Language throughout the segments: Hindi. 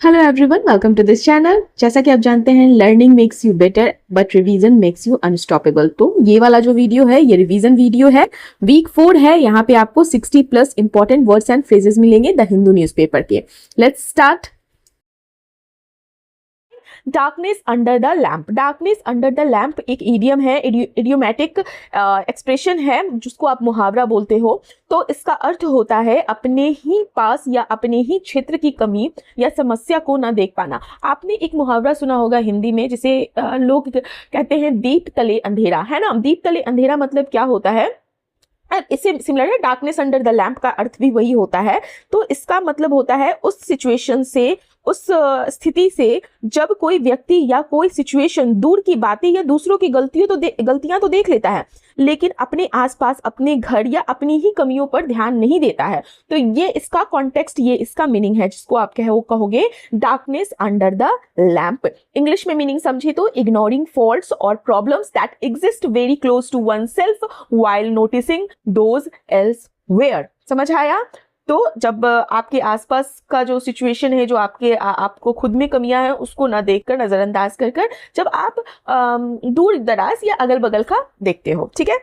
Hello everyone, welcome to this channel. जैसा कि आप जानते हैं, learning makes you better but revision makes you unstoppable. तो ये वाला जो वीडियो है ये रिवीजन वीडियो है। वीक 4 है। यहाँ पे आपको 60 plus important words and phrases मिलेंगे द हिंदू न्यूज़पेपर के। Let's start. Darkness under the lamp. Darkness under the lamp एक इडियम है, इडियोमैटिक एक्सप्रेशन है जिसको आप मुहावरा बोलते हो। तो इसका अर्थ होता है अपने ही पास या अपने ही क्षेत्र की कमी या समस्या को ना देख पाना। आपने एक मुहावरा सुना होगा हिंदी में जिसे लोग कहते हैं दीप तले अंधेरा, है ना। दीप तले अंधेरा मतलब क्या होता है? इससे सिमिलर है, डार्कनेस अंडर द लैम्प का अर्थ भी वही होता है। तो इसका मतलब होता है उस सिचुएशन से, उस स्थिति से जब कोई व्यक्ति या कोई सिचुएशन दूर की बातें या दूसरों की गलतियां तो देख लेता है, लेकिन अपने आसपास, अपने घर या अपनी ही कमियों पर ध्यान नहीं देता है। तो ये इसका कॉन्टेक्स्ट, ये इसका मीनिंग है जिसको आप कहोगे darkness under the lamp. English में मीनिंग समझे तो इग्नोरिंग फॉल्ट्स और problems that exist very close to oneself while noticing those elsewhere. समझ आया? तो जब आपके आसपास का जो सिचुएशन है, जो आपको खुद में कमियां हैं, उसको ना देखकर, नजरअंदाज कर जब आप दूर दराज या अगल बगल का देखते हो, ठीक है।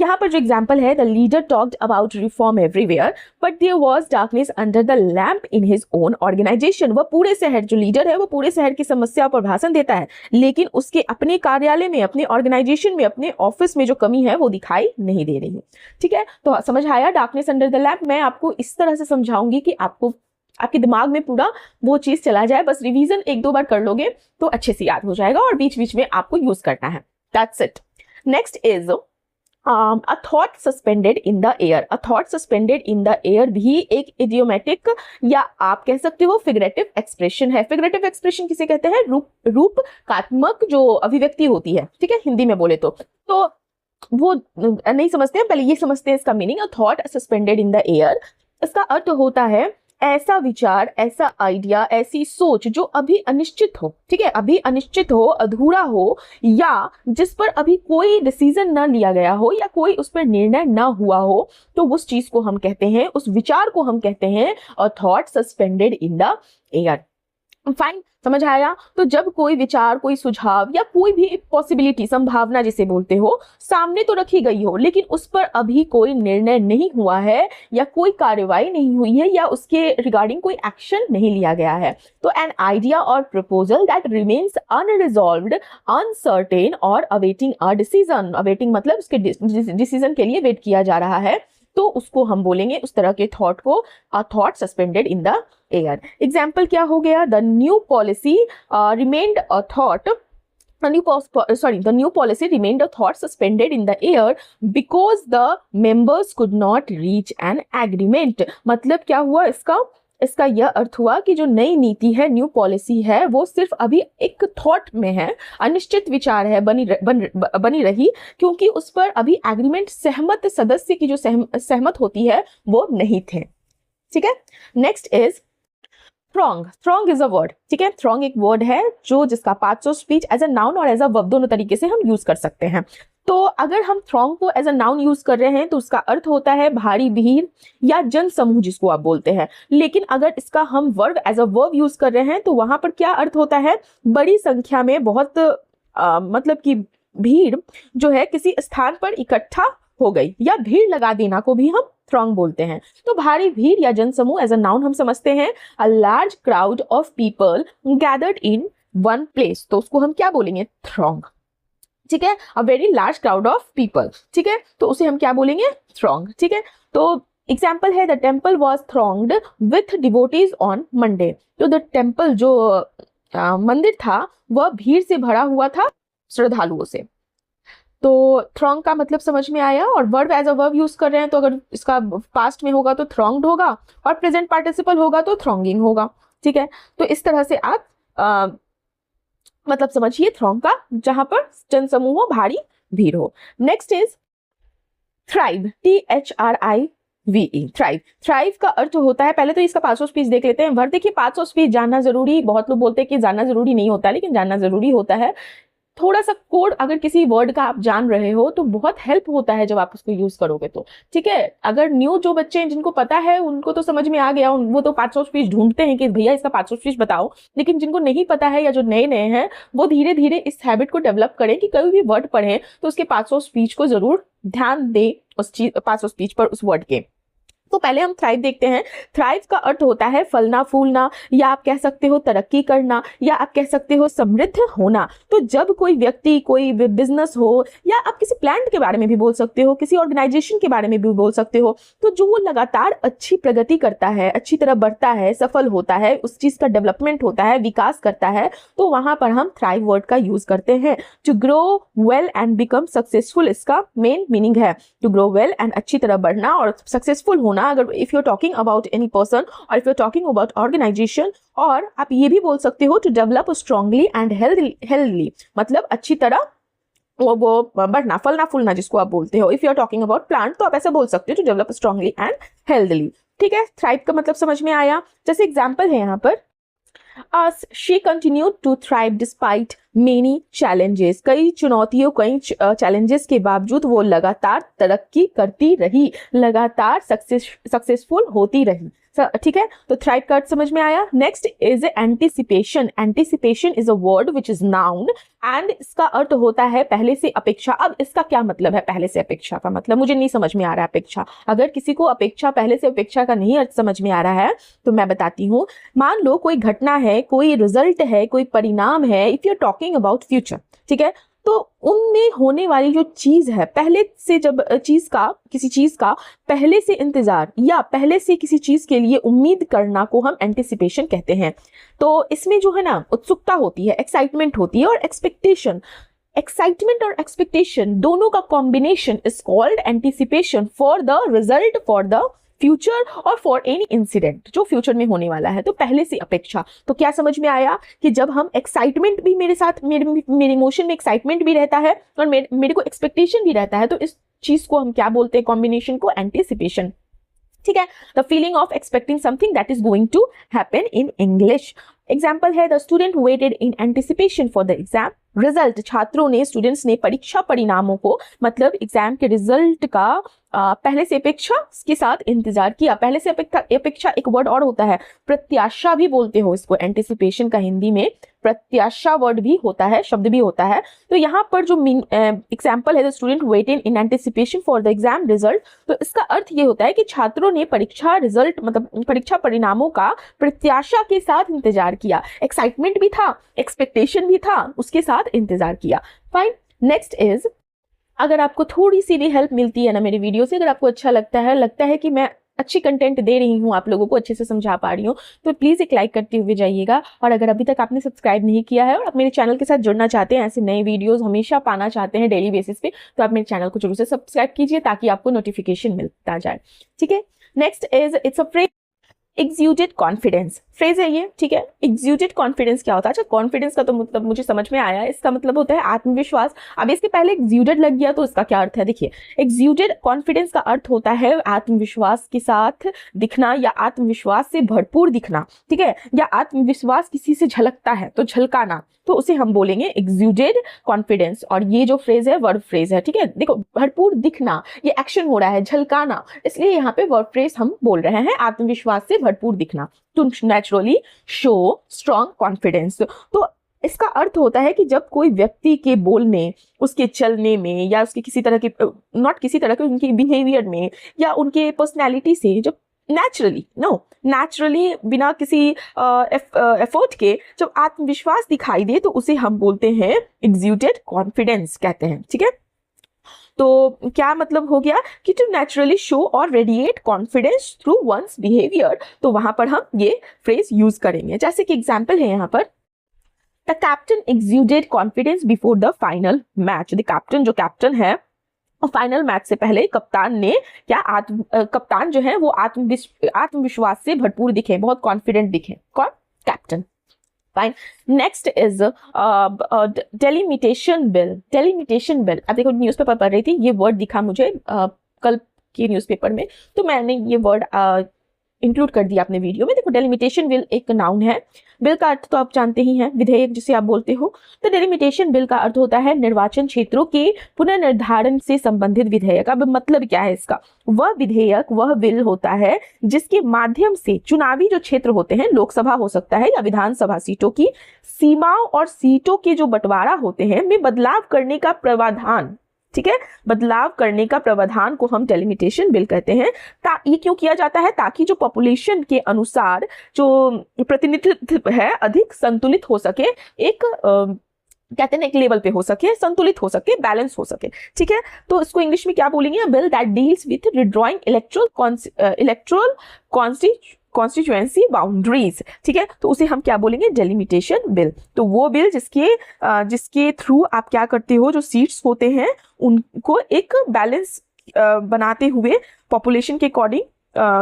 यहाँ पर जो एग्जाम्पल है, the leader talked about reform everywhere but there was darkness under the lamp in his own organisation. वह पूरे शहर, जो लीडर है वो पूरे शहर की समस्या पर भाषण देता है, लेकिन उसके अपने कार्यालय में, अपने ऑर्गेनाइजेशन में, अपने ऑफिस में जो कमी है वो दिखाई नहीं दे रही। ठीक है, तो समझ आया डार्कनेस अंडर द लैम्प। मैं आपको इस तरह से समझाऊंगी कि आपके दिमाग में पूरा वो चीज चला जाए। बस रिवीजन एक दो बार कर लोगे तो अच्छे से याद हो जाएगा और बीच बीच में आपको यूज करना है। That's it. Next is a thought suspended in the air। a thought suspended in the air भी एक इडियोमेटिक या आप कह सकते हो फिगरेटिव एक्सप्रेशन है। फिगरेटिव एक्सप्रेशन किसे कहते हैं? रूपकात्मक जो अभिव्यक्ति होती है, ठीक है, हिंदी में बोले तो वो नहीं समझते हैं, पहले ये समझते हैं इसका meaning. a thought suspended in the air, इसका अर्थ होता है ऐसा विचार, ऐसा आइडिया, ऐसी सोच जो अभी अनिश्चित हो, ठीक है, अभी अनिश्चित हो, अधूरा हो, या जिस पर अभी कोई डिसीजन ना लिया गया हो या कोई उस पर निर्णय ना हुआ हो, तो उस चीज को हम कहते हैं, उस विचार को हम कहते हैं a thought suspended in the air. Fine, समझ आया? तो जब कोई विचार, कोई सुझाव या कोई भी पॉसिबिलिटी, संभावना जिसे बोलते हो, सामने तो रखी गई हो लेकिन उस पर अभी कोई निर्णय नहीं हुआ है या कोई कार्रवाई नहीं हुई है या उसके रिगार्डिंग कोई एक्शन नहीं लिया गया है, तो एन आइडिया और proposal that remains unresolved, uncertain और अवेटिंग अ डिसीजन। अवेटिंग मतलब उसके डिसीजन के लिए वेट किया जा रहा है, तो उसको हम बोलेंगे, उस तरह के थॉट को, a thought suspended in the air. Example क्या हो गया? The new policy remained a thought, the new policy remained a thought suspended in the air because the members could not reach an agreement। मतलब क्या हुआ इसका यह अर्थ हुआ कि जो नई नीति है, न्यू पॉलिसी है, वो सिर्फ अभी एक थॉट में है, अनिश्चित विचार है, बनी रही, क्योंकि उस पर अभी एग्रीमेंट, सहमत सदस्य की जो सहमत होती है वो नहीं थे। ठीक है, next is throng. Throng is a word, ठीक है, थ्रॉन्ग एक वर्ड है जिसका parts of speech as a noun और एज अ वर्ब दोनों तरीके से हम यूज कर सकते हैं। तो अगर हम थ्रॉन्ग को एज अ नाउन यूज कर रहे हैं तो उसका अर्थ होता है भारी भीड़ या जन समूह जिसको आप बोलते हैं, लेकिन अगर इसका हम verb as a verb use कर रहे हैं तो वहां पर क्या अर्थ होता है? बड़ी संख्या में, बहुत मतलब कि भीड़ जो है किसी स्थान पर इकट्ठा हो गई, या भीड़ लगा देना को भी हम थ्रॉन्ग बोलते हैं। तो भारी भीड़ या जनसमूह एज अ नाउन हम समझते हैं a large crowd of people gathered in one place, तो उसको हम क्या बोलेंगे? थ्रॉन्ग। ठीक है, a very large crowd of people, ठीक है, तो उसे हम क्या बोलेंगे? थ्रॉन्ग। ठीक है, तो एग्जाम्पल है the temple was thronged with devotees on Monday. तो द टेम्पल, जो मंदिर था, वह भीड़ से भरा हुआ था, श्रद्धालुओं से। तो थ्रॉन्ग का मतलब समझ में आया। और verb as a verb use कर रहे हैं तो अगर इसका पास्ट में होगा तो थ्रॉन्ग्ड होगा और प्रेजेंट पार्टिसिपल होगा तो थ्रॉन्गिंग होगा। ठीक है, तो इस तरह से आप मतलब समझिए थ्रॉन्ग का, जहां पर जनसमूह हो, भारी भीड़ हो। Next is thrive, THRIVE, thrive. Thrive का अर्थ होता है, पहले तो इसका पार्ट्स ऑफ स्पीच देख लेते हैं। वर्ब देखिए, पार्ट्स ऑफ स्पीच जानना जरूरी, बहुत लोग बोलते हैं कि जानना जरूरी नहीं होता, लेकिन जानना जरूरी होता है। थोड़ा सा कोड अगर किसी वर्ड का आप जान रहे हो तो बहुत हेल्प होता है जब आप उसको यूज करोगे तो, ठीक है। अगर न्यू जो बच्चे हैं जिनको पता है उनको तो समझ में आ गया, वो तो पार्ट्स ऑफ स्पीच ढूंढते हैं कि भैया इसका पार्ट्स ऑफ स्पीच बताओ, लेकिन जिनको नहीं पता है या जो नए नए हैं वो धीरे धीरे इस हैबिट को डेवलप करें कि कभी भी वर्ड पढ़ें तो उसके पार्ट्स ऑफ स्पीच को जरूर ध्यान दें, उस चीज पार्ट्स ऑफ स्पीच पर उस वर्ड के। तो पहले हम थ्राइव देखते हैं। थ्राइव का अर्थ होता है फलना फूलना, या आप कह सकते हो तरक्की करना, या आप कह सकते हो समृद्ध होना। तो जब कोई व्यक्ति, कोई बिजनेस हो, या आप किसी प्लांट के बारे में भी बोल सकते हो, किसी ऑर्गेनाइजेशन के बारे में भी बोल सकते हो, तो जो वो लगातार अच्छी प्रगति करता है, अच्छी तरह बढ़ता है, सफल होता है, उस चीज का डेवलपमेंट होता है, विकास करता है, तो वहां पर हम थ्राइव वर्ड का यूज करते हैं। To grow well and become successful इसका मेन मीनिंग है। टू ग्रो वेल एंड अच्छी तरह बढ़ना और सक्सेसफुल होना। अगर if you are talking about any person और if you are talking about organisation, और आप ये भी बोल सकते हो to develop strongly and healthily, मतलब अच्छी तरह वो बढ़ना, फलना फूलना जिसको आप बोलते हो। If you are talking about plant तो आप ऐसा बोल सकते हो to develop strongly and healthily, ठीक है। थ्राइव का मतलब समझ में आया। जैसे एग्जाम्पल है यहाँ पर, she continued to thrive despite many challenges, कई चुनौतियों, कई चैलेंजेस के बावजूद वो लगातार तरक्की करती रही, लगातार सक्सेसफुल होती रही, ठीक है। तो थ्राइव का अर्थ समझ में आया। Next is anticipation. Anticipation is a word which is noun and इसका अर्थ होता है पहले से अपेक्षा। अब इसका क्या मतलब है पहले से अपेक्षा का? मतलब मुझे नहीं समझ में आ रहा है अपेक्षा। अगर किसी को अपेक्षा, पहले से अपेक्षा का नहीं अर्थ समझ में आ रहा है तो मैं बताती हूँ। मान लो कोई घटना है, कोई रिजल्ट है, कोई परिणाम है, if you are talking about future, ठीक है, तो उनमें होने वाली जो चीज है, पहले से जब किसी चीज का पहले से इंतजार या पहले से किसी चीज के लिए उम्मीद करना को हम एंटिसिपेशन कहते हैं। तो इसमें जो है ना उत्सुकता होती है, एक्साइटमेंट होती है और एक्सपेक्टेशन। एक्साइटमेंट और एक्सपेक्टेशन दोनों का combination is called anticipation for the result, for the future और फॉर एनी इंसिडेंट जो फ्यूचर में होने वाला है। तो पहले से अपेक्षा, तो क्या समझ में आया कि जब हम एक्साइटमेंट भी मेरे साथ, मेरे इमोशन में एक्साइटमेंट भी रहता है और मेरे को एक्सपेक्टेशन भी रहता है, तो इस चीज को हम क्या बोलते हैं, कॉम्बिनेशन को एंटिसिपेशन, ठीक है। The feeling of expecting something that is going to happen in English. Example है the student waited in anticipation for the exam result. छात्रों ने, स्टूडेंट्स ने परीक्षा परिणामों को, मतलब एग्जाम के रिजल्ट का पहले से अपेक्षा के साथ इंतजार किया। पहले से अपेक्षा एक वर्ड और होता है, प्रत्याशा भी बोलते हो इसको। एंटिसिपेशन का हिंदी में प्रत्याशा वर्ड भी होता है, शब्द भी होता है। तो यहाँ पर जो एग्जाम्पल है the student waited in anticipation for the exam result, तो इसका अर्थ ये होता है कि छात्रों ने परीक्षा रिजल्ट, मतलब परीक्षा परिणामों का प्रत्याशा के साथ इंतजार किया। एक्साइटमेंट भी था, एक्सपेक्टेशन भी था, उसके साथ इंतजार किया। फाइन। नेक्स्ट इज, अगर आपको थोड़ी सी भी हेल्प मिलती है ना मेरी वीडियो से, अगर आपको अच्छा लगता है कि मैं अच्छी कंटेंट दे रही हूँ, आप लोगों को अच्छे से समझा पा रही हूँ, तो प्लीज़ एक लाइक करते हुए जाइएगा। और अगर अभी तक आपने सब्सक्राइब नहीं किया है और आप मेरे चैनल के साथ जुड़ना चाहते हैं, ऐसे नए वीडियोस हमेशा पाना चाहते हैं डेली बेसिस पे, तो आप मेरे चैनल को जरूर से सब्सक्राइब कीजिए ताकि आपको नोटिफिकेशन मिलता जाए, ठीक है। Next is, it's a phrase exuded confidence, phrase है ये, ठीक है। एक्सूडेड कॉन्फिडेंस क्या होता है? अच्छा, कॉन्फिडेंस का तो मतलब मुझे समझ में आया, इसका मतलब होता है आत्मविश्वास। अब इसके पहले एक्सूडेड लग गया तो इसका क्या अर्थ है? देखिए, एक्सूडेड कॉन्फिडेंस का अर्थ होता है आत्मविश्वास के साथ दिखना या आत्मविश्वास से भरपूर दिखना, ठीक है, या आत्मविश्वास किसी से झलकता है तो झलकाना, तो उसे हम बोलेंगे एक्सूडेड कॉन्फिडेंस। और ये जो फ्रेज है वर्ब फ्रेज है, ठीक है। देखो, भरपूर दिखना, ये एक्शन हो रहा है, झलकाना, इसलिए यहाँ पे वर्ब फ्रेज हम बोल रहे हैं आत्मविश्वास से भरपूर दिखना, to naturally show strong confidence. तो इसका अर्थ होता है कि जब कोई व्यक्ति के बोलने, उसके चलने में, या उसके किसी तरह के, नॉट किसी तरह के, उनके बिहेवियर में या उनके पर्सनैलिटी से जब नेचुरली बिना किसी एफर्ट के जब आत्मविश्वास दिखाई दे, तो उसे हम बोलते हैं एक्सूडेड कॉन्फिडेंस कहते हैं, ठीक है। तो क्या मतलब हो गया कि टू नेचुरली शो और radiate confidence through once behaviour, तो वहां पर हम ये फ्रेज यूज करेंगे। जैसे कि एग्जाम्पल है यहाँ पर, the captain exuded confidence before the final match. The captain, जो कैप्टन है, फाइनल मैच से पहले कप्तान ने कप्तान जो है वो आत्मविश्वास से भरपूर दिखे, बहुत कॉन्फिडेंट दिखे। कौन? Captain. Fine. Next is delimitation bill. Delimitation bill, अब देखो न्यूज़पेपर पढ़ रही थी, ये वर्ड दिखा मुझे कल के न्यूज़पेपर में, तो मैंने ये वर्ड इंक्लूड कर दिया अपने वीडियो में। देखो डेलिमिटेशन बिल एक नाउन है, बिल का अर्थ तो आप जानते ही हैं, विधेयक जिसे आप बोलते हो। तो डेलिमिटेशन बिल का अर्थ होता है निर्वाचन क्षेत्रों के पुनर्निर्धारण से संबंधित विधेयक। अब मतलब क्या है इसका, वह विधेयक वह बिल होता है जिसके माध्यम से चुनावी जो क्षेत्र होते हैं, लोकसभा हो सकता है या विधानसभा सीटों की सीमाओं और सीटों के जो बंटवारा होते हैं में बदलाव करने का प्रावधान, ठीक है, बदलाव करने का प्रावधान को हम डेलिमिटेशन बिल कहते हैं। ये क्यों किया जाता है, ताकि जो पॉपुलेशन के अनुसार जो प्रतिनिधित्व है अधिक संतुलित हो सके, एक कहते हैं एक लेवल पे हो सके, संतुलित हो सके, बैलेंस हो सके, ठीक है। तो इसको इंग्लिश में क्या बोलेंगे, bill that deals with redrawing electoral constituency boundaries, ठीक है। तो उसे हम क्या बोलेंगे, डेलिमिटेशन बिल। तो वो बिल जिसके थ्रू आप क्या करते हो, जो सीट्स होते हैं उनको एक बैलेंस बनाते हुए पॉपुलेशन के अकॉर्डिंग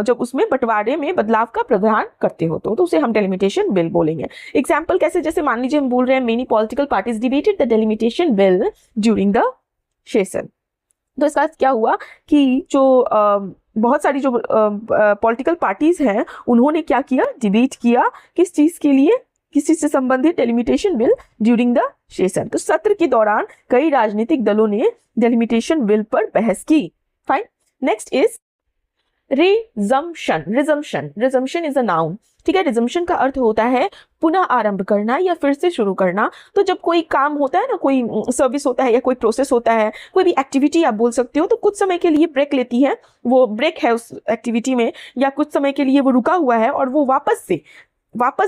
जब उसमें बंटवारे में बदलाव का प्रावधान करते हो तो उसे हम डेलिमिटेशन बिल बोलेंगे। एग्जाम्पल कैसे, जैसे मान लीजिए हम बोल रहे हैं many political parties debated the delimitation bill during the session. तो इसका क्या हुआ कि जो बहुत सारी जो पॉलिटिकल पार्टीज हैं उन्होंने क्या किया, डिबेट किया, किस चीज के लिए, किस चीज से संबंधित, delimitation bill during the session. तो सत्र के दौरान कई राजनीतिक दलों ने डेलिमिटेशन बिल पर बहस की। Fine, next is resumption. Resumption is a noun, ठीक है। रिजम्पशन का अर्थ होता है पुनः आरंभ करना या फिर से शुरू करना। तो जब कोई काम होता है ना, कोई सर्विस होता है या कोई प्रोसेस होता है, कोई भी एक्टिविटी आप बोल सकते हो, तो कुछ समय के लिए ब्रेक लेती है, वो ब्रेक है उस एक्टिविटी में, या कुछ समय के लिए वो रुका हुआ है और वो वापस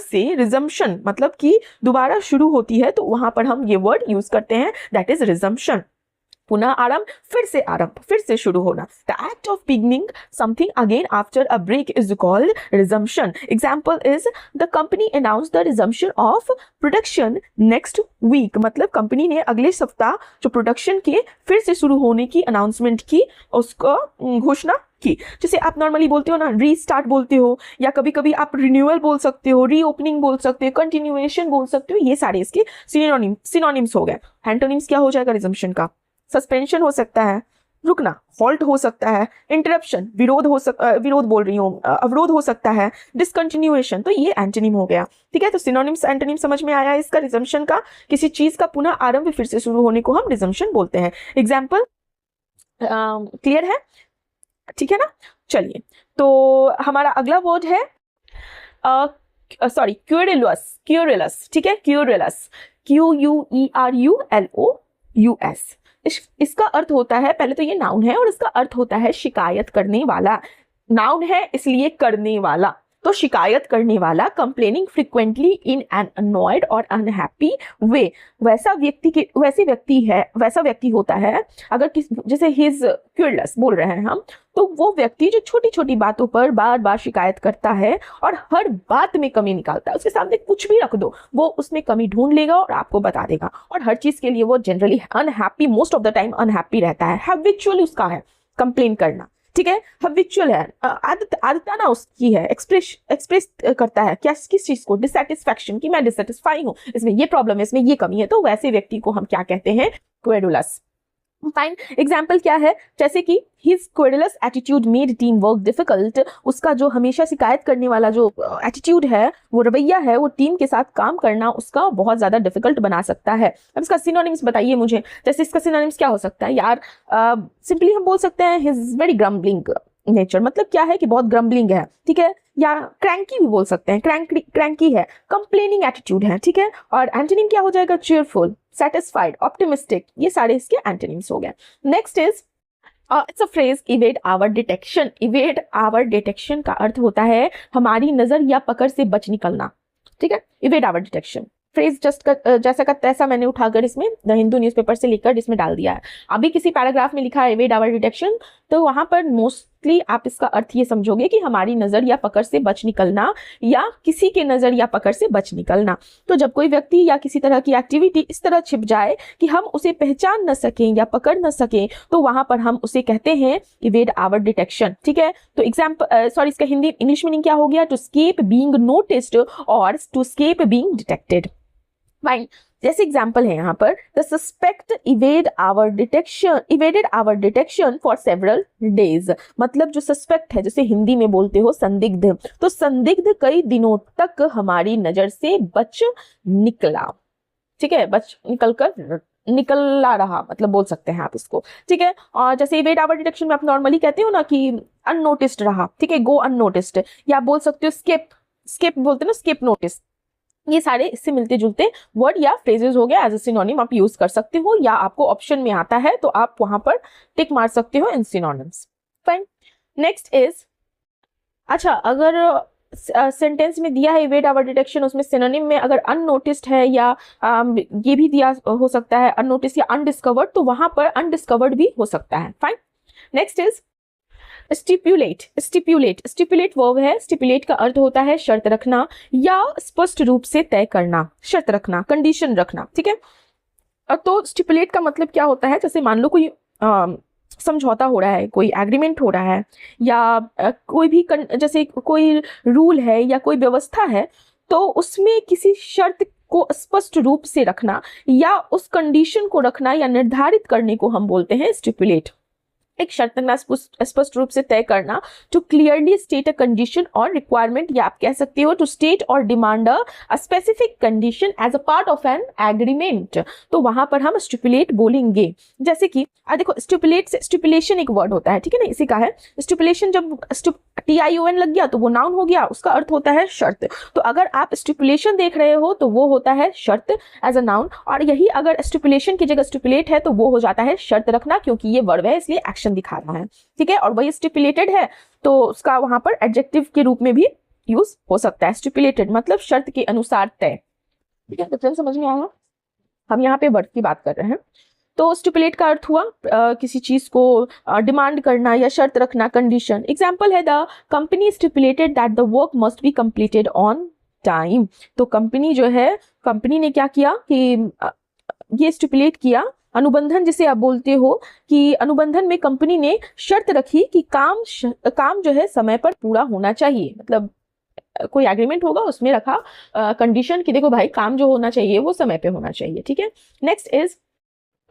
से रिजम्पशन मतलब कि दोबारा शुरू होती है, तो वहां पर हम ये वर्ड यूज करते हैं, दैट इज रिजम्पशन। पुनः आरंभ, फिर से शुरू होना। The act of beginning something again after a break is called resumption. Example is the company announce the resumption of production next week. मतलब कंपनी ने अगले सप्ताह जो प्रोडक्शन के फिर से शुरू होने की अनाउंसमेंट की, उसको घोषणा की। जैसे आप नॉर्मली बोलते हो ना, रीस्टार्ट बोलते हो, या कभी कभी आप रिन्यूअल बोल सकते हो, रीओपनिंग बोल सकते हो, कंटिन्यूएशन बोल सकते हो। ये सारे इसके सिनोनिम्स हो गए। एंटोनिम्स क्या हो जाएगा रिजम्पशन का, सस्पेंशन हो सकता है, रुकना, हॉल्ट हो सकता है, इंटरप्शन, विरोध बोल रही हूँ, अवरोध हो सकता है, डिसकंटिन्यूएशन। तो ये एंटोनिम हो गया, ठीक है। तो सिनोनिम्स एंटोनिम समझ में आया इसका। रिजम्पशन का किसी चीज का पुनः आरंभ फिर से शुरू होने को हम रिजम्पशन बोलते हैं। एग्जाम्पल क्लियर है, ठीक है ना। चलिए, तो हमारा अगला वर्ड है क्यूरेलस, ठीक है, क्यूरेलस, QUERULOUS। इसका अर्थ होता है, पहले तो ये नाउन है और इसका अर्थ होता है शिकायत करने वाला। नाउन है इसलिए करने वाला, तो शिकायत करने वाला, complaining frequently in an annoyed और अनहैप्पी वे। वैसा व्यक्ति होता है, अगर जैसे ही इज क्यूरलेस बोल रहे हैं हम, तो वो व्यक्ति जो छोटी छोटी बातों पर बार बार शिकायत करता है और हर बात में कमी निकालता है। उसके सामने कुछ भी रख दो, वो उसमें कमी ढूंढ लेगा और आपको बता देगा, और हर चीज के लिए वो generally unhappy, most of the time unhappy रहता है। हैबिचुअल उसका है कंप्लेन करना, ठीक है, हैबिचुअल है, आदत ना उसकी है, एक्सप्रेस करता है क्या, किस चीज को, डिससैटिस्फैक्शन की, मैं डिससैटिस्फाई हूँ, इसमें ये प्रॉब्लम है, इसमें ये कमी है। तो वैसे व्यक्ति को हम क्या कहते हैं, क्वेरुलस। फाइन, एग्जाम्पल क्या है, जैसे कि his querulous attitude made team work difficult। उसका जो हमेशा शिकायत करने वाला जो एटीट्यूड है, वो रवैया है, वो टीम के साथ काम करना उसका बहुत ज्यादा डिफिकल्ट बना सकता है। अब इसका सिनोनिम्स बताइए मुझे, जैसे इसका सिनोनिम्स क्या हो सकता है यार, सिंपली हम बोल सकते हैं his very grumbling नेचर। मतलब क्या है कि बहुत ग्रम्बलिंग है, ठीक है, या क्रैंकी भी बोल सकते हैं, क्रैंकी है, कंप्लेनिंग एटीट्यूड है, ठीक है। और एंटोनिम क्या हो जाएगा, चीयरफुल, सेटिस्फाइड, ऑप्टिमिस्टिक। ये सारे इसके एंटोनिम्स हो गए। Next is it's a phrase evade our detection. Evade our detection का अर्थ होता है हमारी नजर या पकड़ से बच निकलना, ठीक है। इवेड आवर डिटेक्शन फ्रेज जैसा का तैसा मैंने उठाकर इसमें द हिंदू न्यूज़पेपर से लेकर इसमें डाल दिया है। अभी किसी पैराग्राफ में लिखा है इवेड आवर डिटेक्शन, तो वहां पर मोस्टली आप इसका अर्थ ये समझोगे कि हमारी नजर या पकड़ से बच निकलना, या किसी के नजर या पकड़ से बच निकलना। तो जब कोई व्यक्ति या किसी तरह की एक्टिविटी इस तरह छिप जाए कि हम उसे पहचान न सकें या पकड़ न सकें, तो वहां पर हम उसे कहते हैं इवेड आवर डिटेक्शन, ठीक है। तो इसका हिंदी इंग्लिश मीनिंग क्या हो गया, टू स्केप बीइंग नोटिस्ड और to escape being detected. Fine. जैसे एग्जाम्पल है यहाँ पर, the suspect evaded our detection for several days. मतलब जो सस्पेक्ट है, जैसे हिंदी में बोलते हो संदिग्ध, तो संदिग्ध कई दिनों तक हमारी नजर से बच निकला। ठीक है, बच निकला रहा, मतलब बोल सकते हैं आप इसको। ठीक है, और जैसे इवेड आवर डिटेक्शन में आप नॉर्मली कहते हो ना कि अननोटिस्ड रहा, ठीक है, गो अननोटिस्ड, या आप बोल सकते हो स्किप बोलते हो ना, स्किप नोटिस। ये सारे इससे मिलते जुलते वर्ड या फ्रेजेस हो गया, एज अ सिनोनिम आप यूज कर सकते हो, या आपको ऑप्शन में आता है तो आप वहां पर टिक मार सकते हो इन सिनोनिम्स। फाइन। नेक्स्ट इज, अच्छा अगर सेंटेंस में दिया है वेट आवर डिटेक्शन, उसमें सिनोनिम में अगर अननोटिस्ड है या ये भी दिया हो सकता है अननोटिस या अनडिस्कवर्ड, तो वहां पर अनडिस्कवर्ड भी हो सकता है। Fine. Next is stipulate verb है। स्टिपुलेट का अर्थ होता है शर्त रखना या स्पष्ट रूप से तय करना, शर्त रखना, कंडीशन रखना। ठीक है, तो स्टिपुलेट का मतलब क्या होता है, जैसे मान लो कोई समझौता हो रहा है, कोई एग्रीमेंट हो रहा है, या कोई भी जैसे कोई रूल है या कोई व्यवस्था है, तो उसमें किसी शर्त को स्पष्ट रूप से रखना या उस कंडीशन को रखना या निर्धारित करने को हम बोलते हैं स्टिपुलेट। एक शर्त ना स्पष्ट रूप से तय करना, to clearly state a condition और रिक्वायरमेंट, या आप कह सकते हो टू स्टेट और demand a specific condition as a part of an agreement. तो वहां पर हम स्टिपुलेट बोलेंगे। जैसे कि देखो, स्टिपुलेट से स्टिपुलेशन एक वर्ड होता है, ठीक है ना, इसी का है स्टिपुलेशन। जब TION लग गया तो वो नाउन हो गया, उसका अर्थ होता है शर्त। तो अगर आप स्टिपुलेशन देख रहे हो तो वो होता है शर्त एज अ नाउन, और यही अगर स्टिपुलेशन की जगह स्टिपुलेट है तो वो हो जाता है शर्त रखना, क्योंकि ये वर्ब है इसलिए एक्शन दिखा रहा है। ठीक है, और वही स्टिपुलेटेड है तो उसका वहां पर एडजेक्टिव के रूप में भी यूज हो सकता है। स्टिपुलेटेड मतलब शर्त के अनुसार तय। ठीक है, डिफरेंस समझ में आया? हम यहाँ पे वर्ड की बात कर रहे हैं। तो स्टिपुलेट का अर्थ हुआ किसी चीज को डिमांड करना या शर्त रखना, कंडीशन। एग्जाम्पल है, the company stipulated that the work must be completed on time. तो कंपनी जो है, कंपनी ने क्या किया कि ये स्टिपुलेट किया, अनुबंधन जिसे आप बोलते हो, कि अनुबंधन में कंपनी ने शर्त रखी कि काम जो है समय पर पूरा होना चाहिए। मतलब कोई एग्रीमेंट होगा उसमें रखा कंडीशन कि देखो भाई, काम जो होना चाहिए वो समय पे होना चाहिए। ठीक है, नेक्स्ट इज,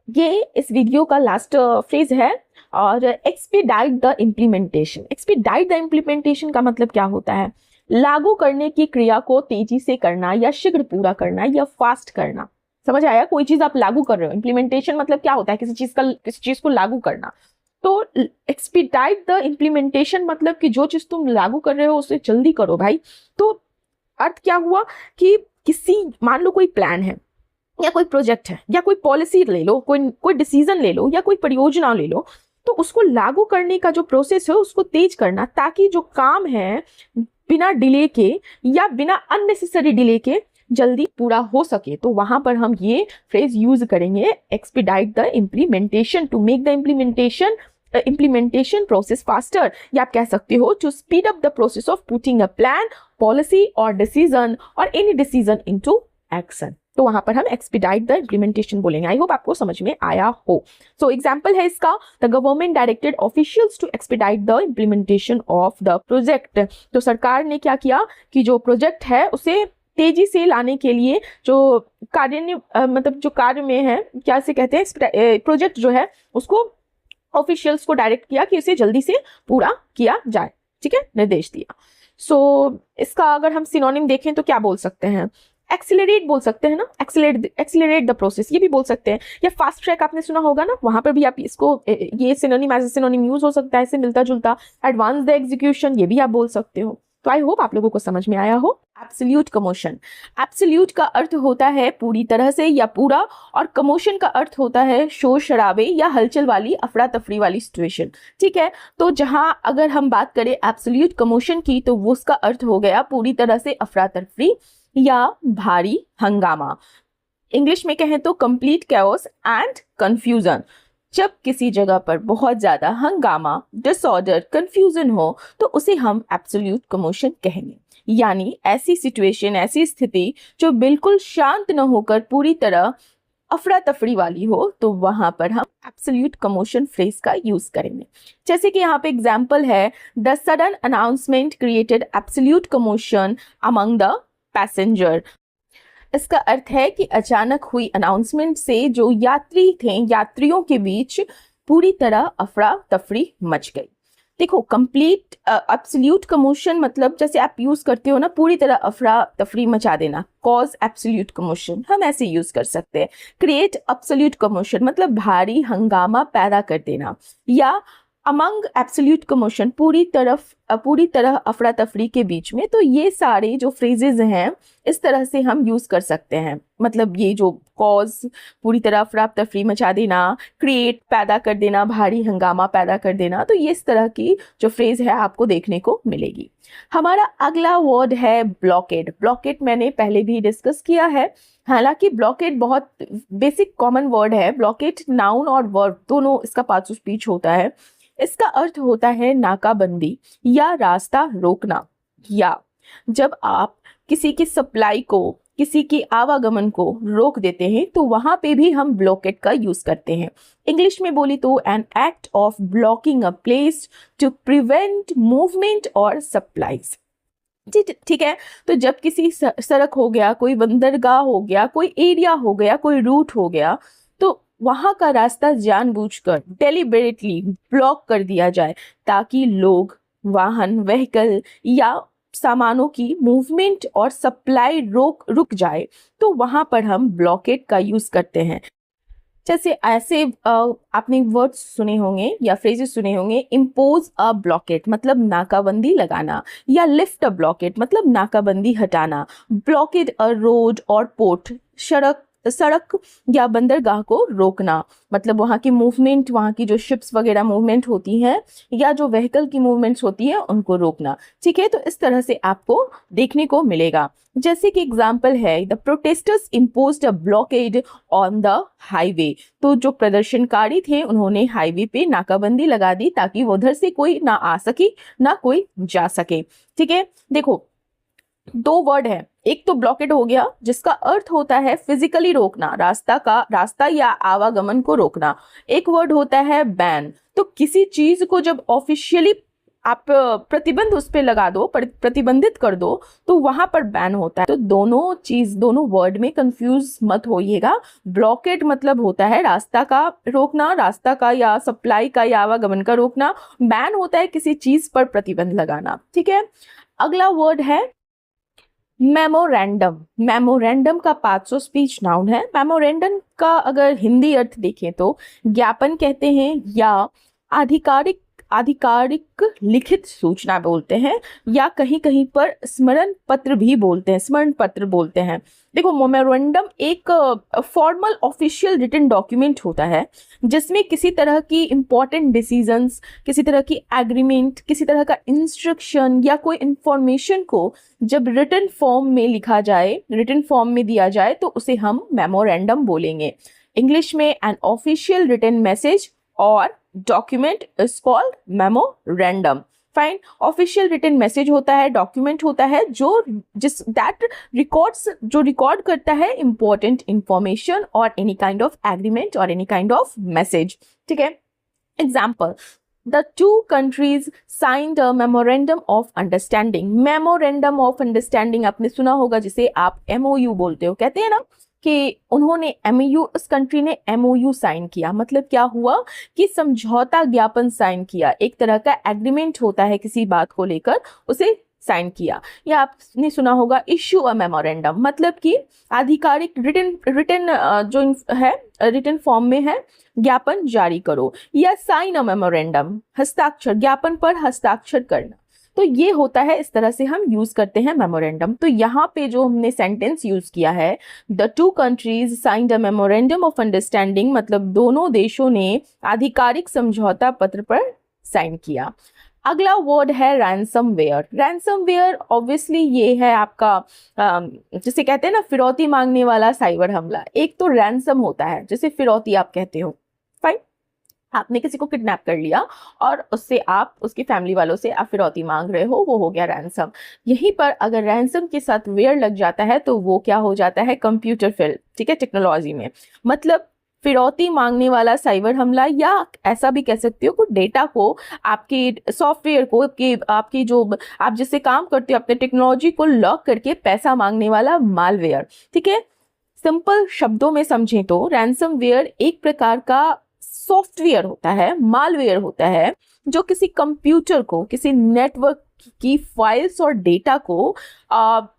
ये इस वीडियो का लास्ट फ्रेज है, और expedite the implementation. Expedite the implementation का मतलब क्या होता है, लागू करने की क्रिया को तेजी से करना या शीघ्र पूरा करना या फास्ट करना। समझ आया? कोई चीज आप लागू कर रहे हो, इम्प्लीमेंटेशन मतलब क्या होता है, किसी चीज को लागू करना। तो एक्सपीडाइट द इम्प्लीमेंटेशन मतलब कि जो चीज तुम लागू कर रहे हो उसे जल्दी करो भाई। तो अर्थ क्या हुआ कि मान लो कोई प्लान है या कोई प्रोजेक्ट है या कोई पॉलिसी ले लो, कोई डिसीजन ले लो या कोई परियोजना ले लो, तो उसको लागू करने का जो प्रोसेस है उसको तेज करना, ताकि जो काम है बिना डिले के या बिना अननेसेसरी डिले के जल्दी पूरा हो सके। तो वहां पर हम ये फ्रेज यूज करेंगे, expedite the implementation, to make the implementation process faster, या आप कह सकते हो to speed up the process of putting a plan, policy और डिसीजन और एनी डिसीजन इनटू एक्शन। तो वहां पर हम एक्सपीडाइट द इम्प्लीमेंटेशन बोलेंगे। आई होप आपको समझ में आया हो। सो एग्जाम्पल है इसका, the government directed officials to expedite the implementation of the project. तो सरकार ने क्या किया कि जो प्रोजेक्ट है उसे तेजी से लाने के लिए, जो मतलब जो कार्य में है, क्या से कहते हैं, प्रोजेक्ट जो है उसको ऑफिशियल्स को डायरेक्ट किया कि इसे जल्दी से पूरा किया जाए। ठीक है, निर्देश दिया। सो इसका अगर हम सिनोनिम देखें तो क्या बोल सकते हैं, एक्सिलरेट बोल सकते हैं ना, एक्सिलरेट द प्रोसेस, ये भी बोल सकते हैं, या फास्ट ट्रैक आपने सुना होगा ना, वहां पर भी आप इसको ये synonym as a synonym use हो सकता है, इससे मिलता जुलता। एडवांस द एग्जीक्यूशन, ये भी आप बोल सकते हो। तो आई होप आप लोगों को समझ में आया हो। एब्सोल्यूट कमोशन, एब्सोल्यूट का अर्थ होता है पूरी तरह से या पूरा, और कमोशन का अर्थ होता है शोर शराबे या हलचल वाली, अफरा तफरी वाली सिचुएशन। ठीक है, तो जहां अगर हम बात करें एब्सोल्यूट कमोशन की, तो वो उसका अर्थ हो गया पूरी तरह से अफरा तफरी या भारी हंगामा। इंग्लिश में कहें तो कंप्लीट कैओस एंड कंफ्यूजन। जब किसी जगह पर बहुत ज्यादा हंगामा, डिसऑर्डर, कंफ्यूजन हो तो उसे हम एब्सोल्यूट कमोशन कहेंगे। यानी ऐसी सिचुएशन, ऐसी स्थिति जो बिल्कुल शांत न होकर पूरी तरह अफरा तफरी वाली हो, तो वहां पर हम एब्सोल्यूट कमोशन फ्रेज का यूज करेंगे। जैसे कि यहाँ पे एग्जाम्पल है, the sudden announcement created absolute commotion among the passenger. इसका अर्थ है कि अचानक हुई अनाउंसमेंट से जो यात्री थे, यात्रियों के बीच पूरी तरह अफरा तफरी मच गई। देखो, कंप्लीट एब्सोल्यूट कमोशन मतलब जैसे आप यूज करते हो ना, पूरी तरह अफरा तफरी मचा देना, कॉज एब्सोल्यूट कमोशन हम ऐसे यूज कर सकते हैं। क्रिएट एब्सोल्यूट कमोशन मतलब भारी हंगामा पैदा कर देना, या अमंग एब्सोल्यूट कमोशन पूरी तरह अफरा तफरी के बीच में। तो ये सारे जो फ्रेजेस हैं इस तरह से हम यूज कर सकते हैं। मतलब ये जो कॉज पूरी तरह अफरा तफरी मचा देना, क्रिएट पैदा कर देना, भारी हंगामा पैदा कर देना, तो ये इस तरह की जो फ्रेज है आपको देखने को मिलेगी। हमारा अगला वर्ड है ब्लॉकेड। ब्लॉकेड मैंने पहले भी डिस्कस किया है, हालांकि ब्लॉकेड बहुत बेसिक कॉमन वर्ड है। ब्लॉकेड नाउन और वर्ब दोनों इसका पार्ट ऑफ स्पीच होता है। इसका अर्थ होता है नाकाबंदी या रास्ता रोकना, या जब आप किसी की सप्लाई को, किसी की आवागमन को रोक देते हैं तो वहां पे भी हम ब्लॉकेड का यूज करते हैं। इंग्लिश में बोली तो an act of blocking a place to prevent movement और सप्लाईज। ठीक है, तो जब किसी सड़क हो गया, कोई बंदरगाह हो गया, कोई एरिया हो गया, कोई रूट हो गया, तो वहां का रास्ता जानबूझकर डेलिबरेटली ब्लॉक कर दिया जाए ताकि लोग, वाहन, व्हीकल या सामानों की मूवमेंट और सप्लाई रुक जाए, तो वहां पर हम ब्लॉकेड का यूज करते हैं। जैसे ऐसे आपने वर्ड्स सुने होंगे या फ्रेजेस सुने होंगे, इम्पोज अ ब्लॉकेड मतलब नाकाबंदी लगाना, या लिफ्ट अ ब्लॉकेड मतलब नाकाबंदी हटाना। ब्लॉकेड अ रोड और पोर्ट सड़क या बंदरगाह को रोकना मतलब वहाँ की मूवमेंट, वहाँ की जो शिप्स वगैरह मूवमेंट होती हैं या जो व्हीकल की मूवमेंट्स होती है उनको रोकना। ठीक है, तो इस तरह से आपको देखने को मिलेगा। जैसे कि एग्जाम्पल है, the protesters imposed a blockade on the highway. तो जो प्रदर्शनकारी थे उन्होंने हाईवे पे नाकाबंदी लगा दी ताकि वो उधर से कोई ना आ सके ना कोई जा सके। ठीक है, देखो दो वर्ड है, एक तो ब्लॉकेड हो गया जिसका अर्थ होता है फिजिकली रोकना, रास्ता या आवागमन को रोकना। एक वर्ड होता है बैन, तो किसी चीज को जब ऑफिशियली आप प्रतिबंध उस पर लगा दो, प्रतिबंधित कर दो, तो वहां पर बैन होता है। तो दोनों वर्ड में कंफ्यूज मत होइएगा। ब्लॉकेड मतलब होता है रास्ता का रोकना, रास्ता का या सप्लाई का या आवागमन का रोकना। बैन होता है किसी चीज पर प्रतिबंध लगाना। ठीक है, अगला वर्ड है मेमोरेंडम। मेमोरेंडम का पार्ट्स ऑफ स्पीच नाउन है। मेमोरेंडम का अगर हिंदी अर्थ देखें तो ज्ञापन कहते हैं, या आधिकारिक लिखित सूचना बोलते हैं, या कहीं कहीं पर स्मरण पत्र भी बोलते हैं, स्मरण पत्र बोलते हैं। देखो, मेमोरेंडम एक फॉर्मल ऑफिशियल रिटन डॉक्यूमेंट होता है जिसमें किसी तरह की इंपॉर्टेंट डिसीजंस, किसी तरह की एग्रीमेंट, किसी तरह का इंस्ट्रक्शन या कोई इंफॉर्मेशन को जब रिटन फॉर्म में लिखा जाए, रिटन फॉर्म में दिया जाए, तो उसे हम मेमोरेंडम बोलेंगे। इंग्लिश में एन ऑफिशियल रिटन मैसेज और document is called memorandum. Fine, official written message होता है, डॉक्यूमेंट होता है जो रिकॉर्ड करता है इंपॉर्टेंट इंफॉर्मेशन और एनी काइंड ऑफ एग्रीमेंट और एनी काइंड ऑफ मैसेज। ठीक है, example, the two countries signed a memorandum of understanding। memorandum of understanding आपने सुना होगा, जिसे आप MOU बोलते हो, कहते हैं ना कि उन्होंने MOU, उस कंट्री ने MOU साइन किया। मतलब क्या हुआ कि समझौता ज्ञापन साइन किया, एक तरह का एग्रीमेंट होता है किसी बात को लेकर, उसे साइन किया। या आपने सुना होगा इश्यू अ मेमोरेंडम, मतलब कि आधिकारिक रिटन जो है रिटन फॉर्म में है, ज्ञापन जारी करो। या साइन अ मेमोरेंडम, हस्ताक्षर, ज्ञापन पर हस्ताक्षर करना। तो ये होता है, इस तरह से हम यूज करते हैं मेमोरेंडम। तो यहाँ पे जो हमने सेंटेंस यूज किया है, the to countries signed a memorandum of understanding, मतलब दोनों देशों ने आधिकारिक समझौता पत्र पर साइन किया। अगला वर्ड है रैंसमवेयर। रैंसमवेयर ऑब्वियसली ये है आपका जिसे कहते हैं ना फिरौती मांगने वाला साइबर हमला। एक तो रैंसम होता है जिसे फिरौती आप कहते हो। फाइन, आपने किसी को किडनैप कर लिया और उससे आप उसकी फैमिली वालों से आप फिरौती मांग रहे हो, वो हो गया रैंसम। यहीं पर अगर रैंसम के साथ वेयर लग जाता है तो वो क्या हो जाता है, कंप्यूटर फेल। ठीक है, टेक्नोलॉजी में मतलब फिरौती मांगने वाला साइबर हमला, या ऐसा भी कह सकते हो कि डेटा को, आपके सॉफ्टवेयर को, आपकी जो आप जिससे काम करते हो, अपने टेक्नोलॉजी को लॉक करके पैसा मांगने वाला मालवेयर। ठीक है, सिंपल शब्दों में समझें तो रैंसमवेयर एक प्रकार का सॉफ्टवेयर होता है, मालवेयर होता है, जो किसी कंप्यूटर को, किसी नेटवर्क की फाइल्स और डेटा को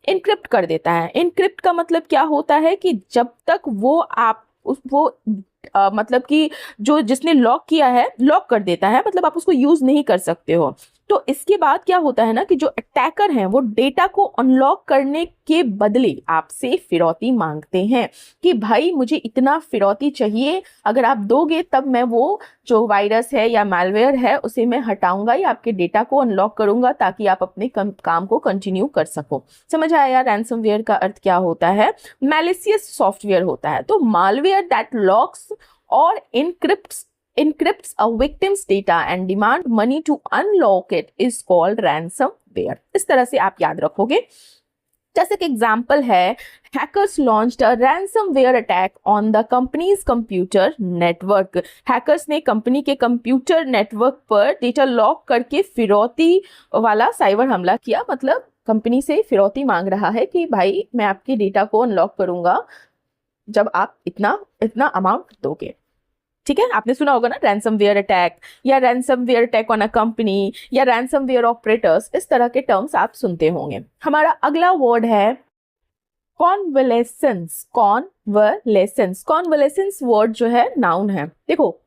इनक्रिप्ट कर देता है। इनक्रिप्ट का मतलब क्या होता है कि जब तक वो आप मतलब कि जो जिसने लॉक किया है लॉक कर देता है, मतलब आप उसको यूज नहीं कर सकते हो। तो इसके बाद क्या होता है ना कि जो अटैकर हैं वो डेटा को अनलॉक करने के बदले आपसे फिरौती मांगते हैं कि भाई मुझे इतना फिरौती चाहिए, अगर आप दोगे तब मैं वो जो वायरस है या मैलवेयर है उसे मैं हटाऊंगा या आपके डेटा को अनलॉक करूंगा ताकि आप अपने काम को कंटिन्यू कर सको। समझ आया? रैंसमवेयर का अर्थ क्या होता है? मैलिशियस सॉफ्टवेयर होता है। तो मालवेयर दैट लॉक्स और encrypts a victim's data and demand money to unlock it is called ransomware। इस तरह से आप याद रखोगे। जैसे कि एग्जाम्पल है, hackers launched a ransomware attack on the companies computer network. Hackers ने कंपनी के कंप्यूटर नेटवर्क पर डेटा लॉक करके फिरौती वाला साइबर हमला किया। मतलब कंपनी से फिरौती मांग रहा है कि भाई मैं आपके डेटा को अनलॉक करूंगा जब आप इतना अमाउंट दोगे। ठीक है, आपने सुना होगा ना रैंसमवेयर अटैक या ransomware attack on a company या रैंसमवेयर ऑपरेटर्स, इस तरह के टर्म्स आप सुनते होंगे। हमारा अगला वर्ड है कॉन्वलेसेंस। कॉन्वलेसेंस वर्ड जो है नाउन है। देखो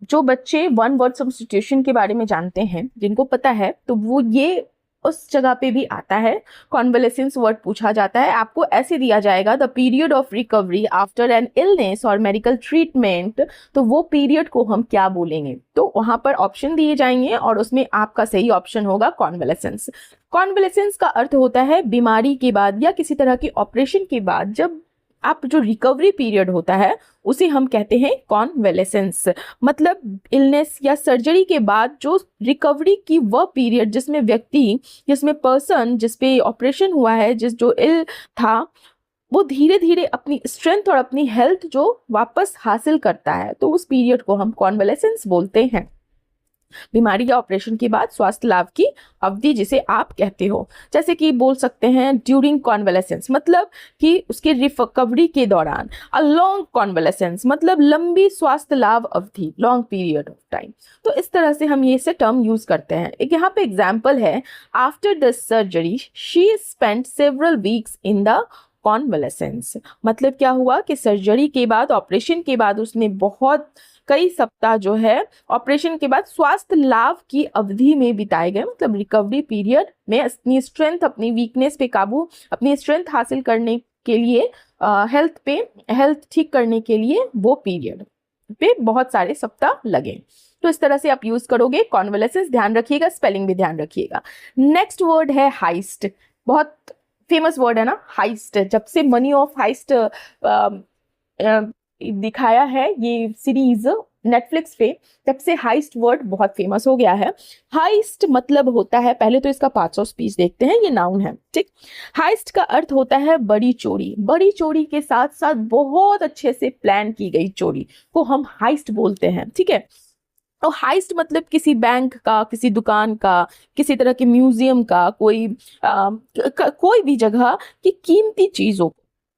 जो बच्चे वन वर्ड सब्स्टिट्यूशन के बारे में जानते हैं, जिनको पता है, तो वो ये उस जगह पे भी आता है। कॉन्वलेसेंस वर्ड पूछा जाता है, आपको ऐसे दिया जाएगा the period of recovery after an illness और मेडिकल ट्रीटमेंट। तो वो पीरियड को हम क्या बोलेंगे? तो वहां पर ऑप्शन दिए जाएंगे और उसमें आपका सही ऑप्शन होगा कॉन्वलेसेंस। कॉन्वलेसेंस का अर्थ होता है बीमारी के बाद या किसी तरह के ऑपरेशन के बाद जब आप जो रिकवरी पीरियड होता है उसे हम कहते हैं कॉन्वलेसेंस। मतलब इलनेस या सर्जरी के बाद जो रिकवरी की वह पीरियड जिसमें पर्सन जिस पे ऑपरेशन हुआ है, जो इल था, वो धीरे धीरे अपनी स्ट्रेंथ और अपनी हेल्थ जो वापस हासिल करता है, तो उस पीरियड को हम कॉन्वलेसेंस बोलते हैं। बीमारी या ऑपरेशन के बाद स्वास्थ्य लाभ की अवधि जिसे आप कहते हो। जैसे कि बोल सकते हैं ड्यूरिंग कॉन्वलेसेंस, मतलब कि उसके रिकवरी के दौरान। अ लॉन्ग कॉन्वलेसेंस मतलब लंबी स्वास्थ्य लाभ अवधि, लॉन्ग पीरियड ऑफ टाइम। तो इस तरह से हम ये से टर्म यूज करते हैं। एक यहाँ पे एग्जाम्पल है, after the surgery she spent several weeks in the convalescence. मतलब क्या हुआ कि सर्जरी के बाद, ऑपरेशन के बाद उसने कई सप्ताह जो है ऑपरेशन के बाद स्वास्थ्य लाभ की अवधि में बिताए गए। मतलब रिकवरी पीरियड में अपनी स्ट्रेंथ, अपनी वीकनेस पे काबू, अपनी स्ट्रेंथ हासिल करने के लिए, हेल्थ ठीक करने के लिए वो पीरियड पे बहुत सारे सप्ताह लगे। तो इस तरह से आप यूज करोगे कॉन्वलेसेंस। ध्यान रखिएगा, स्पेलिंग भी ध्यान रखिएगा। नेक्स्ट वर्ड है हाइस्ट। बहुत फेमस वर्ड है ना हाइस्ट। जब से मनी ऑफ हाइस्ट दिखाया है ये सीरीज नेटफ्लिक्स पे, तब से हाइस्ट वर्ड बहुत फेमस हो गया है। हाइस्ट मतलब होता है, पहले तो इसका पार्ट्स ऑफ स्पीच देखते हैं, ये नाउन है। ठीक, हाइस्ट का अर्थ होता है बड़ी चोरी। बड़ी चोरी के साथ साथ बहुत अच्छे से प्लान की गई चोरी को हम हाइस्ट बोलते हैं। ठीक है, तो हाइस्ट मतलब किसी बैंक का, किसी दुकान का, किसी तरह के म्यूजियम का, कोई भी जगह की कीमती चीजों,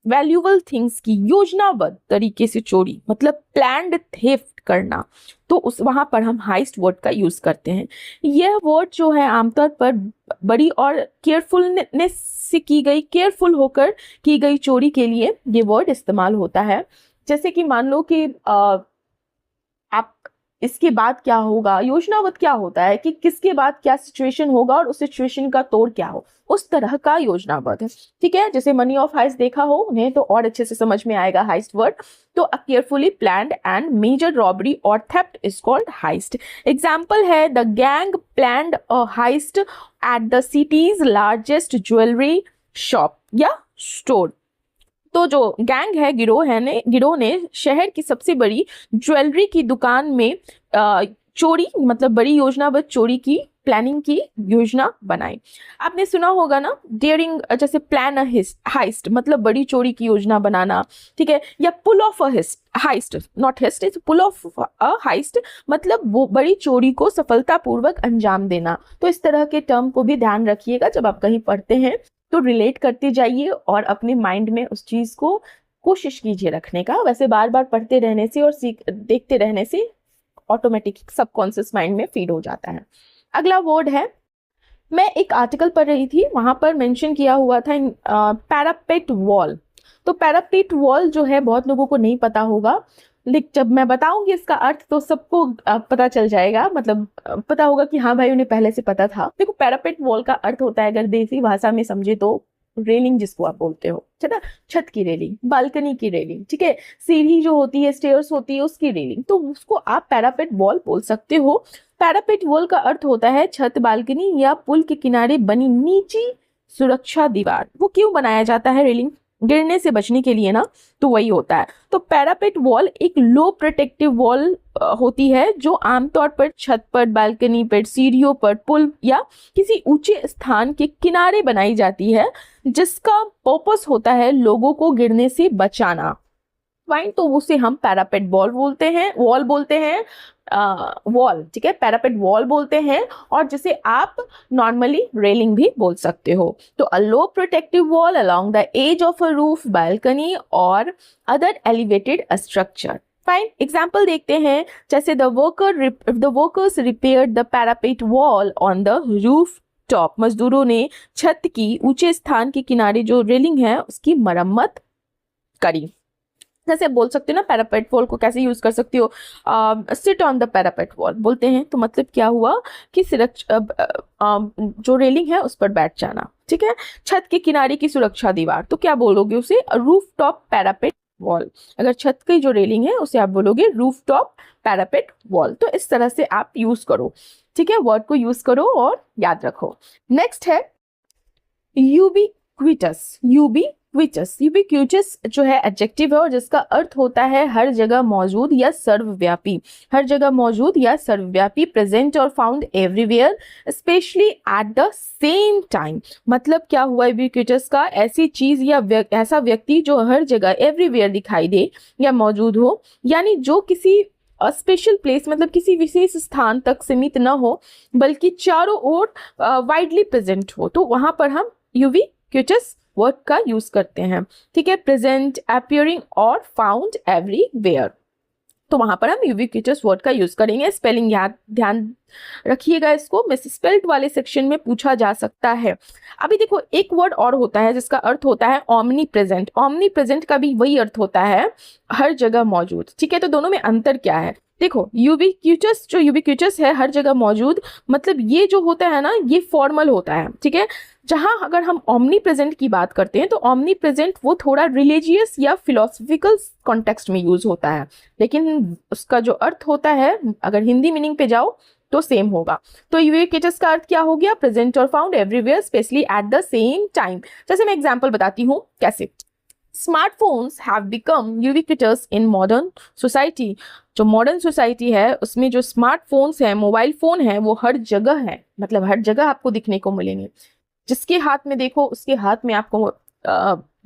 वैल्यूएबल थिंग्स की योजनाबद्ध तरीके से चोरी, मतलब प्लान्ड थेफ्ट करना। तो उस वहां पर हम हाइस्ट वर्ड का यूज करते हैं। यह वर्ड जो है आमतौर पर बड़ी और केयरफुलनेस से केयरफुल होकर की गई चोरी के लिए ये वर्ड इस्तेमाल होता है। जैसे कि मान लो कि आप इसके बाद क्या होगा, योजनाबद्ध क्या होता है कि किसके बाद क्या सिचुएशन होगा और उस सिचुएशन का तोड़ क्या हो, उस तरह का योजनाबद्ध। ठीक है, जैसे मनी ऑफ हाइस्ट देखा हो उन्हें तो और अच्छे से समझ में आएगा हाइस्ट वर्ड। तो a carefully planned and major robbery और theft is called heist. Example है, the gang planned a heist at the city's largest jewellery shop या स्टोर। तो जो गैंग है, गिरोह ने शहर की सबसे बड़ी ज्वेलरी की दुकान में चोरी, मतलब बड़ी योजनाबद्ध चोरी की प्लानिंग की योजना बनाएं। आपने सुना होगा ना डेयरिंग, जैसे प्लान अ हाइस्ट मतलब बड़ी चोरी की योजना बनाना, ठीक है, या pull off a heist, not heist, it's pull off a heist मतलब वो बड़ी चोरी को सफलतापूर्वक अंजाम देना। तो इस तरह के टर्म को भी ध्यान रखिएगा जब आप कहीं पढ़ते हैं, तो रिलेट करते जाइए और अपने माइंड में उस चीज को कोशिश कीजिए रखने का। वैसे बार बार पढ़ते रहने से और देखते रहने से ऑटोमेटिक सबकॉन्शियस माइंड में फीड हो जाता है। अगला वर्ड है, मैं एक आर्टिकल पढ़ रही थी, वहां पर मेंशन किया हुआ था पैरापेट वॉल। तो पैरापेट वॉल जो है बहुत लोगों को नहीं पता होगा, लेकिन जब मैं बताऊंगी इसका अर्थ तो सबको पता चल जाएगा, मतलब पता होगा कि हाँ भाई उन्हें पहले से पता था। देखो पैरापेट वॉल का अर्थ होता है, अगर देसी भाषा में समझे तो रेलिंग जिसको आप बोलते हो, ठीक है, छत की रेलिंग, बालकनी की रेलिंग, ठीक है, सीढ़ी जो होती है, स्टेयर्स होती है, उसकी रेलिंग, तो उसको आप पैरापेट वॉल बोल सकते हो। पैरापेट वॉल का अर्थ होता है छत, बालकनी या पुल के किनारे बनी निजी सुरक्षा दीवार। वो क्यों बनाया जाता है? रेलिंग गिरने से बचने के लिए ना, तो वही होता है। तो पैरापेट वॉल एक लो प्रोटेक्टिव वॉल होती है जो आमतौर पर छत पर, बालकनी पर, सीढ़ियों पर, पुल या किसी ऊंचे स्थान के किनारे बनाई जाती है, जिसका पर्पस होता है लोगों को गिरने से बचाना। फाइन, तो उसे हम पैरापेट वॉल बोलते हैं, वॉल, ठीक है, पैरापेट वॉल बोलते हैं, और जिसे आप नॉर्मली रेलिंग भी बोल सकते हो। तो a low protective wall along the edge of a roof, balcony और other elevated structure. Fine, example देखते हैं, जैसे the workers repaired the parapet wall on the roof top. मजदूरों ने छत की ऊंचे स्थान के किनारे जो रेलिंग है उसकी मरम्मत करी। जैसे आप बोल सकते हो ना, पैरापेट वॉल को कैसे यूज कर सकती हो, sit on the parapet wall बोलते हैं, तो मतलब क्या हुआ कि जो रेलिंग है उस पर बैठ जाना, ठीक है। छत के किनारे की सुरक्षा दीवार, तो क्या बोलोगे उसे? Roof top parapet wall. अगर छत की जो रेलिंग है उसे आप बोलोगे रूफ टॉप पैरापेट वॉल। तो इस तरह से आप यूज करो, ठीक है, वर्ड को यूज करो और याद रखो। नेक्स्ट है यूबिक्विटस। यूबिक्विटस जो है एडजेक्टिव है और जिसका अर्थ होता है हर जगह मौजूद या सर्वव्यापी। हर जगह मौजूद या सर्वव्यापी, प्रेजेंट और found everywhere, specially at the same time. मतलब क्या हुआ यूबिक्विटस का? ऐसी चीज या ऐसा व्यक्ति जो हर जगह एवरीवेयर दिखाई दे या मौजूद हो, यानी जो किसी स्पेशल प्लेस मतलब किसी विशेष स्थान तक सीमित न हो बल्कि चारों ओर वाइडली प्रेजेंट हो, तो वहां पर हम यूबिक्विटस वर्ड का यूज करते हैं, ठीक है। प्रेजेंट, अपीयरिंग और फाउंड एवरीवेयर, तो वहां पर हम यूबिक्विटस वर्ड का यूज करेंगे। स्पेलिंग याद ध्यान रखिएगा, इसको मिसस्पेल्ड वाले सेक्शन में पूछा जा सकता है। अभी देखो एक वर्ड और होता है जिसका अर्थ होता है ओमनी प्रेजेंट। ओमनी प्रेजेंट का भी वही अर्थ होता है हर जगह मौजूद, ठीक है। तो दोनों में अंतर क्या है? देखो यूबिक्विटस है हर जगह मौजूद, मतलब ये जो होता है ना ये फॉर्मल होता है, ठीक है। जहां अगर हम ओमनी प्रेजेंट की बात करते हैं तो ओमनी प्रेजेंट वो थोड़ा रिलीजियस या फिलोसफिकल कॉन्टेक्स्ट में यूज होता है, लेकिन उसका जो अर्थ होता है अगर हिंदी मीनिंग पे जाओ तो सेम होगा। तो यूबिक्विटस का अर्थ क्या हो गया? प्रेजेंट और found everywhere, specially at the same time. जैसे मैं एग्जांपल बताती हूँ कैसे। Smartphones have become ubiquitous in modern society. जो मॉडर्न सोसाइटी है उसमें जो स्मार्टफोन्स हैं, मोबाइल फोन है, वो हर जगह है, मतलब हर जगह आपको दिखने को मिलेंगे। जिसके हाथ में देखो उसके हाथ में आपको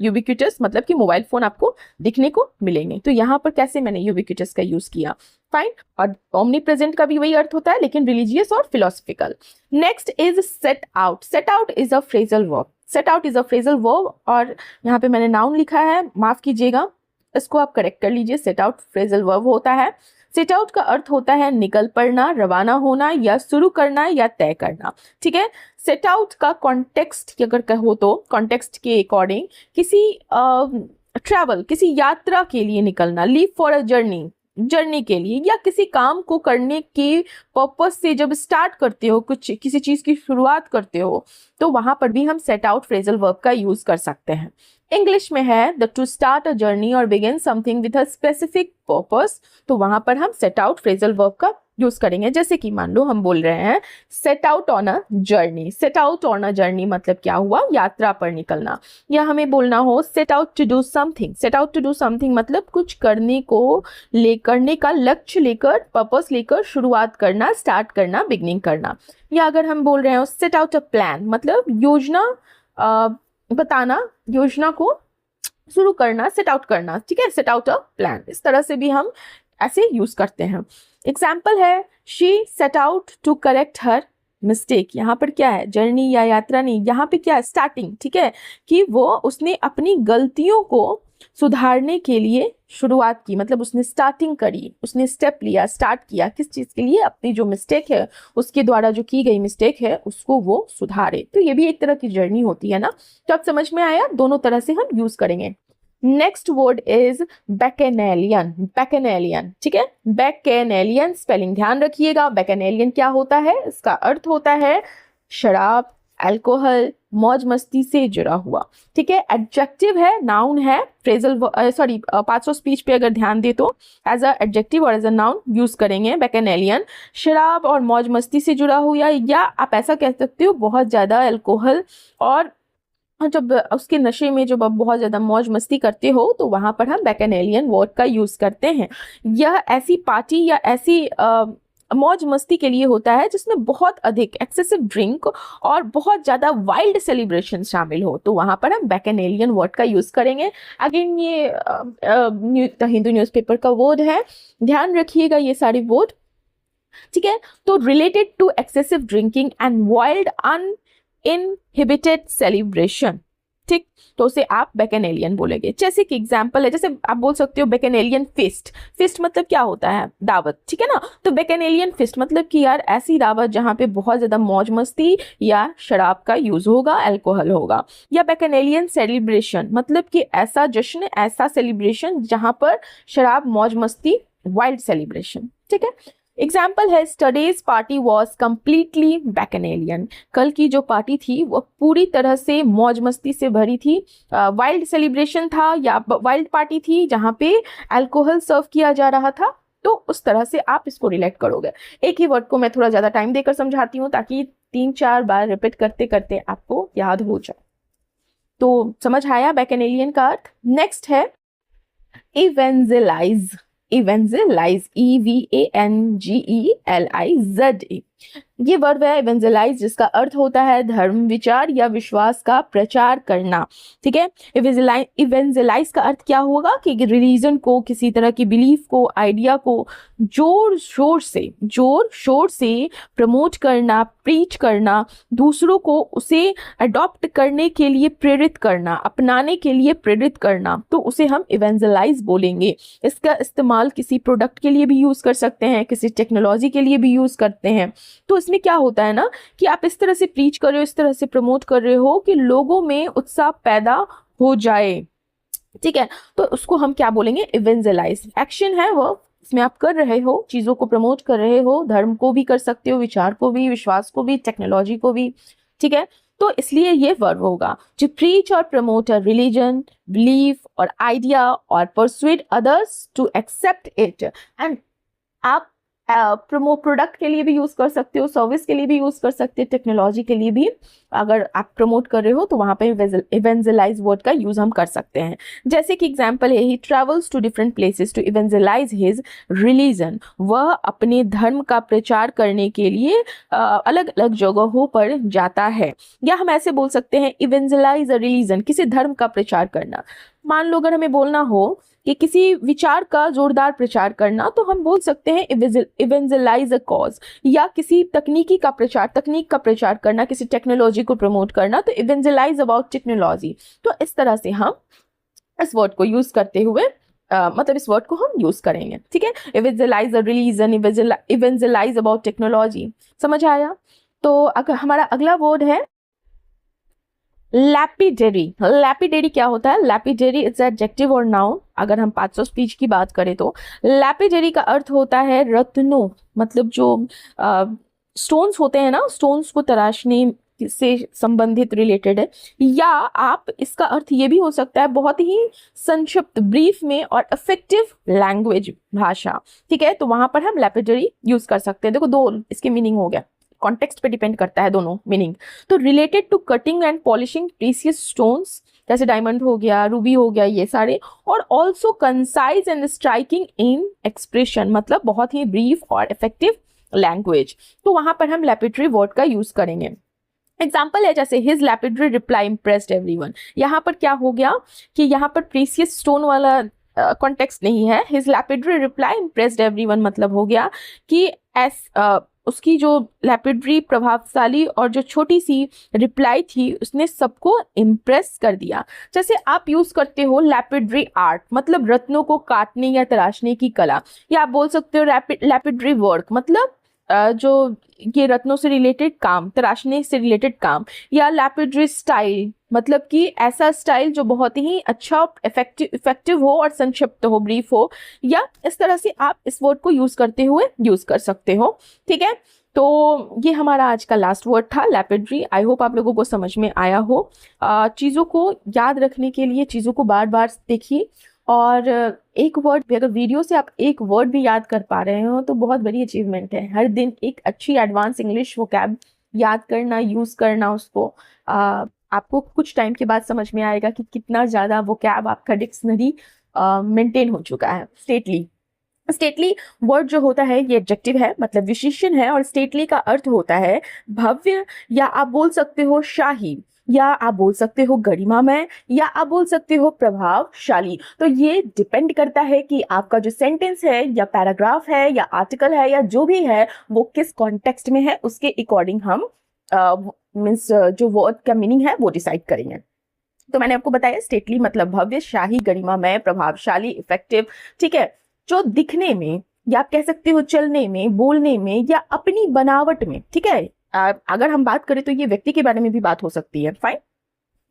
यूबिक्विटस मतलब कि मोबाइल फोन आपको दिखने को मिलेंगे। तो यहाँ पर कैसे मैंने यूबिक्विटस का यूज किया, फाइन। और ओमनी प्रेजेंट का भी वही अर्थ होता है लेकिन रिलीजियस और philosophical. Next is set out. Set out is a phrasal verb. Set out is a phrasal verb, और यहाँ पे मैंने नाउन लिखा है, माफ कीजिएगा, इसको आप करेक्ट कर लीजिए। सेट आउट फ्रेजल वर्ब होता है। सेट आउट का अर्थ होता है निकल पड़ना, रवाना होना या शुरू करना या तय करना, ठीक है। सेट आउट का कॉन्टेक्स्ट अगर कहो तो कॉन्टेक्स्ट के अकॉर्डिंग किसी ट्रैवल, किसी यात्रा के लिए निकलना, लीव फॉर अ जर्नी के लिए, या किसी काम को करने के पर्पस से जब स्टार्ट करते हो, कुछ किसी चीज की शुरुआत करते हो, तो वहां पर भी हम सेट आउट फ्रेजल वर्ब का यूज कर सकते हैं। इंग्लिश में है the to start a journey और begin something with a specific purpose, तो वहां पर हम सेट आउट फ्रेजल वर्ब का यूज करेंगे। जैसे कि मान लो हम बोल रहे हैं set out on a journey. Set out on a journey मतलब क्या हुआ, यात्रा पर निकलना। या हमें बोलना हो set out to do something. Set out to do something मतलब कुछ करने का लक्ष्य लेकर, पर्पस लेकर शुरुआत करना, स्टार्ट करना, बिगनिंग करना। या अगर हम बोल रहे हो सेट आउट अ प्लान मतलब योजना बताना, योजना को शुरू करना, सेट आउट करना, ठीक है, सेट आउट अ प्लान। इस तरह से भी हम ऐसे यूज करते हैं। एग्जाम्पल है she set out to correct her mistake. यहाँ पर क्या है, जर्नी या यात्रा नहीं, यहाँ पे क्या है, स्टार्टिंग, ठीक है, कि वो उसने अपनी गलतियों को सुधारने के लिए शुरुआत की, मतलब उसने स्टार्टिंग करी, उसने स्टेप लिया, स्टार्ट किया किस चीज के लिए, अपनी जो मिस्टेक है, उसके द्वारा जो की गई मिस्टेक है उसको वो सुधारे। तो ये भी एक तरह की जर्नी होती है ना। तो अब समझ में आया, दोनों तरह से हम यूज करेंगे। Next word is bacchanalian. Bacchanalian, ठीक है, बैकेनेलियन स्पेलिंग ध्यान रखिएगा। बैकेनेलियन क्या होता है, इसका अर्थ होता है शराब, अल्कोहल, मौज मस्ती से जुड़ा हुआ, ठीक है। एडजेक्टिव है, नाउन है, phrasal sorry parts of speech पे अगर ध्यान दे तो एज अ एडजेक्टिव और एज अ नाउन यूज करेंगे बैकेनेलियन। शराब और मौज मस्ती से जुड़ा हुआ, या आप ऐसा कह सकते हो बहुत ज्यादा अल्कोहल और जब उसके नशे में जब आप बहुत ज़्यादा मौज मस्ती करते हो तो वहाँ पर हम बैकेनेलियन वर्ड का यूज़ करते हैं। यह ऐसी पार्टी या ऐसी मौज मस्ती के लिए होता है जिसमें बहुत अधिक एक्सेसिव ड्रिंक और बहुत ज़्यादा वाइल्ड सेलिब्रेशन शामिल हो, तो वहाँ पर हम बैकेनेलियन वर्ड का यूज़ करेंगे। अगेन ये हिंदू न्यूज़पेपर का वर्ड है, ध्यान रखिएगा ये सारे वर्ड, ठीक है। तो related to excessive drinking and wild inhibited celebration, ठीक, तो उसे आप बैकेनेलियन बोलेंगे। जैसे कि एग्जांपल है, जैसे आप बोल सकते हो बैकेनेलियन फिस्ट। फिस्ट मतलब क्या होता है, दावत, ठीक है ना। तो बैकेनेलियन फिस्ट मतलब कि यार ऐसी दावत जहाँ पे बहुत ज्यादा मौज मस्ती या शराब का यूज होगा, अल्कोहल होगा। या बैकेनेलियन सेलिब्रेशन मतलब कि ऐसा जश्न, ऐसा सेलिब्रेशन जहाँ पर शराब, मौज मस्ती, वाइल्ड सेलिब्रेशन, ठीक है। एग्जाम्पल है स्टडीज पार्टी वॉज कम्प्लीटली बैकेनेलियन। कल की जो पार्टी थी वो पूरी तरह से मौज मस्ती से भरी थी, वाइल्ड सेलिब्रेशन था या वाइल्ड पार्टी थी जहाँ पे अल्कोहल सर्व किया जा रहा था। तो उस तरह से आप इसको रिलेट करोगे। एक ही वर्ड को मैं थोड़ा ज़्यादा टाइम देकर समझाती हूँ ताकि 3-4 बार रिपीट करते करते आपको याद हो जाए। तो समझ आया बैकेनेलियन का अर्थ। नेक्स्ट है इवेंजेलाइज। इवेंजेलाइज, EVANGELIZE, ये वर्ब है इवेंजेलाइज जिसका अर्थ होता है धर्म, विचार या विश्वास का प्रचार करना, ठीक है। इवेंजेलाइज का अर्थ क्या होगा कि रिलीजन को, किसी तरह की बिलीफ को, आइडिया को जोर शोर से प्रमोट करना, प्रीच करना, दूसरों को उसे अडॉप्ट करने के लिए प्रेरित करना, अपनाने के लिए प्रेरित करना, तो उसे हम इवेंजेलाइज बोलेंगे। इसका इस्तेमाल किसी प्रोडक्ट के लिए भी यूज कर सकते हैं, किसी टेक्नोलॉजी के लिए भी यूज करते हैं। तो इसमें क्या होता है ना कि आप इस तरह से प्रीच कर रहे हो, इस तरह से प्रमोट कर रहे हो कि लोगों में उत्साह पैदा हो जाए, ठीक है। तो उसको हम क्या बोलेंगे, इवेंजेलाइज। एक्शन है वो, इसमें आप कर रहे हो, चीजों को प्रमोट कर रहे हो, धर्म को भी कर सकते हो, विचार को भी, विश्वास को भी, टेक्नोलॉजी को भी, ठीक है। तो इसलिए ये वर्ब होगा टू प्रीच और प्रमोट अ रिलीजन, बिलीफ और आइडिया और persuade others to accept it. And आप प्रोडक्ट के लिए भी यूज कर सकते हो, सर्विस के लिए भी यूज कर सकते हो, टेक्नोलॉजी के लिए भी अगर आप प्रमोट कर रहे हो तो वहां पे इवेंजेलाइज वर्ड का यूज हम कर सकते हैं। जैसे कि एग्जांपल है he travels to different places to evangelise his religion, वह अपने धर्म का प्रचार करने के लिए अलग अलग जगहों पर जाता है। या हम ऐसे बोल सकते हैं इवेंजेलाइज अ रिलीजन, किसी धर्म का प्रचार करना। मान लो अगर हमें बोलना हो कि किसी विचार का जोरदार प्रचार करना, तो हम बोल सकते हैं इवेंजेलाइज अ कॉज। या किसी तकनीक का प्रचार करना, किसी टेक्नोलॉजी को प्रमोट करना, तो इवेंजेलाइज अबाउट टेक्नोलॉजी। तो इस तरह से हम इस वर्ड को यूज करते हुए मतलब इस वर्ड को हम यूज करेंगे, ठीक है। इवेंजेलाइज अ रिलीजन, इवेंजेलाइज अबाउट टेक्नोलॉजी, समझ आया। तो अगर हमारा अगला वर्ड है लैपिडेरी। लैपिडेरी क्या होता है, लैपिडेरी इट्स एडजेक्टिव और नाउन। अगर हम पार्ट्स ऑफ स्पीच की बात करें तो लैपिडेरी का अर्थ होता है रत्नों, मतलब जो स्टोन्स होते हैं ना, स्टोन्स को तराशने से संबंधित रिलेटेड है, या आप इसका अर्थ ये भी हो सकता है बहुत ही संक्षिप्त ब्रीफ में और इफेक्टिव लैंग्वेज भाषा, ठीक है, तो वहां पर हम लैपिडरी यूज कर सकते हैं। देखो दो इसके मीनिंग हो गया, कॉन्टेक्स्ट पे डिपेंड करता है दोनों मीनिंग। तो related to cutting and polishing precious stones, जैसे डायमंड हो गया, रूबी हो गया, ये सारे। और also concise and striking in expression, मतलब बहुत ही ब्रीफ और इफेक्टिव लैंग्वेज, तो वहां पर हम लैपिडरी वर्ड का यूज करेंगे। एग्जाम्पल है जैसे his lapidary reply impressed everyone. यहाँ पर क्या हो गया कि यहाँ पर प्रीसियस स्टोन वाला कॉन्टेक्स्ट नहीं है, his lapidary reply impressed everyone मतलब हो गया कि उसकी जो लैपिडरी प्रभावशाली और जो छोटी सी रिप्लाई थी उसने सबको इम्प्रेस कर दिया। जैसे आप यूज करते हो लैपिडरी आर्ट, मतलब रत्नों को काटने या तराशने की कला, या आप बोल सकते हो लैपिडरी वर्क, मतलब जो ये रत्नों से रिलेटेड काम, तराशने से रिलेटेड काम, या लैपिडरी स्टाइल, मतलब कि ऐसा स्टाइल जो बहुत ही अच्छा इफेक्टिव हो और संक्षिप्त हो, ब्रीफ हो, या इस तरह से आप इस वर्ड को यूज करते हुए यूज कर सकते हो, ठीक है। तो ये हमारा आज का लास्ट वर्ड था लैपिडरी। आई होप आप लोगों को समझ में आया हो। चीज़ों को याद रखने के लिए चीज़ों को बार बार देखिए, और एक वर्ड भी, अगर वीडियो से आप एक वर्ड भी याद कर पा रहे हो तो बहुत बड़ी अचीवमेंट है। हर दिन एक अच्छी एडवांस इंग्लिश वोकैब याद करना, यूज़ करना उसको, आपको कुछ टाइम के बाद समझ में आएगा कि कितना ज़्यादा वोकैब आपका डिक्शनरी मेंटेन हो चुका है। स्टेटली वर्ड जो होता है ये एडजेक्टिव है, मतलब विशेषण है, और स्टेटली का अर्थ होता है भव्य, या आप बोल सकते हो शाही, या आप बोल सकते हो गरिमामय, या आप बोल सकते हो प्रभावशाली। तो ये डिपेंड करता है कि आपका जो सेंटेंस है या पैराग्राफ है या आर्टिकल है या जो भी है वो किस कॉन्टेक्स्ट में है, उसके अकॉर्डिंग हम मीन्स जो वर्ड का मीनिंग है वो डिसाइड करेंगे। तो मैंने आपको बताया स्टेटली मतलब भव्य, शाही, गरिमामय, प्रभावशाली, इफेक्टिव, ठीक है, जो दिखने में, या आप कह सकते हो चलने में, बोलने में, या अपनी बनावट में, ठीक है। अगर हम बात करें तो ये व्यक्ति के बारे में भी बात हो सकती है, फाइन।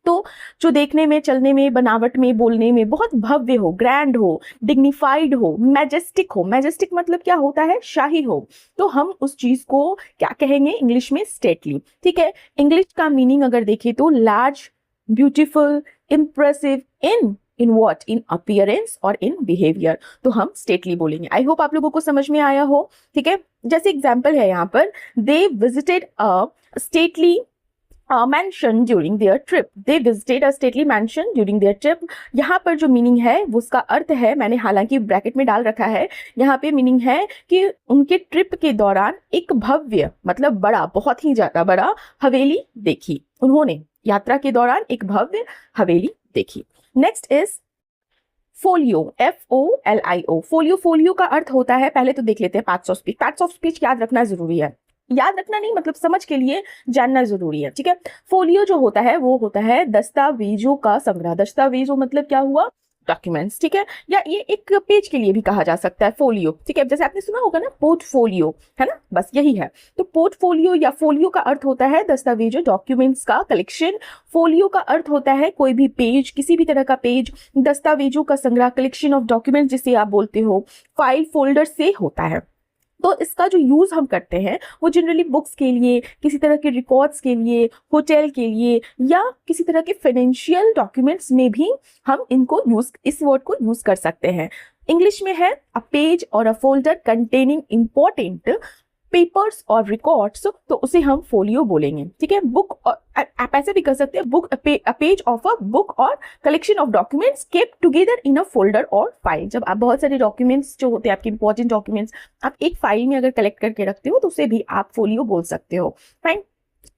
तो जो देखने में, चलने में, बनावट में, बोलने में बहुत भव्य हो, ग्रैंड हो, डिग्निफाइड हो, मैजेस्टिक हो। मैजेस्टिक मतलब क्या होता है? शाही हो। तो हम उस चीज को क्या कहेंगे इंग्लिश में? स्टेटली, ठीक है। इंग्लिश का मीनिंग अगर देखें तो large, beautiful, impressive in what? In appearance और इन बिहेवियर, तो हम स्टेटली बोलेंगे। आई होप आप लोगों को समझ में आया हो, ठीक है। जैसे एग्जाम्पल है यहाँ पर, they visited a stately mansion during their trip. They visited a stately mansion during their trip. यहाँ पर जो मीनिंग है वो उसका अर्थ है, मैंने हालांकि ब्रैकेट में डाल रखा है, यहाँ पे मीनिंग है कि उनके ट्रिप के दौरान एक भव्य मतलब बड़ा, बहुत ही ज्यादा बड़ा हवेली देखी। उन्होंने यात्रा के दौरान एक भव्य हवेली देखी। Next is folio, FOLIO। Folio का अर्थ होता है, पहले तो देख लेते हैं parts of speech. Parts of speech याद रखना जरूरी है, याद रखना नहीं मतलब समझ के लिए जानना जरूरी है, ठीक है। फोलियो जो होता है वो होता है दस्तावेजों का संग्रह। दस्तावेजों मतलब क्या हुआ? डॉक्यूमेंट्स, ठीक है। या ये एक पेज के लिए भी कहा जा सकता है फोलियो, ठीक है। जैसे आपने सुना होगा ना पोर्टफोलियो, है ना, बस यही है। तो पोर्टफोलियो या फोलियो का अर्थ होता है दस्तावेजों, डॉक्यूमेंट्स का कलेक्शन। फोलियो का अर्थ होता है कोई भी पेज, किसी भी तरह का पेज, दस्तावेजों का संग्रह, कलेक्शन ऑफ डॉक्यूमेंट्स जिसे आप बोलते हो, फाइल फोल्डर से होता है। तो इसका जो यूज हम करते हैं वो जनरली बुक्स के लिए, किसी तरह के रिकॉर्ड्स के लिए, होटल के लिए, या किसी तरह के फाइनेंशियल डॉक्यूमेंट्स में भी हम इनको इस वर्ड को यूज कर सकते हैं। इंग्लिश में है अ पेज और a folder containing important papers और रिकॉर्ड्स, तो उसे हम फोलियो बोलेंगे, ठीक है। बुक, आप ऐसे भी कर सकते हैं book, a page of a book और collection of documents kept together in a folder और फाइल। जब आप बहुत सारे डॉक्यूमेंट्स जो होते हैं आपके इंपॉर्टेंट डॉक्यूमेंट्स आप एक फाइल में अगर कलेक्ट करके रखते हो तो उसे भी आप फोलियो बोल सकते हो, फाइन।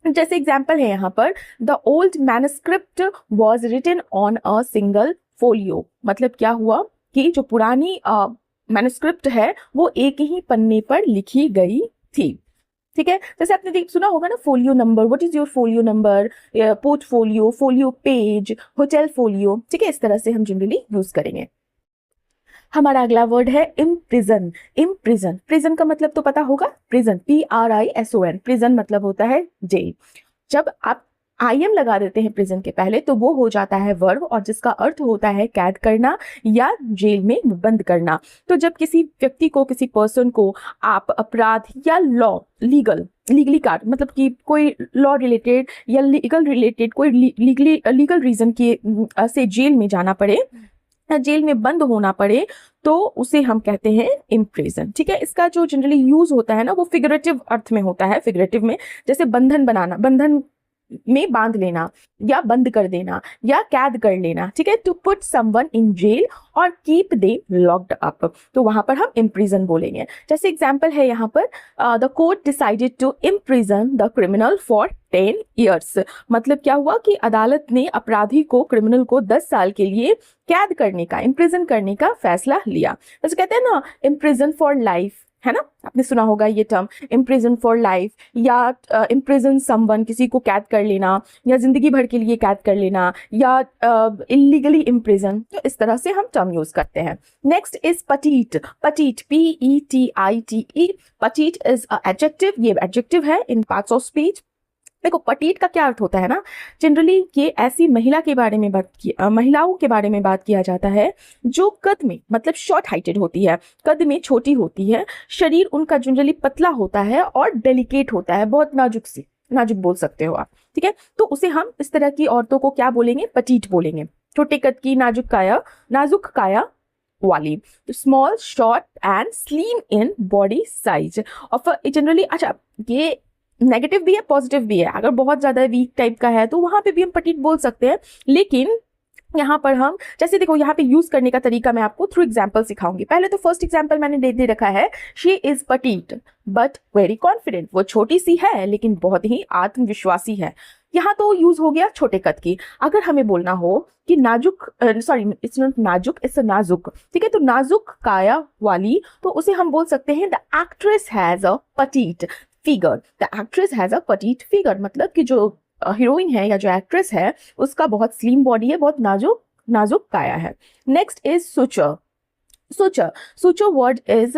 जैसे एग्जाम्पल है यहाँ पर, the old manuscript was written on a single folio. मतलब क्या हुआ कि जो पुरानी मैन्युस्क्रिप्ट है वो एक ही पन्ने पर लिखी गई थी, ठीक है। जैसे आपने सुना होगा ना folio number, what is your folio number, portfolio, folio page, hotel folio, ठीक है। इस तरह से हम जनरली यूज करेंगे। हमारा अगला वर्ड है इम्प्रिजन। इम्प्रिजन, प्रिजन का मतलब तो पता होगा, प्रिजन, PRISON। प्रिजन मतलब होता है जेल। जब आप आई एम लगा देते हैं प्रिजन के पहले तो वो हो जाता है वर्ब, और जिसका अर्थ होता है कैद करना या जेल में बंद करना। तो जब किसी व्यक्ति को, किसी पर्सन को आप अपराध या लॉ, लीगली कार्ड मतलब कि कोई लॉ रिलेटेड या लीगल रिलेटेड कोई लीगल रीजन के से जेल में जाना पड़े या जेल में बंद होना पड़े, तो उसे हम कहते हैं इम्प्रिजन। ठीक है, इसका जो जनरली यूज होता है ना वो फिगरेटिव अर्थ में होता है। फिगरेटिव में जैसे बंधन बनाना, बंधन में बांध लेना या बंद कर देना या कैद कर लेना। ठीक है, to put someone in jail और कीप दे लॉक्ड अप, तो वहां पर हम इम्प्रिजन बोलेंगे। जैसे एग्जांपल है यहाँ पर, the court decided to imprison the criminal for 10 years। मतलब क्या हुआ कि अदालत ने अपराधी को, क्रिमिनल को 10 साल के लिए कैद करने का, इम्प्रिजन करने का फैसला लिया। जैसे कहते हैं ना इम्प्रिजन फॉर लाइफ, है ना, आपने सुना होगा ये टर्म इम्प्रिजन फॉर लाइफ, या इम्प्रिजन समवन, किसी को कैद कर लेना या जिंदगी भर के लिए कैद कर लेना, या इलीगली इम्प्रिजन। तो इस तरह से हम टर्म यूज करते हैं। Next is petite. Petite, PETITE, petite is adjective, ये एडजेक्टिव है इन पार्ट्स ऑफ स्पीच। देखो पटीट का क्या अर्थ होता है ना, जनरली ये ऐसी महिला के बारे में महिलाओं के बारे में बात किया जाता है जो कद में, मतलब शॉर्ट हाइटेड होती है, कद में छोटी होती है, शरीर उनका जनरली पतला होता है और डेलिकेट होता है, बहुत नाजुक बोल सकते हो आप। ठीक है, तो उसे हम इस तरह की औरतों को क्या बोलेंगे, पटीट बोलेंगे। छोटे कद की, नाजुक काया वाली, small, short and slim in body size of generally. अच्छा, ये नेगेटिव भी है पॉजिटिव भी है। अगर बहुत ज्यादा वीक टाइप का है तो वहां पे भी हम पटीट बोल सकते हैं, लेकिन यहाँ पर हम, जैसे देखो यहाँ पे यूज करने का तरीका मैं आपको थ्रू एग्जाम्पल सिखाऊंगी। पहले तो फर्स्ट एग्जाम्पल मैंने दे रखा है, she is petite but very confident. वो छोटी सी है लेकिन बहुत ही आत्मविश्वासी है। यहाँ तो यूज हो गया छोटे कद की। अगर हमें बोलना हो कि नाजुक, सॉरी इट्स नॉट नाजुक, इट्स नाजुक। ठीक है, तो नाजुक काया वाली, तो उसे हम बोल सकते हैं the actress has a petite figure. The actress has a petite figure, मतलब कि जो हीरोइन है या जो एक्ट्रेस है उसका बहुत स्लिम बॉडी है, बहुत नाजुक काया है। Next is suture. Suture word is,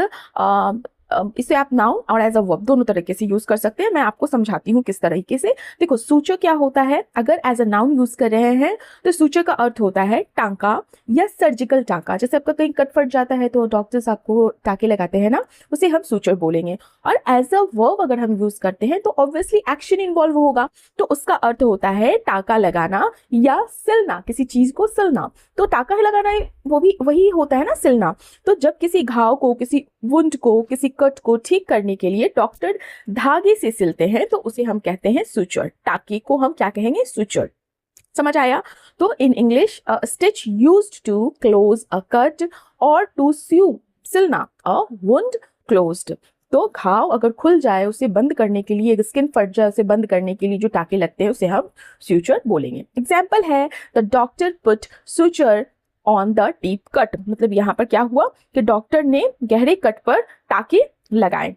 इसे आप नाउन और एज अ वर्ब दोनों तरीके से यूज कर सकते हैं। मैं आपको समझाती हूँ किस तरीके से। देखो सूचर क्या होता है, अगर एज अ नाउन यूज कर रहे हैं तो सूचर का अर्थ होता है टांका या सर्जिकल टांका। जैसे आपका कहीं कट फट जाता है तो डॉक्टर्स आपको टाके लगाते हैं ना, उसे हम सूचर बोलेंगे। और एज अ वर्ब अगर हम यूज करते हैं तो ऑब्वियसली एक्शन इन्वॉल्व होगा, तो उसका अर्थ होता है टाका लगाना या सिलना, किसी चीज को सिलना। तो टाका लगाना वो भी वही होता है ना, सिलना। तो जब किसी घाव को, किसी वुंड को, किसी कट को ठीक करने के लिए डॉक्टर धागे से सिलते हैं तो उसे हम कहते हैं सुचर। टाके को हम क्या कहेंगे, सुचर। समझ आया? तो in English stitch used to close a cut और टू स्यू, सिलना अ वुंड क्लोज्ड। तो घाव अगर खुल जाए उसे बंद करने के लिए, स्किन फट जाए उसे बंद करने के लिए जो टाके लगते हैं उसे हम सुचर बोलेंगे। एग्जाम्पल है the doctor put suture on the deep cut. मतलब यहाँ पर क्या हुआ कि डॉक्टर ने गहरे कट पर टाके लगाए।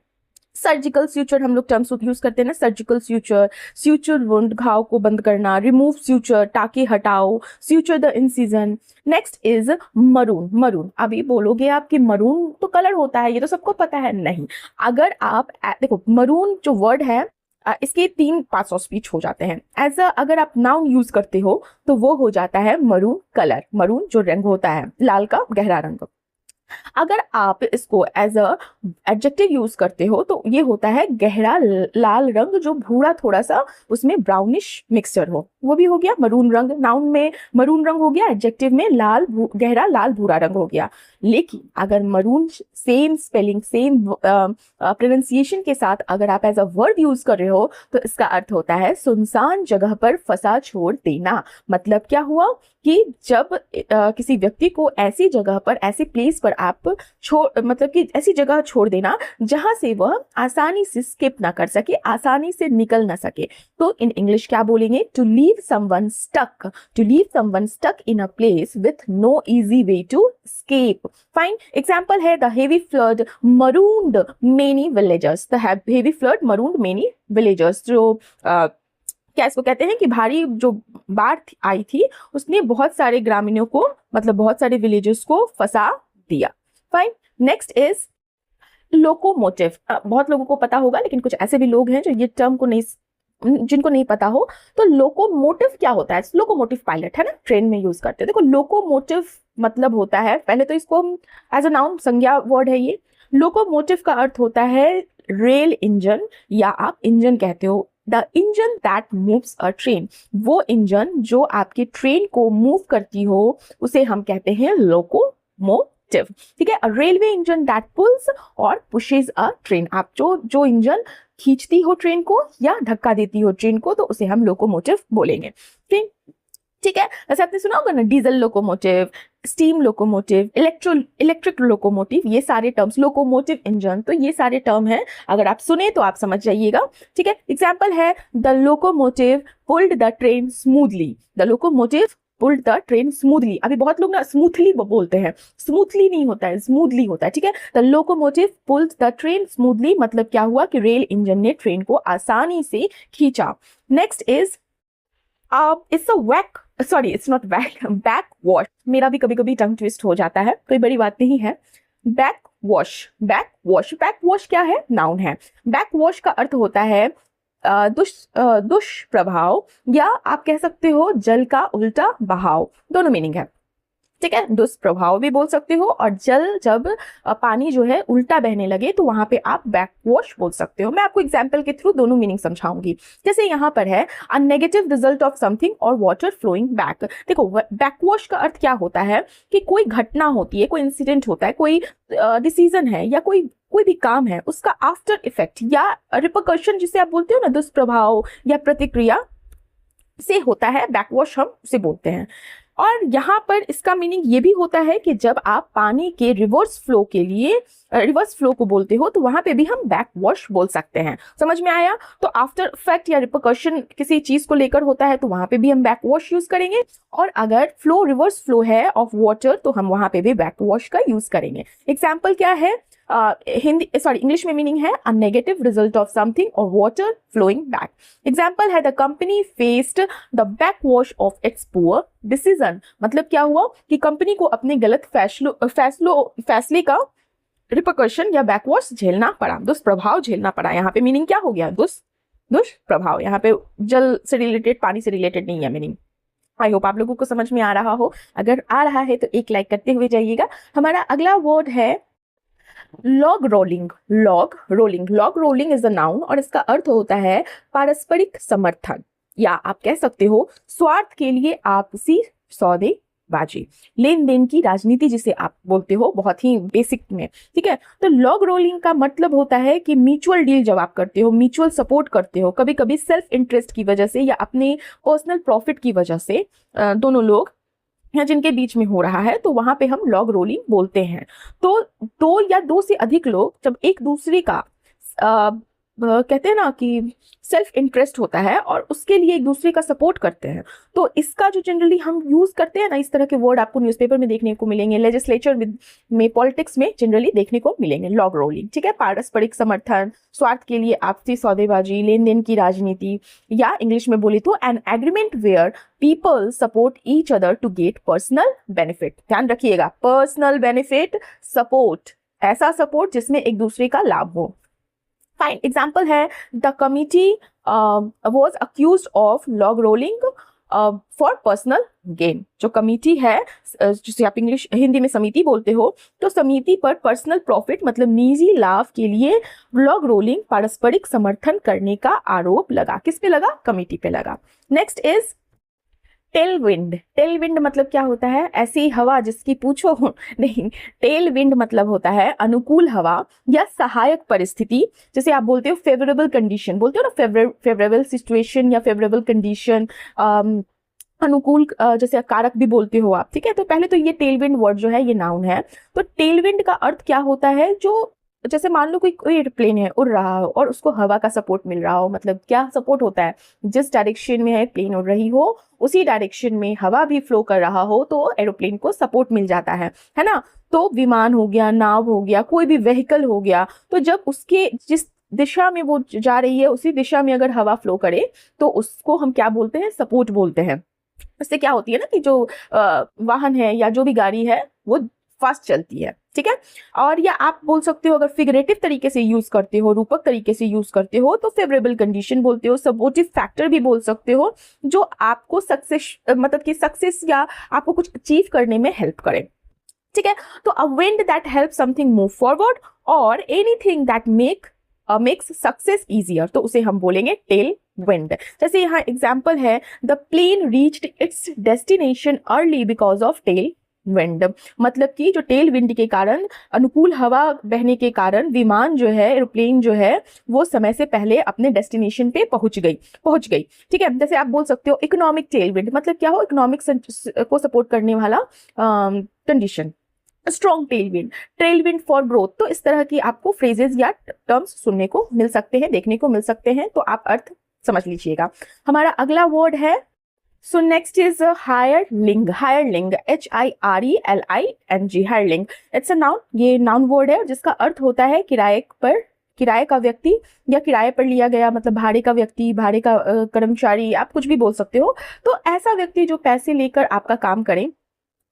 सर्जिकल स्यूचर हम लोग टर्म्स यूज करते हैं ना, सर्जिकल स्यूचर, स्यूचर वुंड, घाव को बंद करना, रिमूव स्यूचर, टाके हटाओ, suture the incision. Next is maroon. अभी बोलोगे आप कि मरून तो कलर होता है, ये तो सबको पता है। नहीं, अगर आप देखो मरून जो वर्ड है इसके 3 पार्ट्स ऑफ स्पीच हो जाते हैं। एज अ अगर आप नाउन यूज करते हो तो वो हो जाता है मरून कलर, मरून जो रंग होता है, लाल का गहरा रंग। अगर आप इसको एज अ एडजेक्टिव यूज करते हो तो ये होता है गहरा लाल रंग, जो भूरा थोड़ा सा उसमें ब्राउनिश मिक्सचर हो, वो भी हो गया मरून रंग। नाउन में मरून रंग हो गया, एडजेक्टिव में गहरा लाल भूरा रंग हो गया। लेकिन अगर maroon same spelling, same pronunciation के साथ अगर आप एज अ वर्ड यूज कर रहे हो तो इसका अर्थ होता है सुनसान जगह पर फंसा छोड़ देना। मतलब क्या हुआ कि जब किसी व्यक्ति को ऐसी जगह पर, ऐसी प्लेस पर आप मतलब कि ऐसी जगह छोड़ देना जहां से वह आसानी से स्किप ना कर सके, आसानी से निकल ना सके। तो इन इंग्लिश क्या बोलेंगे, to leave someone stuck in a place with no easy way to escape. Fine. Example है the heavy flood marooned many villagers. The heavy flood marooned many villagers. जो क्या इसको कहते हैं कि भारी जो बाढ़ आई थी उसने बहुत सारे ग्रामीणों को, मतलब बहुत सारे विलेजर्स को फंसा दिया। फाइन। Next is locomotive. बहुत लोगों को पता होगा लेकिन कुछ ऐसे भी लोग हैं जो ये टर्म को नहीं जिनको नहीं पता हो तो लोकोमोटिव क्या होता है, लोकोमोटिव पायलट है ना, ट्रेन में यूज करते हैं। देखो लोकोमोटिव मतलब होता है, पहले तो इसको हम एज अ नाउन संज्ञा वर्ड है ये। लोकोमोटिव का अर्थ होता है रेल इंजन, या आप इंजन कहते हो। The engine that moves a train, वो इंजन जो आपकी ट्रेन को मूव करती हो उसे हम कहते हैं लोकोमोटिव। ठीक है, रेलवे इंजन दैट पुल्स और पुशेज अ ट्रेन, आप जो इंजन खींचती हो ट्रेन को या धक्का देती हो ट्रेन को तो उसे हम लोकोमोटिव बोलेंगे। ठीक है, जैसे आपने सुना होगा ना diesel locomotive, steam locomotive, electric locomotive, ये सारे टर्म्स, लोकोमोटिव इंजन, तो ये सारे टर्म हैं, अगर आप सुने तो आप समझ जाइएगा। ठीक है, एग्जांपल है the locomotive pulled the train smoothly, the locomotive pulled the train smoothly. अभी बहुत लोग ना स्मूथली बोलते हैं, स्मूथली नहीं होता है, स्मूथली होता है। ठीक है, the locomotive pulled the train smoothly मतलब क्या हुआ कि रेल इंजन ने ट्रेन को आसानी से खींचा। Next is it's a vac, sorry it's not vac, backwash. मेरा भी कभी कभी टंग ट्विस्ट हो जाता है, कोई बड़ी बात नहीं है। Back wash, back wash, back wash क्या है, नाउन है। बैक वॉश का अर्थ होता है दुष्प्रभाव, या आप कह सकते हो जल का उल्टा बहाव, दोनों मीनिंग है। ठीक है, दुष्प्रभाव भी बोल सकते हो, और जल जब पानी जो है उल्टा बहने लगे तो वहां पे आप बैकवॉश बोल सकते हो। मैं आपको एग्जांपल के थ्रू दोनों मीनिंग समझाऊंगी। जैसे यहाँ पर है a negative result of something और वाटर फ्लोइंग बैक। देखो बैकवॉश का अर्थ क्या होता है कि कोई घटना होती है, कोई इंसिडेंट होता है, कोई डिसीजन है या कोई भी काम है, उसका आफ्टर इफेक्ट या रिपरकशन जिसे आप बोलते हो ना, दुष्प्रभाव या प्रतिक्रिया से होता है बैकवॉश, हम उसे बोलते हैं। और यहाँ पर इसका मीनिंग ये भी होता है कि जब आप पानी के रिवर्स फ्लो के लिए रिवर्स फ्लो को बोलते हो तो वहां पे भी हम बैक वॉश बोल सकते हैं। समझ में आया? तो आफ्टर इफेक्ट या रिपरकशन किसी चीज को लेकर होता है तो वहां पे भी हम बैक वॉश यूज करेंगे, और अगर फ्लो रिवर्स फ्लो है ऑफ वाटर तो हम वहां पे भी बैक वॉश का यूज करेंगे। एग्जाम्पल क्या है, इंग्लिश में मीनिंग है a negative result of something और वाटर फ्लोइंग बैक। एग्जाम्पल है the company faced the back wash of its poor decision, मतलब क्या हुआ कि कंपनी को अपने गलत फैसले का रिपरकशन या बैकवॉश झेलना पड़ा, दुष्प्रभाव झेलना पड़ा। यहाँ पे मीनिंग क्या हो गया, दुष्प्रभाव। यहाँ पे जल से रिलेटेड, पानी से रिलेटेड नहीं है मीनिंग। आई होप आप लोगों को समझ में आ रहा हो, अगर आ रहा है तो एक लाइक करते हुए जाइएगा। हमारा अगला वर्ड है log rolling. Log rolling is a noun और इसका अर्थ होता है पारस्परिक समर्थन, या आप कह सकते हो स्वार्थ के लिए आपसी सौदेबाजी, लेन देन की राजनीति जिसे आप बोलते हो बहुत ही बेसिक में। ठीक है, तो लॉग रोलिंग का मतलब होता है कि म्यूचुअल डील जब आप करते हो, म्यूचुअल सपोर्ट करते हो, कभी कभी सेल्फ इंटरेस्ट की वजह से या अपने पर्सनल प्रॉफिट की वजह से दोनों लोग या जिनके बीच में हो रहा है, तो वहां पे हम लॉग रोलिंग बोलते हैं। तो दो या दो से अधिक लोग जब एक दूसरे का कहते हैं ना कि सेल्फ इंटरेस्ट होता है और उसके लिए एक दूसरे का सपोर्ट करते हैं, तो इसका जो जनरली हम यूज करते हैं ना, इस तरह के वर्ड आपको न्यूज़पेपर में देखने को मिलेंगे, लेजिस्लेचर में, पॉलिटिक्स में जनरली देखने को मिलेंगे, लॉग रोलिंग। ठीक है, पारस्परिक समर्थन, स्वार्थ के लिए आपसी सौदेबाजी, लेन देन की राजनीति, या इंग्लिश में बोले तो an agreement where people support each other to get personal benefit. ध्यान रखिएगा, पर्सनल बेनिफिट, सपोर्ट, ऐसा सपोर्ट जिसमें एक दूसरे का लाभ हो। फाइन, एग्जाम्पल है the committee was accused of log rolling for personal gain. जो कमिटी है, जिसे आप हिंदी में समिति बोलते हो, तो समिति पर पर्सनल प्रॉफिट मतलब निजी लाभ के लिए लॉग रोलिंग, पारस्परिक समर्थन करने का आरोप लगा। किस पे लगा? कमिटी पे लगा। Next is tail wind. Tail wind मतलब क्या होता है? ऐसी हवा जिसकी पूछो नहीं। टेल विंड मतलब होता है अनुकूल हवा या सहायक परिस्थिति, जैसे आप बोलते हो फेवरेबल कंडीशन, बोलते हो ना, फेवरेबल सिचुएशन या फेवरेबल कंडीशन, अनुकूल जैसे कारक भी बोलते हो आप। ठीक है, तो पहले तो ये टेल विंड वर्ड जो है ये नाउन है। तो टेल विंड का अर्थ क्या होता है? जो जैसे मान लो कोई एयरप्लेन है, उड़ रहा हो और उसको हवा का सपोर्ट मिल रहा हो, मतलब क्या सपोर्ट होता है? जिस डायरेक्शन में है प्लेन उड़ रही हो उसी डायरेक्शन में हवा भी फ्लो कर रहा हो तो एरोप्लेन को सपोर्ट मिल जाता है ना। तो विमान हो गया, नाव हो गया, कोई भी व्हीकल हो गया, तो जब उसके जिस दिशा में वो जा रही है उसी दिशा में अगर हवा फ्लो करे तो उसको हम क्या बोलते हैं? सपोर्ट बोलते हैं। इससे क्या होती है ना कि जो वाहन है या जो भी गाड़ी है वो फास्ट चलती है, ठीक है। और या आप बोल सकते हो, अगर फिगरेटिव तरीके से यूज करते हो, रूपक तरीके से यूज करते हो, तो फेवरेबल कंडीशन बोलते हो, सपोर्टिव फैक्टर भी बोल सकते हो, जो आपको सक्सेस मतलब कि सक्सेस या आपको कुछ अचीव करने में हेल्प करे, ठीक है। तो a wind that help something move forward और anything that makes success easier, तो उसे हम बोलेंगे टेल विंड। जैसे यहाँ एग्जाम्पल है, the plane reached its destination early because of tail wind, मतलब कि जो टेल विंड के कारण, अनुकूल हवा बहने के कारण विमान जो है, एरोप्लेन जो है, वो समय से पहले अपने डेस्टिनेशन पे पहुंच गई, ठीक है। जैसे आप बोल सकते हो इकोनॉमिक टेल विंड, मतलब क्या हो, इकोनॉमिक्स को सपोर्ट करने वाला condition. Strong tail wind for growth, तो इस तरह की आपको फ्रेजेस या टर्म्स सुनने को मिल सकते हैं, देखने को मिल सकते हैं, तो आप अर्थ समझ लीजिएगा। हमारा अगला वर्ड है, so next is hireling, hireling HIRELING, hireling. It's a noun, ये नाउन वर्ड है जिसका अर्थ होता है किराए का व्यक्ति या किराए पर लिया गया, मतलब भाड़े का व्यक्ति, भाड़े का कर्मचारी, आप कुछ भी बोल सकते हो। तो ऐसा व्यक्ति जो पैसे लेकर आपका काम करे,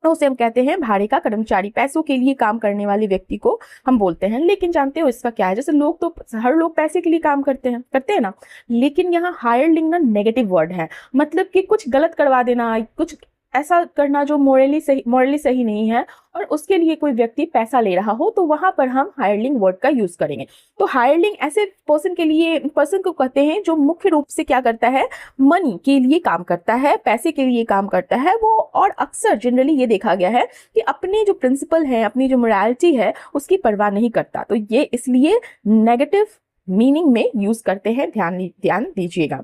तो उसे हम कहते हैं भाड़े का कर्मचारी। पैसों के लिए काम करने वाले व्यक्ति को हम बोलते हैं। लेकिन जानते हो इसका क्या है, जैसे लोग तो हर लोग पैसे के लिए काम करते हैं ना, लेकिन यहाँ हायरलिंग ना नेगेटिव वर्ड है, मतलब कि कुछ गलत करवा देना, कुछ ऐसा करना जो मोरली सही नहीं है, और उसके लिए कोई व्यक्ति पैसा ले रहा हो, तो वहां पर हम हायरलिंग वर्ड का यूज करेंगे। तो हायरलिंग ऐसे पर्सन को कहते हैं जो मुख्य रूप से क्या करता है, मनी के लिए काम करता है, पैसे के लिए काम करता है वो, और अक्सर जनरली ये देखा गया है कि अपने जो प्रिंसिपल है, अपनी जो मोरालिटी है, उसकी परवाह नहीं करता। तो ये इसलिए नेगेटिव मीनिंग में यूज करते हैं, ध्यान दीजिएगा।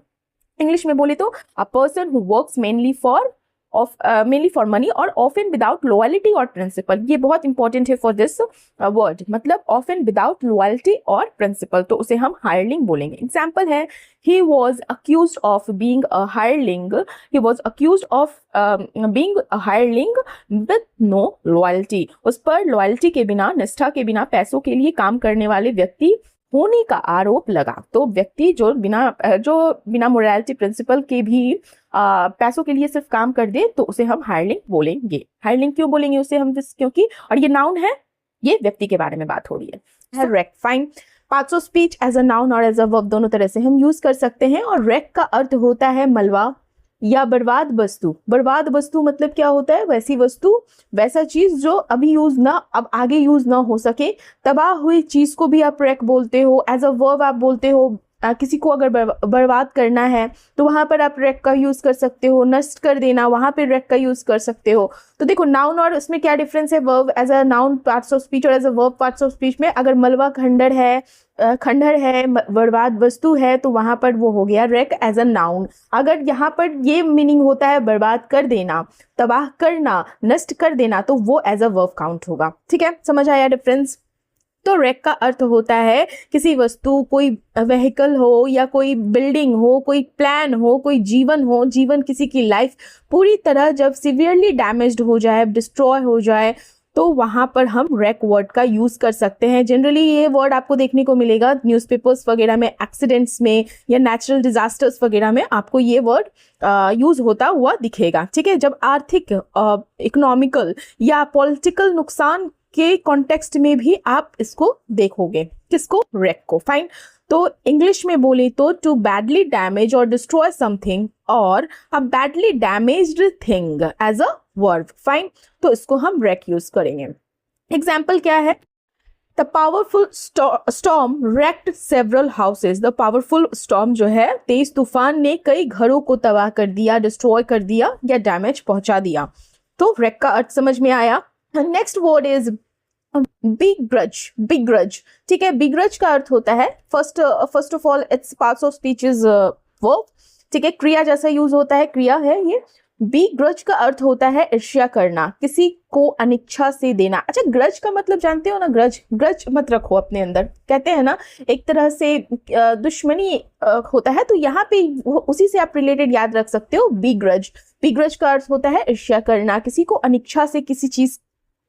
इंग्लिश में बोले तो a person who works mainly for money और ऑफन विदाउट लॉयल्टी और प्रिंसिपल, ये बहुत इंपॉर्टेंट है फॉर दिस वर्ड, मतलब ऑफन विदाउट लॉयल्टी और प्रिंसिपल, तो उसे हम हायरलिंग बोलेंगे। एग्जाम्पल है, he was accused of being a hireling with no loyalty, उस पर लॉयल्टी के बिना, निष्ठा के बिना, पैसों के लिए काम करने वाले व्यक्ति होने का आरोप लगा। तो व्यक्ति जो बिना मोरालिटी प्रिंसिपल के भी पैसों के लिए सिर्फ काम कर दे, तो उसे हम हायरलिंग बोलेंगे। हायरलिंग क्यों बोलेंगे उसे हम, क्योंकि, और ये नाउन है, ये व्यक्ति के बारे में बात हो रही है। Rake, fine. Parts of speech as a noun और एज अ वर्ब दोनों तरह से हम यूज कर सकते हैं। और रेक का अर्थ होता है मलबा या बर्बाद वस्तु। बर्बाद वस्तु मतलब क्या होता है, वैसी वस्तु, वैसा चीज जो अभी अब आगे यूज ना हो सके। तबाह हुई चीज को भी आप रेक बोलते हो। एज अ वर्ब आप बोलते हो, किसी को अगर बर्बाद करना है तो वहां पर आप रेक का यूज कर सकते हो। नष्ट कर देना, वहां पर रेक का यूज कर सकते हो। तो देखो नाउन और उसमें क्या डिफरेंस है, verb as a noun parts of speech और as a verb parts of speech में। अगर मलबा खंडहर है, बर्बाद वस्तु है, तो वहां पर वो हो गया रेक एज अ नाउन। अगर यहाँ पर ये मीनिंग होता है बर्बाद कर देना, तबाह करना, नष्ट कर देना, तो वो एज अ वर्ब काउंट होगा। ठीक है, समझ आया डिफरेंस। तो रेक का अर्थ होता है किसी वस्तु, कोई व्हीकल हो या कोई बिल्डिंग हो, कोई प्लान हो, कोई जीवन किसी की लाइफ पूरी तरह जब सीवियरली डैमेज्ड हो जाए, डिस्ट्रॉय हो जाए, तो वहां पर हम रेक वर्ड का यूज कर सकते हैं। जनरली ये वर्ड आपको देखने को मिलेगा न्यूज़पेपर्स वगैरह में, एक्सीडेंट्स में या नेचुरल डिजास्टर्स वगैरह में आपको ये वर्ड यूज होता हुआ दिखेगा। ठीक है, जब आर्थिक, इकोनॉमिकल या पॉलिटिकल नुकसान के कॉन्टेक्स्ट में भी आप इसको देखोगे। किसको? रेक को। फाइन। तो इंग्लिश में बोले तो टू बैडली डैमेज और डिस्ट्रॉय समथिंग और a badly damaged thing as a verb. Fine, तो इसको हम रेक यूज करेंगे। एग्जाम्पल क्या है? The powerful storm wrecked several houses। The powerful storm जो है, तेज तूफान ने कई घरों को तबाह कर दिया, डिस्ट्रॉय कर दिया या डैमेज पहुंचा दिया। तो रेक का अर्थ समझ में आया। Next word is big grudge. ठीक है, बिग ग्रज का अर्थ होता है, first of all its parts of speech is verb. ठीक है, क्रिया जैसा यूज होता है, क्रिया है ये। बिग ग्रज का अर्थ होता है ईर्ष्या करना, किसी को अनिच्छा से देना। अच्छा, ग्रज का मतलब जानते हो ना? ग्रज मत रखो अपने अंदर, कहते हैं ना एक तरह से दुश्मनी होता है, तो यहाँ पे उसी से आप रिलेटेड याद रख सकते हो बिग ग्रज। बिग ग्रज का अर्थ होता है ईर्ष्या करना, किसी को अनिच्छा से किसी चीज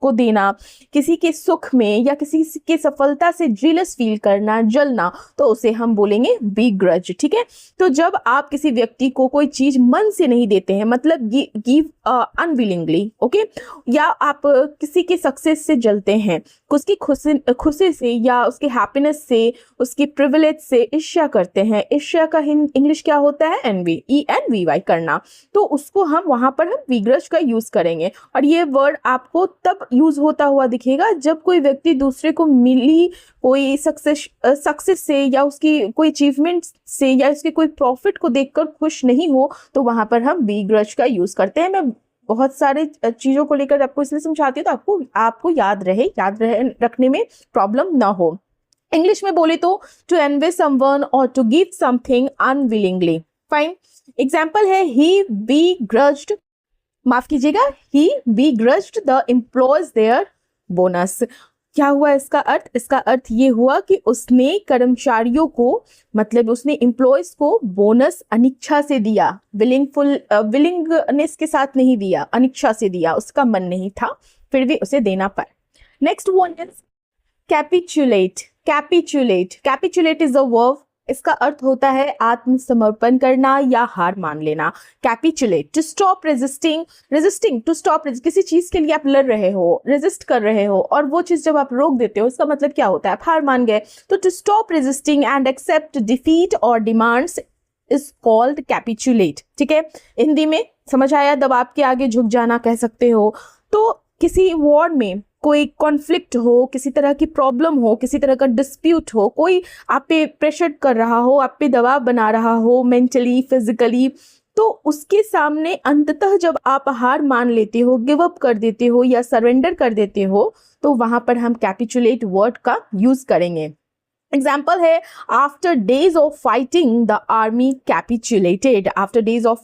को देना, किसी के सुख में या किसी के सफलता से जेलस फील करना, जलना, तो उसे हम बोलेंगे begrudge, ठीक है। तो जब आप किसी व्यक्ति को कोई चीज मन से नहीं देते हैं, मतलब गिव अनविलिंगली, ओके, या आप किसी के सक्सेस से जलते हैं, उसकी खुशी से या उसके हैप्पीनेस से, उसकी प्रिविलेज से ईर्ष्या करते हैं। ईर्ष्या का इंग्लिश क्या होता है? एनवी, ENVY करना। तो उसको हम वहां पर हम begrudge का यूज करेंगे, और ये वर्ड आपको तब यूज होता हुआ दिखेगा जब कोई व्यक्ति दूसरे को मिली कोई सक्सेस से या उसकी कोई अचीवमेंट से या उसके कोई प्रॉफिट को देखकर खुश नहीं हो, तो वहां पर हम begrudge का यूज करते हैं। मैं बहुत सारे चीजों को लेकर आपको इसलिए समझाती हूँ तो आपको याद रहे रखने में प्रॉब्लम ना हो। इंग्लिश में बोले तो टू एनवे समवन और to give something unwillingly. Fine, example है ही begrudged, माफ कीजिएगा, he begrudged the employees their bonus. क्या हुआ इसका अर्थ? इसका अर्थ ये हुआ कि उसने कर्मचारियों को, मतलब उसने एम्प्लॉयज को बोनस अनिच्छा से दिया, विलिंगनेस के साथ नहीं दिया, अनिच्छा से दिया, उसका मन नहीं था, फिर भी उसे देना पड़ा। Next one is capitulate. Capitulate is a verb. इसका अर्थ होता है आत्मसमर्पण करना या हार मान लेना। Capitulate, to stop resisting, to stop, किसी चीज के लिए आप लड़ रहे हो, रेजिस्ट कर रहे हो, और वो चीज जब आप रोक देते हो, इसका मतलब क्या होता है? आप हार मान गए। तो to stop resisting and accept defeat और डिमांड्स इज कॉल्ड कैपिचुलेट, ठीक है। हिंदी में समझ आया? दबाव के आगे झुक जाना कह सकते हो। तो किसी वॉर में कोई कॉन्फ्लिक्ट हो, किसी तरह की प्रॉब्लम हो, किसी तरह का डिस्प्यूट हो, कोई आप पे प्रेशर कर रहा हो, आप पे दबाव बना रहा हो, मेंटली, फिजिकली, तो उसके सामने अंततः जब आप हार मान लेते हो, गिव अप कर देते हो या सरेंडर कर देते हो, तो वहां पर हम कैपिचुलेट वर्ड का यूज करेंगे। एग्जाम्पल है after days of fighting the army capitulated. After days of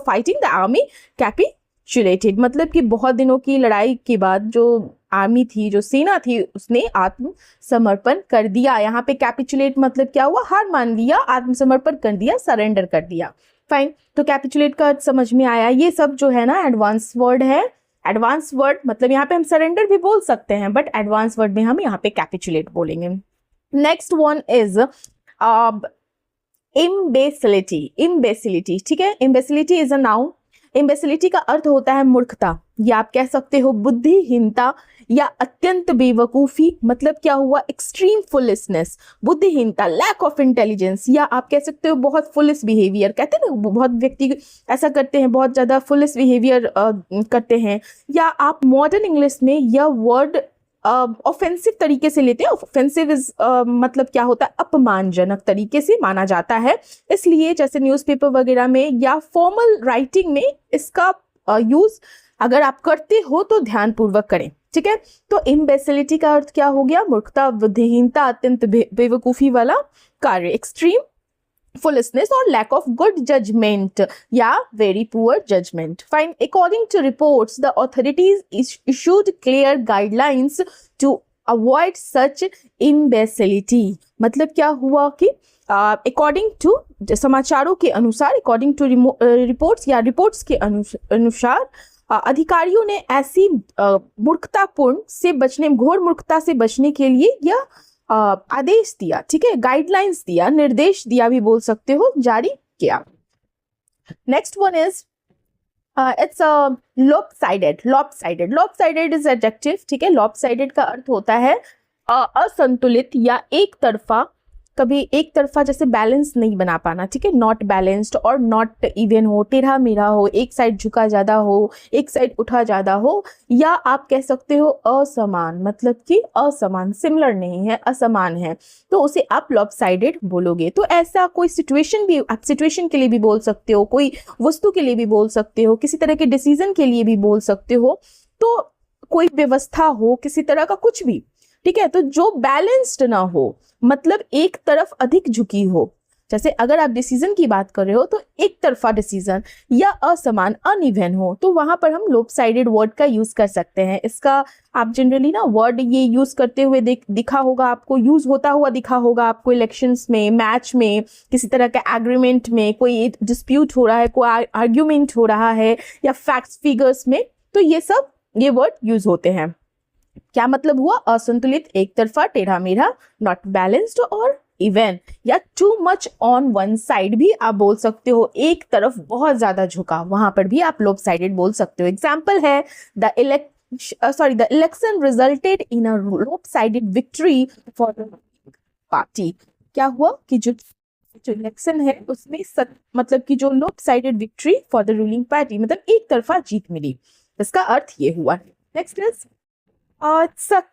fighting the army capitulated, मतलब कि बहुत दिनों की लड़ाई के बाद जो आर्मी थी, जो सेना थी, उसने आत्मसमर्पण कर दिया। यहाँ पे कैपिचुलेट मतलब क्या हुआ? हार मान लिया, आत्मसमर्पण कर दिया, सरेंडर कर दिया। फाइन, तो कैपिचुलेट का समझ में आया। ये सब जो है ना एडवांस वर्ड है। एडवांस वर्ड मतलब यहाँ पे हम सरेंडर भी बोल सकते हैं, बट एडवांस वर्ड में हम यहाँ पे कैपिचुलेट बोलेंगे। नेक्स्ट वन इज इम्बेसिलिटी, ठीक है। इम्बेसिलिटी इज अ नाउन। इम्बेसिलिटी का अर्थ होता है मूर्खता, या आप कह सकते हो बुद्धिहीनता या अत्यंत बेवकूफी। मतलब क्या हुआ? एक्सट्रीम फुलिशनेस, बुद्धिहीनता, लैक ऑफ इंटेलिजेंस, या आप कह सकते हो बहुत फुलिश बिहेवियर। कहते हैं ना बहुत व्यक्ति ऐसा करते हैं, बहुत ज़्यादा फुलिश बिहेवियर करते हैं। या आप मॉडर्न इंग्लिश में यह वर्ड ऑफेंसिव तरीके से लेते हैं। ऑफेंसिव इज मतलब क्या होता है? अपमानजनक तरीके से माना जाता है। इसलिए जैसे न्यूज़पेपर वगैरह में या फॉर्मल राइटिंग में इसका यूज अगर आप करते हो तो ध्यानपूर्वक करें, ठीक है। तो इम्बेसिलिटी का अर्थ क्या हो गया? मूर्खता, बुद्धिहीनता, अत्यंत बेवकूफी वाला कार्य, एक्सट्रीम फुलिशनेस और लैक ऑफ गुड जजमेंट या very poor judgement. Fine, according to reports the authorities issued clear guidelines to avoid such imbecility. मतलब क्या हुआ कि अकॉर्डिंग टू, समाचारों के अनुसार, अकॉर्डिंग टू रिपोर्ट्स या रिपोर्ट्स के अनुसार अधिकारियों ने ऐसी मूर्खतापूर्ण से बचने, घोर मूर्खता से बचने के लिए यह आदेश दिया, ठीक है, गाइडलाइंस दिया, निर्देश दिया भी बोल सकते हो, जारी किया। Next one is it's lopsided is adjective, ठीक है। लॉपसाइडेड का अर्थ होता है असंतुलित या एक तरफा, कभी एक तरफा जैसे बैलेंस नहीं बना पाना, ठीक है। नॉट बैलेंस्ड और नॉट इवन हो, टेढ़ा मेढ़ा हो, एक साइड झुका ज़्यादा हो, एक साइड उठा ज़्यादा हो, या आप कह सकते हो असमान, मतलब कि असमान, सिमिलर नहीं है, असमान है, तो उसे आप लॉपसाइडेड बोलोगे। तो ऐसा कोई सिचुएशन भी आप सिचुएशन के लिए भी बोल सकते हो, कोई वस्तु के लिए भी बोल सकते हो, किसी तरह के डिसीजन के लिए भी बोल सकते हो, तो कोई व्यवस्था हो किसी तरह का कुछ भी, ठीक है। तो जो बैलेंस्ड ना हो, मतलब एक तरफ अधिक झुकी हो, जैसे अगर आप डिसीजन की बात कर रहे हो तो एक तरफा डिसीजन, या असमान, अनइवन हो, तो वहां पर हम लोपसाइडेड वर्ड का यूज कर सकते हैं। इसका आप जनरली ना वर्ड ये यूज करते हुए दिखा होगा आपको, यूज होता हुआ दिखा होगा आपको इलेक्शंस में, मैच में, किसी तरह का एग्रीमेंट में, कोई डिस्प्यूट हो रहा है, कोई आर्ग्यूमेंट हो रहा है, या फैक्ट्स फिगर्स में, तो ये सब ये वर्ड यूज होते हैं। क्या मतलब हुआ? असंतुलित, एक तरफा, टेढ़ा मेढ़ा, नॉट बैलेंस्ड और इवन, या too much on one side भी आप बोल सकते हो, एक तरफ बहुत ज्यादा झुका, वहां पर भी आप लोप साइडेड बोल सकते हो। एग्जाम्पल है द इलेक्शन रिजल्टेड इन अ लोप sided victory for the party. क्या हुआ कि जो इलेक्शन है उसमें मतलब कि जो लोप sided victory for the ruling party, मतलब एक तरफा जीत मिली, इसका अर्थ ये हुआ। नेक्स्ट इज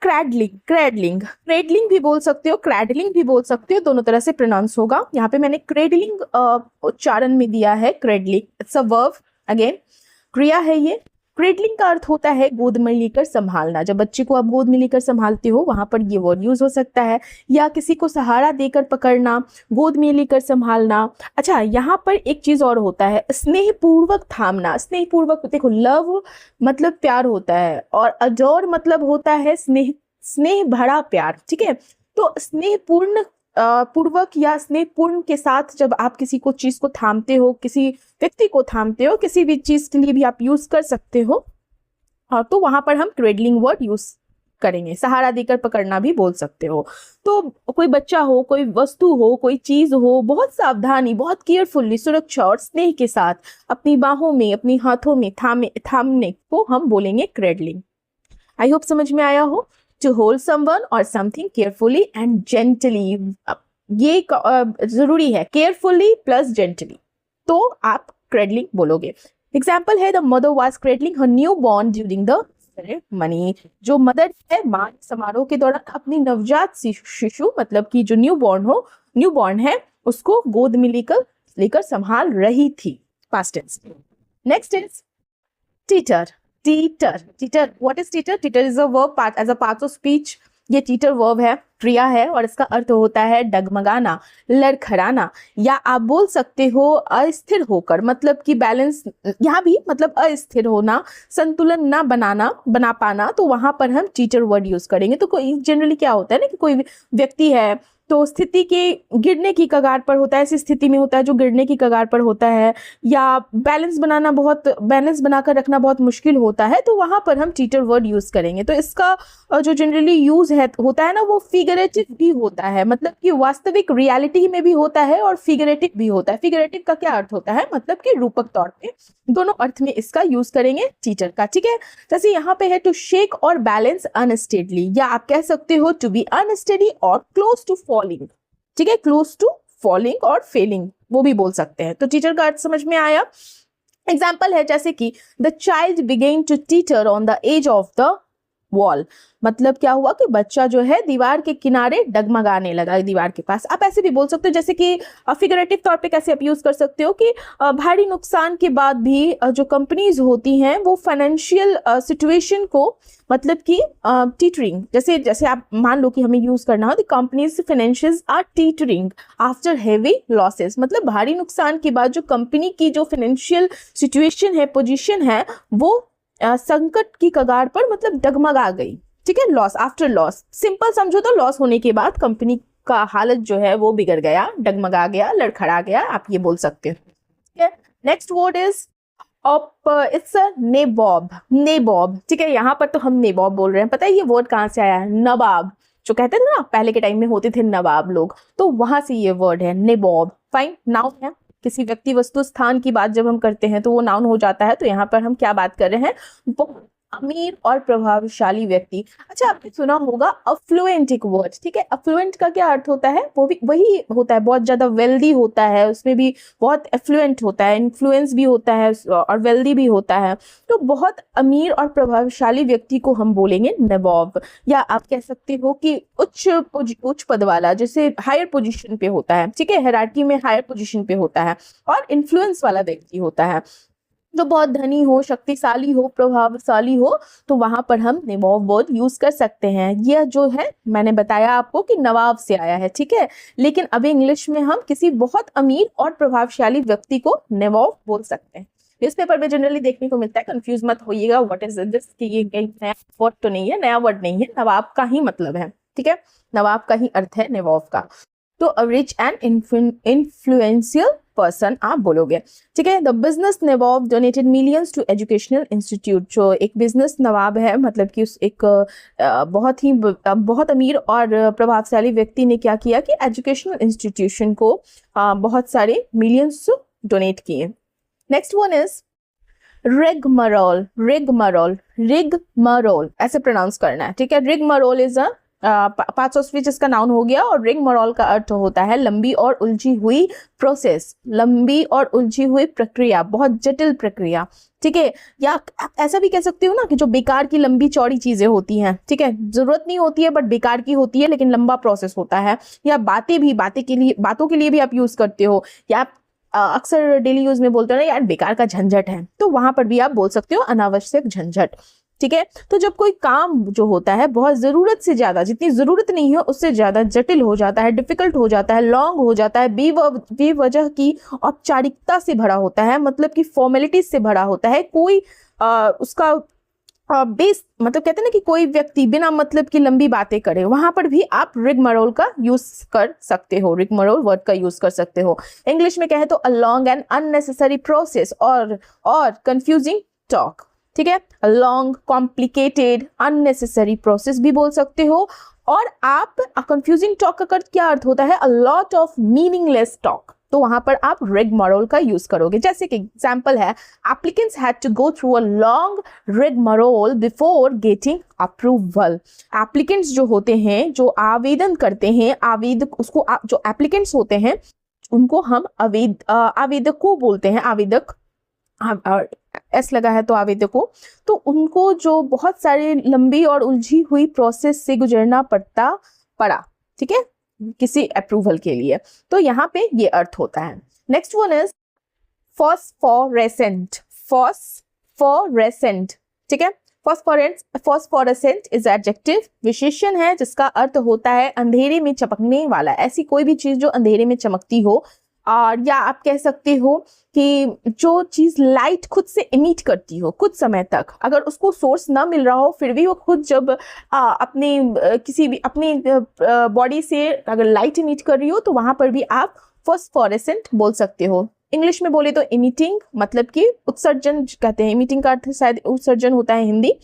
क्रेडलिंग भी बोल सकते हो, क्रैडलिंग भी बोल सकते हो, दोनों तरह से प्रोनाउंस होगा। यहाँ पे मैंने क्रेडलिंग उच्चारण में दिया है क्रेडलिंग, इट्स अ वर्ब, अगेन क्रिया है ये। क्रेडलिंग का अर्थ होता है गोद में लेकर संभालना। जब बच्चे को आप गोद में लेकर संभालते हो वहां पर ये वर्ड यूज हो सकता है, या किसी को सहारा देकर पकड़ना, गोद में लेकर संभालना। अच्छा, यहाँ पर एक चीज और होता है, स्नेहपूर्वक थामना। स्नेहपूर्वक, देखो लव मतलब प्यार होता है, और अडोर मतलब होता है स्नेह भरा प्यार, ठीक है। तो स्नेहपूर्ण पूर्वक या स्नेहपूर्ण के साथ जब आप किसी को चीज को थामते हो, किसी व्यक्ति को थामते हो, किसी भी चीज के लिए भी आप यूज कर सकते हो, तो वहां पर हम क्रेडलिंग वर्ड यूज करेंगे। सहारा देकर पकड़ना भी बोल सकते हो। तो कोई बच्चा हो, कोई वस्तु हो, कोई चीज हो, बहुत सावधानी, बहुत केयरफुली, सुरक्षा और स्नेह के साथ अपनी बाहों में, अपनी हाथों में थामने को हम बोलेंगे क्रेडलिंग। आई होप समझ में आया हो। टू होल्ड समवन और समथिंग केयरफुली एंड जेंटली, ये जरूरी है, केयरफुली प्लस जेंटली, तो आप क्रेडलिंग बोलोगे। एग्जाम्पल है the mother was cradling her newborn during the ceremony. जो मदर है मां समारोह के दौरान अपनी नवजात शिशु, मतलब कि जो न्यू बॉर्न है, उसको गोद में लेकर संभाल रही थी, past tense. Next is teeter. What is teeter? Teeter is a verb as a part of speech. ये टीटर वर्ब है, क्रिया है, और इसका अर्थ होता है डगमगाना, लड़खड़ाना, या आप बोल सकते हो अस्थिर होकर, मतलब कि बैलेंस, यहाँ भी मतलब अस्थिर होना, संतुलन ना बना पाना, तो वहां पर हम टीटर वर्ड यूज करेंगे। तो कोई जनरली क्या होता है ना कि कोई व्यक्ति है तो स्थिति के गिरने की कगार पर होता है, ऐसी स्थिति में होता है जो गिरने की कगार पर होता है, या बैलेंस बनाकर रखना बहुत मुश्किल होता है, तो वहां पर हम टीटर वर्ड यूज करेंगे। तो इसका जो जनरली यूज होता है ना, वो फिगरेटिव भी होता है, मतलब कि वास्तविक रियलिटी में भी होता है और फिगरेटिव भी होता है। फिगरेटिव का क्या अर्थ होता है? मतलब कि रूपक तौर पे, दोनों अर्थ में इसका यूज करेंगे टीटर का, ठीक है। जैसे यहाँ पे है टू शेक और बैलेंस अनस्टेडली, या आप कह सकते हो टू बी अनस्टेडी और क्लोज टू फॉलिंग, ठीक है, क्लोज टू फॉलिंग और फेलिंग, वो भी बोल सकते हैं। तो टीटर का अर्थ समझ में आया। एग्जाम्पल है जैसे कि the child began to teeter on the edge of the wall, मतलब क्या हुआ कि बच्चा जो है दीवार के किनारे डगमगाने लगा, दीवार के पास। आप ऐसे भी बोल सकते हो, जैसे कि फिगरेटिव तौर पे कैसे आप यूज कर सकते हो कि भारी नुकसान के बाद भी जो कंपनीज होती हैं वो फाइनेंशियल सिचुएशन को, मतलब कि टीटरिंग, जैसे आप मान लो कि हमें यूज करना हो, the companies financials are teetering after heavy losses, मतलब भारी नुकसान के बाद जो कंपनी की जो फाइनेंशियल सिचुएशन है, पोजीशन है, वो संकट की कगार पर, मतलब डगमगा गई, ठीक है। लॉस, आफ्टर लॉस, सिंपल समझो तो लॉस होने के बाद कंपनी का हालत जो है वो बिगड़ गया, डगमगा गया, लड़खड़ा गया, आप ये बोल सकते हो, ठीक है। नेक्स्ट वर्ड इज इट्स नेबॉब, ठीक है। यहाँ पर तो हम नेबॉब बोल रहे हैं। पता है ये वर्ड कहाँ से आया है? नवाब, जो कहते थे ना पहले के टाइम में होते थे नवाब लोग, तो वहां से ये वर्ड है नेबॉब। फाइन, नाउन है, किसी व्यक्ति वस्तु स्थान की बात जब हम करते हैं तो वो नाउन हो जाता है। तो यहाँ पर हम क्या बात कर रहे हैं? बहुत अमीर और प्रभावशाली व्यक्ति। अच्छा, आपने सुना होगा अफ्लुएंट एक वर्ड, ठीक है। अफ्लुएंट का क्या अर्थ होता है? वो भी वही होता है, बहुत ज्यादा वेल्दी होता है, उसमें भी बहुत एफ्लुएंट होता है, इन्फ्लुएंस भी होता है और वेल्दी भी होता है। तो बहुत अमीर और प्रभावशाली व्यक्ति को हम बोलेंगे नवाब, या आप कह सकते हो कि उच्च पद वाला, जैसे हायर पोजीशन पे होता है, ठीक है, हायरार्की में हायर पोजीशन पे होता है, और इन्फ्लुएंस वाला व्यक्ति होता है, जो बहुत धनी हो, शक्तिशाली हो, प्रभावशाली हो, तो वहां पर हम नवाब वर्ड यूज कर सकते हैं। यह जो है मैंने बताया आपको कि नवाब से आया है, ठीक है, लेकिन अभी इंग्लिश में हम किसी बहुत अमीर और प्रभावशाली व्यक्ति को नवाब बोल सकते हैं। न्यूज़पेपर में जनरली देखने को मिलता है, कंफ्यूज मत होइएगा, व्हाट इज दिस, कि ये कहीं नया वर्ड तो नहीं है, नया वर्ड नहीं है, नवाब का ही मतलब है, ठीक है, नवाब का ही अर्थ है नवाब का। तो a rich and influential person आप बोलोगे, ठीक है। The business nawab donated millions to educational institute, जो एक बिजनेस नवाब है, मतलब कि उस एक बहुत अमीर और प्रभावशाली व्यक्ति ने क्या किया कि एजुकेशनल इंस्टीट्यूशन को बहुत सारे मिलियंस डोनेट किए। Next one is rigmarole. Rigmarole, rigmarole ऐसे प्रोनाउंस करना है, ठीक है। Rigmarole is a parts of speech इसका नाउन हो गया, और रिगमरोल का अर्थ होता है लंबी और उलझी हुई प्रोसेस, लंबी और उलझी हुई प्रक्रिया, बहुत जटिल प्रक्रिया, ठीक है। या ऐसा भी कह सकते हो ना कि जो बेकार की लंबी चौड़ी चीजें होती हैं, ठीक है, जरूरत नहीं होती है बट बेकार की होती है, लेकिन लंबा प्रोसेस होता है। या बातों के लिए भी आप यूज करते हो, या अक्सर डेली यूज में बोलते हो ना यार बेकार का झंझट है, तो वहां पर भी आप बोल सकते हो अनावश्यक झंझट, ठीक है। तो जब कोई काम जो होता है बहुत जरूरत से ज्यादा, जितनी जरूरत नहीं है उससे ज्यादा जटिल हो जाता है, डिफिकल्ट हो जाता है, लॉन्ग हो जाता है, बेवजह की औपचारिकता से भरा होता है, मतलब कि फॉर्मेलिटीज से भरा होता है, कोई उसका बेस, मतलब कहते हैं ना कि कोई व्यक्ति बिना मतलब की लंबी बातें करे, वहां पर भी आप रिगमरोल का यूज कर सकते हो, रिगमरोल वर्ड का यूज कर सकते हो। इंग्लिश में कहे तो a long and unnecessary process और कंफ्यूजिंग टॉक, ठीक है। A long, complicated, unnecessary process भी बोल सकते हो। और आप कंफ्यूजिंग टॉक का क्या अर्थ होता है? अ लॉट ऑफ मीनिंगलेस टॉक, तो वहां पर आप रिगमरोल का यूज करोगे। जैसे कि एग्जांपल है, applicants had to go through a long rigmarole before getting approval. Applicants जो होते हैं, जो आवेदन करते हैं, जो एप्लीकेंट्स होते हैं उनको हम आवेदकों बोलते हैं, आवेदक, एस लगा है तो आवेदकों। तो उनको जो बहुत सारी लंबी और उलझी हुई प्रोसेस से गुजरना पड़ा, ठीक है, किसी अप्रूवल के लिए, तो यहाँ पे ये अर्थ होता है। Next one is phosphorescent. Phosphorescent, ठीक है। फॉस्फोरेसेंट इज एडजेक्टिव, विशेषण है जिसका अर्थ होता है अंधेरे में चमकने वाला, ऐसी कोई भी चीज जो अंधेरे में चमकती हो। और या आप कह सकते हो कि जो चीज लाइट खुद से इमिट करती हो कुछ समय तक, अगर उसको सोर्स ना मिल रहा हो फिर भी वो खुद जब अपनी बॉडी से अगर लाइट इमिट कर रही हो, तो वहां पर भी आप फॉस्फोरेसेंट बोल सकते हो। इंग्लिश में बोले तो इमिटिंग, मतलब कि उत्सर्जन कहते हैं। इमिटिंग का अर्थ शायद उत्सर्जन होता है हिंदी,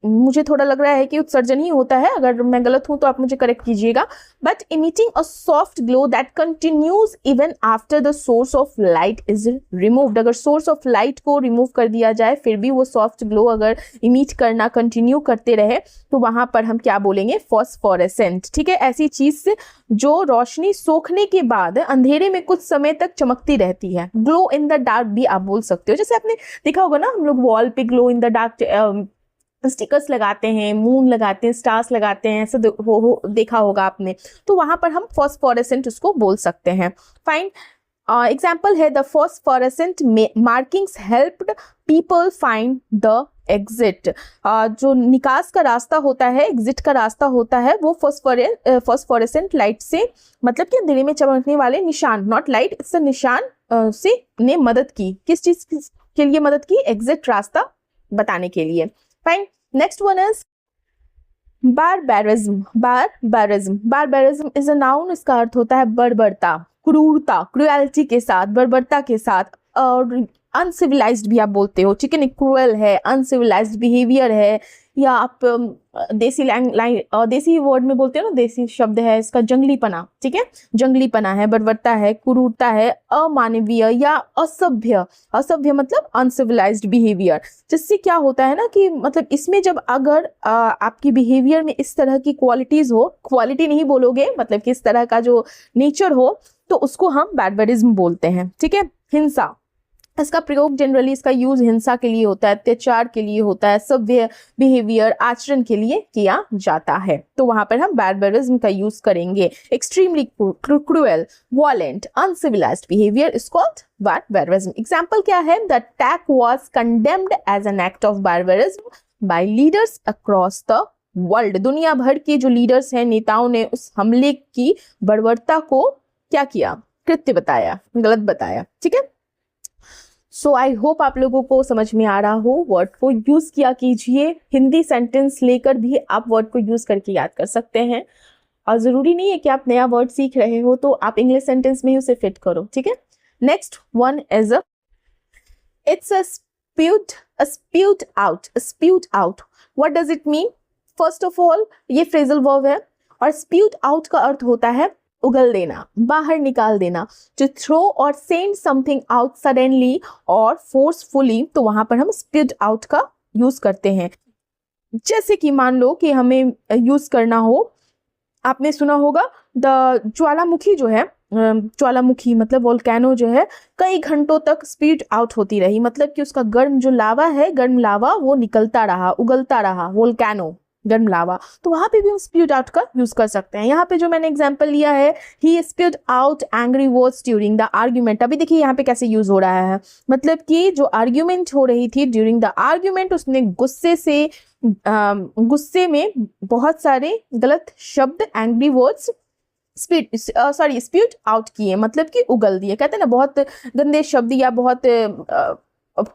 मुझे थोड़ा लग रहा है कि उत्सर्जन ही होता है, अगर मैं गलत हूं तो आप मुझे करेक्ट कीजिएगा। But emitting a soft glow that continues even after the source of light is removed, अगर सोर्स ऑफ लाइट को रिमूव कर दिया जाए फिर भी वो सॉफ्ट ग्लो अगर इमिट करना कंटिन्यू करते रहे, तो वहां पर हम क्या बोलेंगे? फॉस्फोरेसेंट, ठीक है। ऐसी चीज जो रोशनी सोखने के बाद अंधेरे में कुछ समय तक चमकती रहती है। ग्लो इन द डार्क भी आप बोल सकते हो, जैसे आपने देखा होगा ना, हम लोग वॉल पे glow in the dark stickers लगाते हैं, मून लगाते हैं, स्टार्स लगाते हैं, ऐसा देखा होगा आपने, तो वहां पर हम फॉस्फोरेसेंट उसको बोल सकते हैं। फाइन, एग्जाम्पल है the phosphorescent markings helped people find the exit. जो निकास का रास्ता होता है, एग्जिट का रास्ता होता है, वो फॉस्फोरेसेंट लाइट से, मतलब कि अंधेरे में चमकने वाले निशान, नॉट लाइट, इट्स निशान से ने मदद की। किस चीज के लिए मदद की? एग्जिट रास्ता बताने के लिए। Fine, next one is barbarism. Barbarism is a noun, इसका अर्थ होता है बर्बरता, क्रूरता, क्रुएल्टी के साथ, बर्बरता के साथ। और अनसिविलाइज्ड भी आप बोलते हो, ठीक है, क्रूएल है, अनसिविलाइज्ड बिहेवियर है। या आप देसी वर्ड में बोलते हो ना, देसी शब्द है इसका जंगलीपना, ठीक है, जंगलीपना है, बर्बरता है, क्रूरता है, अमानवीय या असभ्य। असभ्य मतलब अनसिविलाइज्ड बिहेवियर, जिससे क्या होता है ना कि मतलब इसमें जब अगर आपकी बिहेवियर में इस तरह की क्वालिटीज हो, क्वालिटी नहीं बोलोगे, मतलब कि इस तरह का जो नेचर हो, तो उसको हम बारबरिज्म बोलते हैं, ठीक है। हिंसा, इसका प्रयोग जनरली, इसका यूज हिंसा के लिए होता है, अत्याचार के लिए होता है, सभ्य बिहेवियर, आचरण के लिए किया जाता है, तो वहां पर हम बारबरिज्म का यूज करेंगे। Extremely cruel, violent, uncivilised behaviour is called barbarism. Example क्या है? The attack was condemned as an act of barbarism by leaders across the world. दुनिया भर के जो लीडर्स हैं, नेताओं ने उस हमले की बर्बरता को क्या किया? कृत्य बताया, गलत बताया, ठीक है। सो आई होप आप लोगों को समझ में आ रहा हो। वर्ड को यूज किया कीजिए, हिंदी सेंटेंस लेकर भी आप वर्ड को यूज करके याद कर सकते हैं। और ज़रूरी नहीं है कि आप नया वर्ड सीख रहे हो तो आप इंग्लिश सेंटेंस में ही उसे फिट करो, ठीक है। Next one is a it's a spewed out. What does it mean? First of all ये फ्रेजल वर्ब है और spewed out का अर्थ होता है उगल देना, बाहर निकाल देना। To throw or send something out suddenly और forcefully, तो वहां पर हम spewed out का यूज करते हैं। जैसे कि मान लो कि हमें यूज करना हो, आपने सुना होगा ज्वालामुखी जो है, ज्वालामुखी मतलब वोल्केनो जो है, कई घंटों तक स्पीड आउट होती रही, मतलब कि उसका गर्म जो लावा है, गर्म लावा वो निकलता रहा, उगलता रहा, वोल्केनो गर्म लावा। तो वहां पे भी हम स्प्यूड आउट का यूज कर सकते हैं। यहाँ पे जो मैंने एग्जांपल लिया है, he spewed out angry words during the argument. अभी देखिए यहाँ पे कैसे यूज हो रहा है, मतलब कि जो आर्ग्यूमेंट हो रही थी, ड्यूरिंग द आर्ग्यूमेंट उसने गुस्से में बहुत सारे गलत शब्द, एंग्री वर्ड्स स्प्यूट आउट किए, मतलब कि उगल दिए। कहते हैं ना बहुत गंदे शब्द या बहुत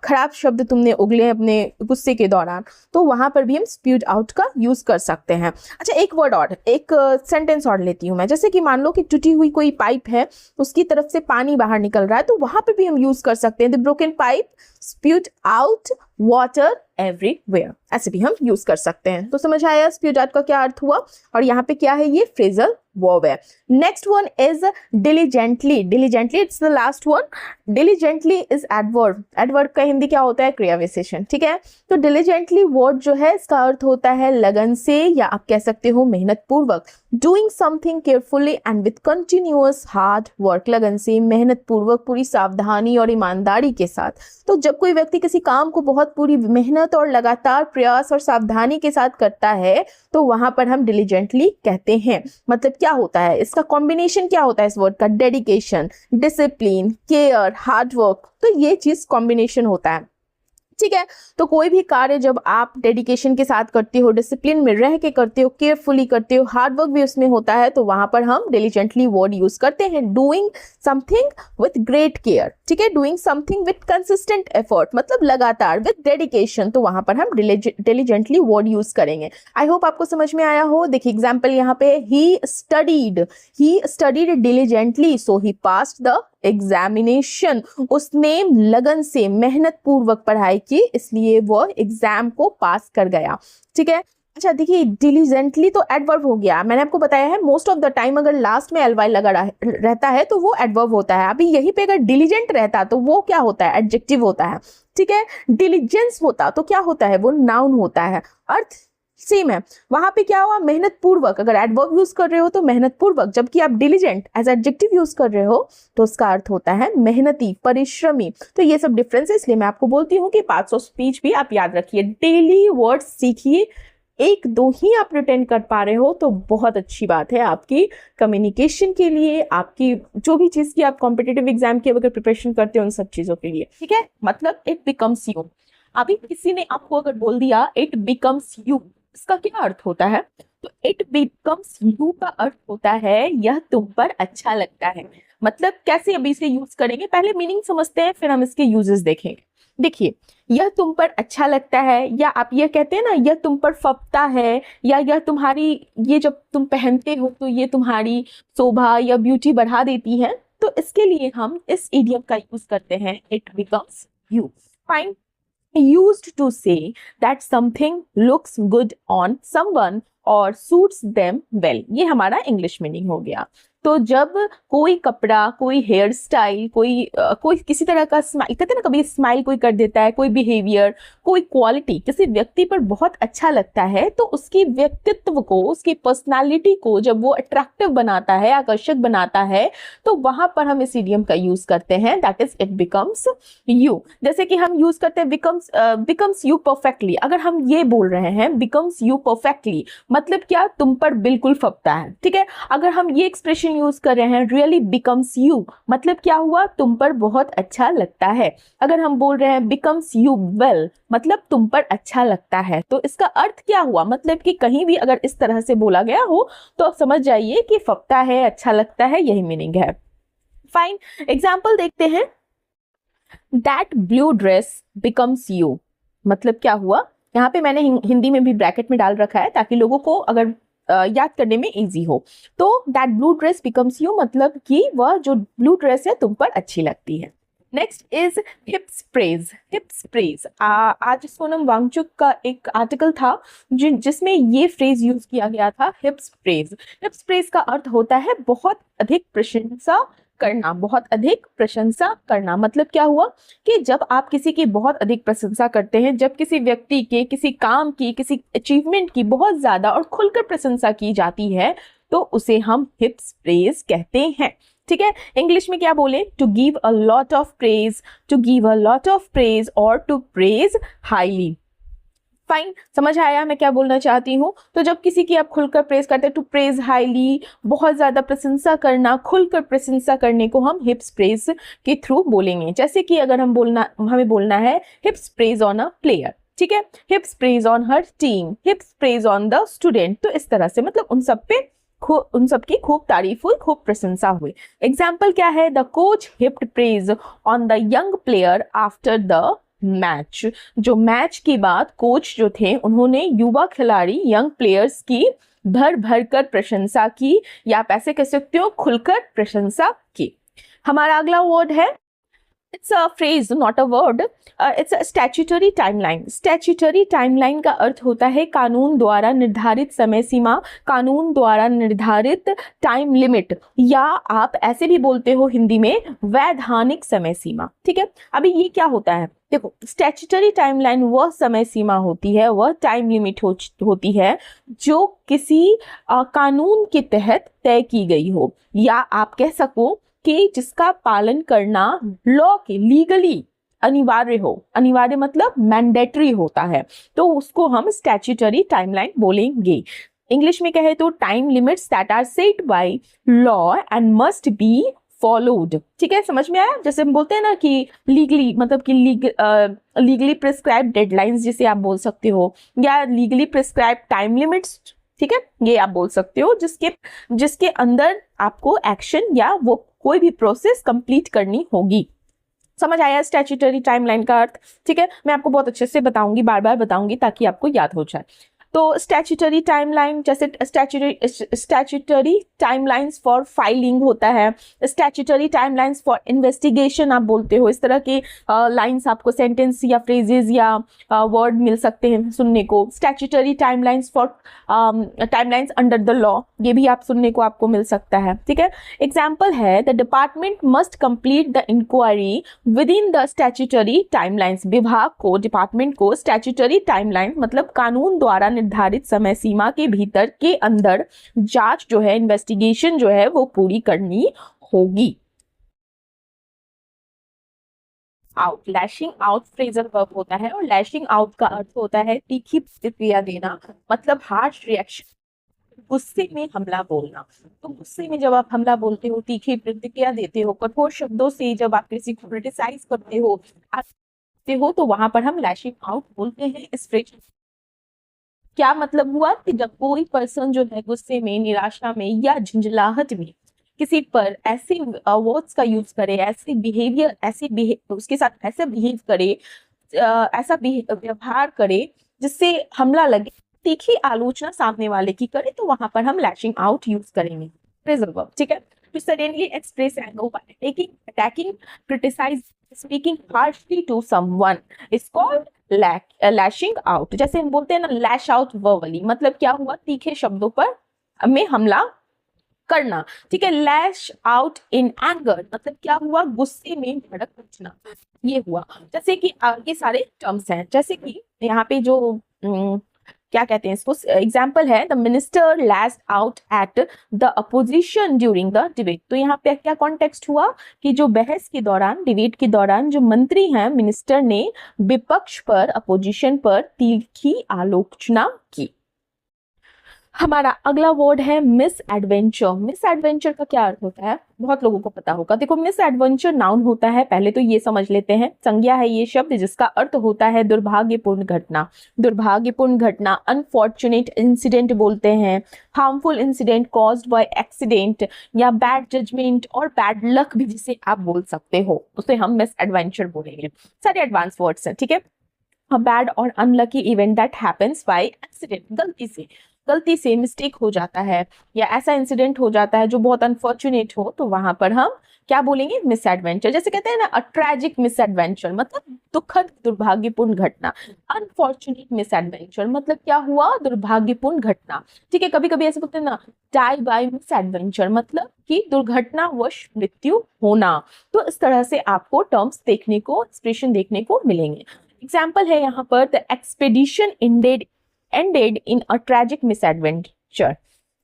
खराब शब्द तुमने उगले अपने गुस्से के दौरान, तो वहां पर भी हम स्प्यूट आउट का यूज कर सकते हैं। अच्छा, एक वर्ड और, एक सेंटेंस और लेती हूँ मैं। जैसे कि मान लो कि टूटी हुई कोई पाइप है, उसकी तरफ से पानी बाहर निकल रहा है, तो वहां पर भी हम यूज कर सकते हैं the broken pipe spewed out water everywhere, ऐसे भी हम यूज कर सकते हैं। तो समझ आया स्प्यूट आउट का क्या अर्थ हुआ, और यहाँ पे क्या है, ये फ्रेजल वर्ब है। Next one is diligently. Diligently, it's the last one. Diligently is adverb. Adverb का हिंदी क्या होता है, क्रिया विशेषण, ठीक है। तो diligently वर्ड जो है इसका अर्थ होता है लगन से, या आप कह सकते हो मेहनत पूर्वक। Doing something carefully and with continuous hard work, लगन से, मेहनत पूर्वक, पूरी सावधानी और ईमानदारी के साथ। तो जब कोई व्यक्ति किसी काम को बहुत पूरी मेहनत और लगातार प्रयास और सावधानी के साथ करता है, तो वहां पर हम diligently कहते हैं। मतलब क्या होता है, इसका कॉम्बिनेशन क्या होता है इस वर्ड का, dedication, discipline, care, hard work, तो ये चीज कॉम्बिनेशन होता है, ठीक है। तो कोई भी कार्य जब आप डेडिकेशन के साथ करते हो, डिसिप्लिन में रह के करते हो, केयरफुली करते हो, हार्ड वर्क भी उसमें होता है, तो वहां पर हम डिलीजेंटली वर्ड यूज करते हैं। Doing something with great care, ठीक है, doing something with consistent effort, मतलब लगातार, विथ डेडिकेशन, तो वहां पर हम डिलीजेंटली वर्ड यूज करेंगे। आई होप आपको समझ में आया हो। देखिए एग्जाम्पल यहाँ पे, he studied diligently so he passed the examination, उसने लगन से, मेहनत पूर्वक पढ़ाई की, इसलिए वह एग्जाम को पास कर गया, ठीक है। अच्छा देखिए, डिलीजेंटली तो एडवर्ब हो गया, मैंने आपको बताया है मोस्ट ऑफ द टाइम अगर लास्ट में एलवाई लगा रहता है तो वो एडवर्ब होता है। अभी यहीं पे अगर डिलीजेंट रहता तो वो क्या होता है, एडजेक्टिव होता है, ठीक है। डिलीजेंस होता तो क्या होता है, वो नाउन होता है, अर्थ सेम है। वहां पे क्या हुआ, मेहनत पूर्वक, अगर एडवर्ब यूज कर रहे हो तो मेहनत पूर्वक, जबकि आप डिलीजेंट एज एडजेक्टिव यूज कर रहे हो तो उसका अर्थ होता है मेहनती, परिश्रमी। तो ये सब डिफरेंस है, इसलिए मैं आपको बोलती हूँ कि पार्ट्स ऑफ स्पीच भी आप याद रखिए, डेली वर्ड्स सीखिए। एक दो ही आप रिटेन कर पा रहे हो तो बहुत अच्छी बात है आपकी कम्युनिकेशन के लिए, आपकी जो भी चीज की आप कॉम्पिटिटिव एग्जाम की अगर प्रिपरेशन करते हो उन सब चीजों के लिए, ठीक है। मतलब इट बिकम्स यू। अभी किसी ने आपको अगर बोल दिया इट बिकम्स यू, इसका क्या अर्थ होता है, तो इट बिकम्स यू का अर्थ होता है यह तुम पर अच्छा लगता है। मतलब कैसे अभी इसे यूज करेंगे, पहले मीनिंग समझते हैं फिर हम इसके यूजेस देखेंगे। देखिए, यह तुम पर अच्छा लगता है, या आप ये कहते हैं ना यह तुम पर फबता है, या यह तुम्हारी, ये जब तुम पहनते हो तो ये तुम्हारी शोभा या ब्यूटी बढ़ा देती है, तो इसके लिए हम इस इडियम का यूज करते हैं it becomes you. Fine, used to say that something looks good on someone or suits them well, ये हमारा इंग्लिश मीनिंग हो गया। तो जब कोई कपड़ा, कोई हेयर स्टाइल, कोई किसी तरह का स्माइल, कहते हैं ना कभी स्माइल कोई कर देता है, कोई बिहेवियर, कोई क्वालिटी किसी व्यक्ति पर बहुत अच्छा लगता है, तो उसकी व्यक्तित्व को, उसकी पर्सनालिटी को जब वो अट्रैक्टिव बनाता है, आकर्षक बनाता है, तो वहां पर हम इस इडियम का यूज करते हैं, that is it becomes you. जैसे कि हम यूज करते हैं बिकम्स यू परफेक्टली। अगर हम ये बोल रहे हैं बिकम्स यू परफेक्टली, मतलब क्या, तुम पर बिल्कुल फबता है, ठीक है। अगर हम ये एक्सप्रेशन यूज कर रहे हैं रियली बिकम्स यू, मतलब क्या हुआ, तुम पर बहुत अच्छा लगता है। अगर हम बोल रहे हैं बिकम्स यू वेल, मतलब तुम पर अच्छा लगता है, तो इसका अर्थ क्या हुआ, मतलब कि कहीं भी अगर इस तरह से बोला गया हो तो आप समझ जाइए कि फबता है, अच्छा लगता है, यही मीनिंग है। फाइन, एग्जाम्पल देखते हैं। That blue dress becomes you, मतलब क्या हुआ, यहाँ पे मैंने हिंदी में भी ब्रैकेट में डाल रखा है ताकि लोगों को अगर याद करने में इजी हो। तो that blue dress becomes you, मतलब कि वह जो ब्लू ड्रेस है तुम पर अच्छी लगती है। Next is हिप्स praise. हिप्स प्रेज आज सोनम वांगचुक का एक आर्टिकल था जिसमें ये फ्रेज यूज किया गया था, हिप्स प्रेज। हिप्स प्रेज का अर्थ होता है बहुत अधिक प्रशंसा करना, बहुत अधिक प्रशंसा करना। मतलब क्या हुआ कि जब आप किसी की बहुत अधिक प्रशंसा करते हैं, जब किसी व्यक्ति के, किसी काम की, किसी अचीवमेंट की बहुत ज्यादा और खुलकर प्रशंसा की जाती है तो उसे हम हिप्स प्रेज कहते हैं। ठीक है, इंग्लिश में क्या बोले, to give a lot of praise, to give a lot of praise और टू प्रेज हाईली। फाइन, समझ आया मैं क्या बोलना चाहती हूँ। तो जब किसी की आप खुलकर प्रेज करते हैं, टू प्रेज हाईली, बहुत ज्यादा प्रशंसा करना, खुलकर प्रशंसा करने को हम हिप्स प्रेज के थ्रू बोलेंगे। जैसे कि अगर हमें बोलना है हिप्स प्रेज ऑन अ प्लेयर, ठीक है, हिप्स praise on her team, हिप्स praise on the student. तो इस तरह से मतलब उन सबकी खूब तारीफ हुई, खूब प्रशंसा हुई। एग्जाम्पल क्या है, the coach heaped praise on the young player after the match. जो मैच के बाद कोच जो थे उन्होंने युवा खिलाड़ी, यंग प्लेयर्स की भर भर कर प्रशंसा की, या आप ऐसे कह सकते हो खुलकर प्रशंसा की। हमारा अगला वर्ड है, it's a phrase not a word, it's a statutory timeline. Statutory timeline का अर्थ होता है कानून द्वारा निर्धारित समय सीमा, कानून द्वारा निर्धारित टाइम लिमिट, या आप ऐसे भी बोलते हो हिंदी में वैधानिक समय सीमा। ठीक है, अभी ये क्या होता है, देखो स्टैट्यूटरी टाइमलाइन वह समय सीमा होती है, वह टाइम लिमिट होती है जो किसी कानून के तहत तय की गई हो, या आप कह सको कि जिसका पालन करना लॉ के लीगली अनिवार्य हो। अनिवार्य मतलब मैंडेटरी होता है, तो उसको हम स्टैट्यूटरी टाइमलाइन बोलेंगे। इंग्लिश में कहे तो time limits that are set by law and must be followed. ठीक है, समझ में आया। जैसे हम बोलते हैं ना कि लीगली, मतलब कि लीगली प्रिस्क्राइब डेडलाइंस जिसे आप बोल सकते हो, या लीगली प्रिस्क्राइब टाइम लिमिट्स। ठीक है, ये आप बोल सकते हो जिसके अंदर आपको एक्शन या वो कोई भी प्रोसेस कंप्लीट करनी होगी। समझ आया स्टैट्यूटरी टाइमलाइन का अर्थ। ठीक है, मैं आपको बहुत अच्छे से बताऊंगी, बार बार बताऊंगी ताकि आपको याद हो जाए। तो स्टैट्यूटरी टाइमलाइन, जैसे स्टैट्यूटरी टाइमलाइंस फॉर फाइलिंग होता है, स्टैट्यूटरी टाइमलाइंस फॉर इन्वेस्टिगेशन आप बोलते हो। इस तरह के लाइंस आपको सेंटेंस या फ्रेजेस या वर्ड मिल सकते हैं सुनने को। Statutory timelines for timelines under the law, ये भी आप सुनने को आपको मिल सकता है। ठीक है, एग्जाम्पल है the department must complete the inquiry within the statutory timelines. विभाग को, डिपार्टमेंट को स्टैट्यूटरी टाइमलाइन मतलब कानून द्वारा निर्धारित समय सीमा के भीतर के अंदर जांच जो है, इन्वेस्टिगेशन जो है वो पूरी करनी होगी। Out, lashing out phrasal verb होता है, और लैशिंग आउट का अर्थ होता है तीखी प्रतिक्रिया देना, मतलब हार्श रिएक्शन, गुस्से में हमला बोलना। तो गुस्से में जब आप हमला बोलते हो, तीखी प्रतिक्रिया देते हो, कठोर शब्दों से जब आप किसी को क्रिटिसाइज करते हो तो वहां पर हम लैशिंग आउट बोलते हैं। इस फ्रेज क्या मतलब हुआ कि जब कोई पर्सन जो है गुस्से में, निराशा में या झंझलाहट में किसी पर ऐसे वर्ड्स का यूज करे, ऐसे बिहेवियर, उसके साथ ऐसा बिहेव करे, ऐसा व्यवहार करे जिससे हमला लगे, तीखी आलोचना सामने वाले की करे, तो वहां पर हम लैशिंग आउट यूज करेंगे, फ्रेजल वर्ब। ठीक है, to suddenly express anger by attacking, criticize, speaking harshly to someone is called lashing out। जैसे हम बोलते हैं ना लैश आउट verbally, मतलब क्या हुआ, तीखे शब्दों पर में हमला करना। ठीक है, लैश आउट इन एंगर मतलब क्या हुआ, गुस्से में भड़क उठना, ये हुआ। जैसे कि ये सारे टर्म्स हैं, जैसे कि यहाँ पे जो क्या कहते हैं इसको, एग्जाम्पल है the minister lashed out at the opposition during the debate. तो यहाँ पे क्या कॉन्टेक्स्ट हुआ कि जो बहस के दौरान, डिबेट के दौरान जो मंत्री हैं, मिनिस्टर ने विपक्ष पर, अपोजिशन पर तीखी आलोचना की। हमारा अगला वर्ड है मिस एडवेंचर। मिस एडवेंचर का क्या अर्थ होता है, बहुत लोगों को पता होगा। देखो मिस एडवेंचर नाउन होता है, पहले तो ये समझ लेते हैं। संज्ञा है ये शब्द जिसका अर्थ होता है दुर्भाग्यपूर्ण घटना। दुर्भाग्यपूर्ण घटना, अनफॉर्चुनेट इंसिडेंट बोलते हैं, harmful incident caused by accident, या बैड जजमेंट और बैड लक भी जिसे आप बोल सकते हो, उसे हम मिस एडवेंचर बोलेंगे। सारे एडवांस वर्ड्स हैं। ठीक है, a bad or unlucky event that happens by accident, गलती से। गलती से मिस्टेक हो जाता है या ऐसा इंसिडेंट हो जाता है जो बहुत अनफॉर्चुनेट हो, तो वहां पर हम क्या बोलेंगे, मिस एडवेंचर। जैसे कहते हैं ना, अ ट्रेजिक मिस एडवेंचर मतलब दुखद दुर्भाग्यपूर्ण घटना। अनफॉर्चुनेट मिस एडवेंचर मतलब क्या हुआ, दुर्भाग्यपूर्ण घटना। ठीक है, कभी कभी ऐसे बोलते हैं ना, डाई बाय मिस एडवेंचर मतलब कि दुर्घटनावश मृत्यु होना। तो इस तरह से आपको टर्म्स देखने को, एक्सप्रेशन देखने को मिलेंगे। एग्जाम्पल है यहाँ पर, the expedition ended in a tragic miss adventure.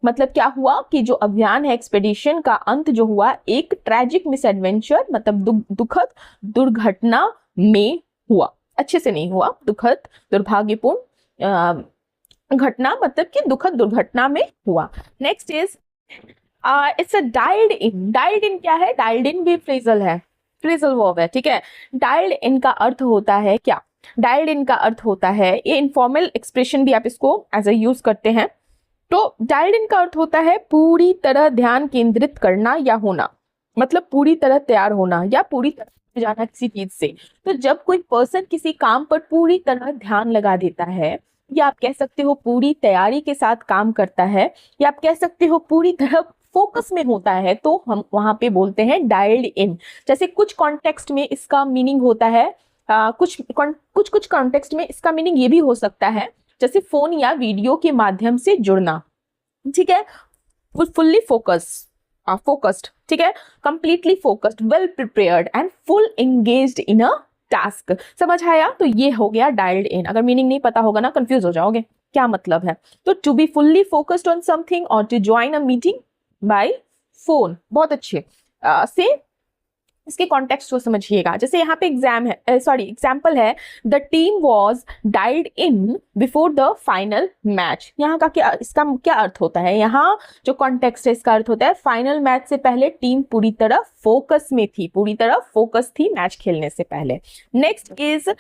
मतलब क्या हुआ कि जो अभियान है, एक्सपेडिशन का अंत जो हुआ एक ट्रेजिक मिस एडवेंचर मतलब दुखद दुर्घटना में हुआ। अच्छे से नहीं हुआ, दुखद दुर्भाग्यपूर्ण घटना मतलब कि दुखद दुर्घटना में हुआ। Next is it's a dialled in. Dialled in क्या है, डायल्ड इन भी फ्रेजल है, फ्रेजल वर्ब है। ठीक है, डायल्ड इन का अर्थ होता है क्या, डायल्ड इन का अर्थ होता है, ये इनफॉर्मल एक्सप्रेशन भी आप इसको एज अ यूज करते हैं। तो डायल्ड इन का अर्थ होता है पूरी तरह ध्यान केंद्रित करना या होना, मतलब पूरी तरह तैयार होना या पूरी तरह जाना किसी चीज से। तो जब कोई पर्सन किसी काम पर पूरी तरह ध्यान लगा देता है, या आप कह सकते हो पूरी तैयारी के साथ काम करता है, या आप कह सकते हो पूरी तरह फोकस में होता है, तो हम वहां पे बोलते हैं डायल्ड इन। जैसे कुछ कॉन्टेक्स्ट में इसका मीनिंग होता है, कुछ कॉन्टेक्स्ट में इसका मीनिंग ये भी हो सकता है, जैसे फोन या वीडियो के माध्यम से जुड़ना। ठीक है, फुल्ली फोकस्ड, ठीक है, completely focused, well prepared and full engaged in a task. समझ आया, तो ये हो गया डायल्ड इन। अगर मीनिंग नहीं पता होगा ना, कंफ्यूज हो जाओगे क्या मतलब है। तो to be fully focused on something और to join a meeting by phone. बहुत अच्छे से इसके कॉन्टेक्स्ट को समझिएगा। जैसे यहाँ पे एग्जाम्पल है, the team was dialled in before the final match. यहाँ का क्या, इसका क्या अर्थ होता है, यहाँ जो कॉन्टेक्स्ट है इसका अर्थ होता है फाइनल मैच से पहले टीम पूरी तरह फोकस में थी, पूरी तरह फोकस थी मैच खेलने से पहले। Next is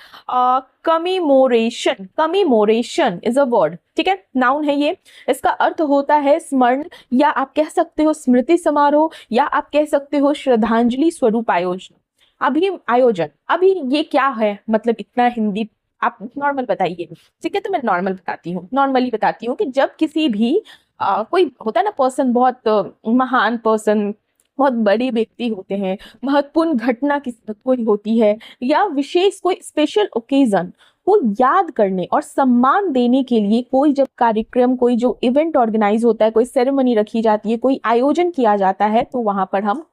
commemoration. Commemoration is a word, ठीक है, नाउन है ये। इसका अर्थ होता है स्मरण, या आप कह सकते हो स्मृति समारोह, या आप कह सकते हो श्रद्धांजलि स्वरूप आयोजन। अभी ये क्या है, मतलब इतना हिंदी आप नॉर्मल बताइए। ठीक है, तो मैं नॉर्मल बताती हूँ, नॉर्मली बताती हूँ कि जब किसी भी कोई होता है ना पर्सन, बहुत महान पर्सन, बहुत बड़े व्यक्ति होते हैं, महत्वपूर्ण घटना कोई होती है, या विशेष कोई स्पेशल ओकेजन को याद करने और सम्मान देने के लिए कोई जब कार्यक्रम, कोई जो इवेंट ऑर्गेनाइज होता है, कोई सेरेमनी रखी जाती है, कोई आयोजन किया जाता है, तो वहां पर हम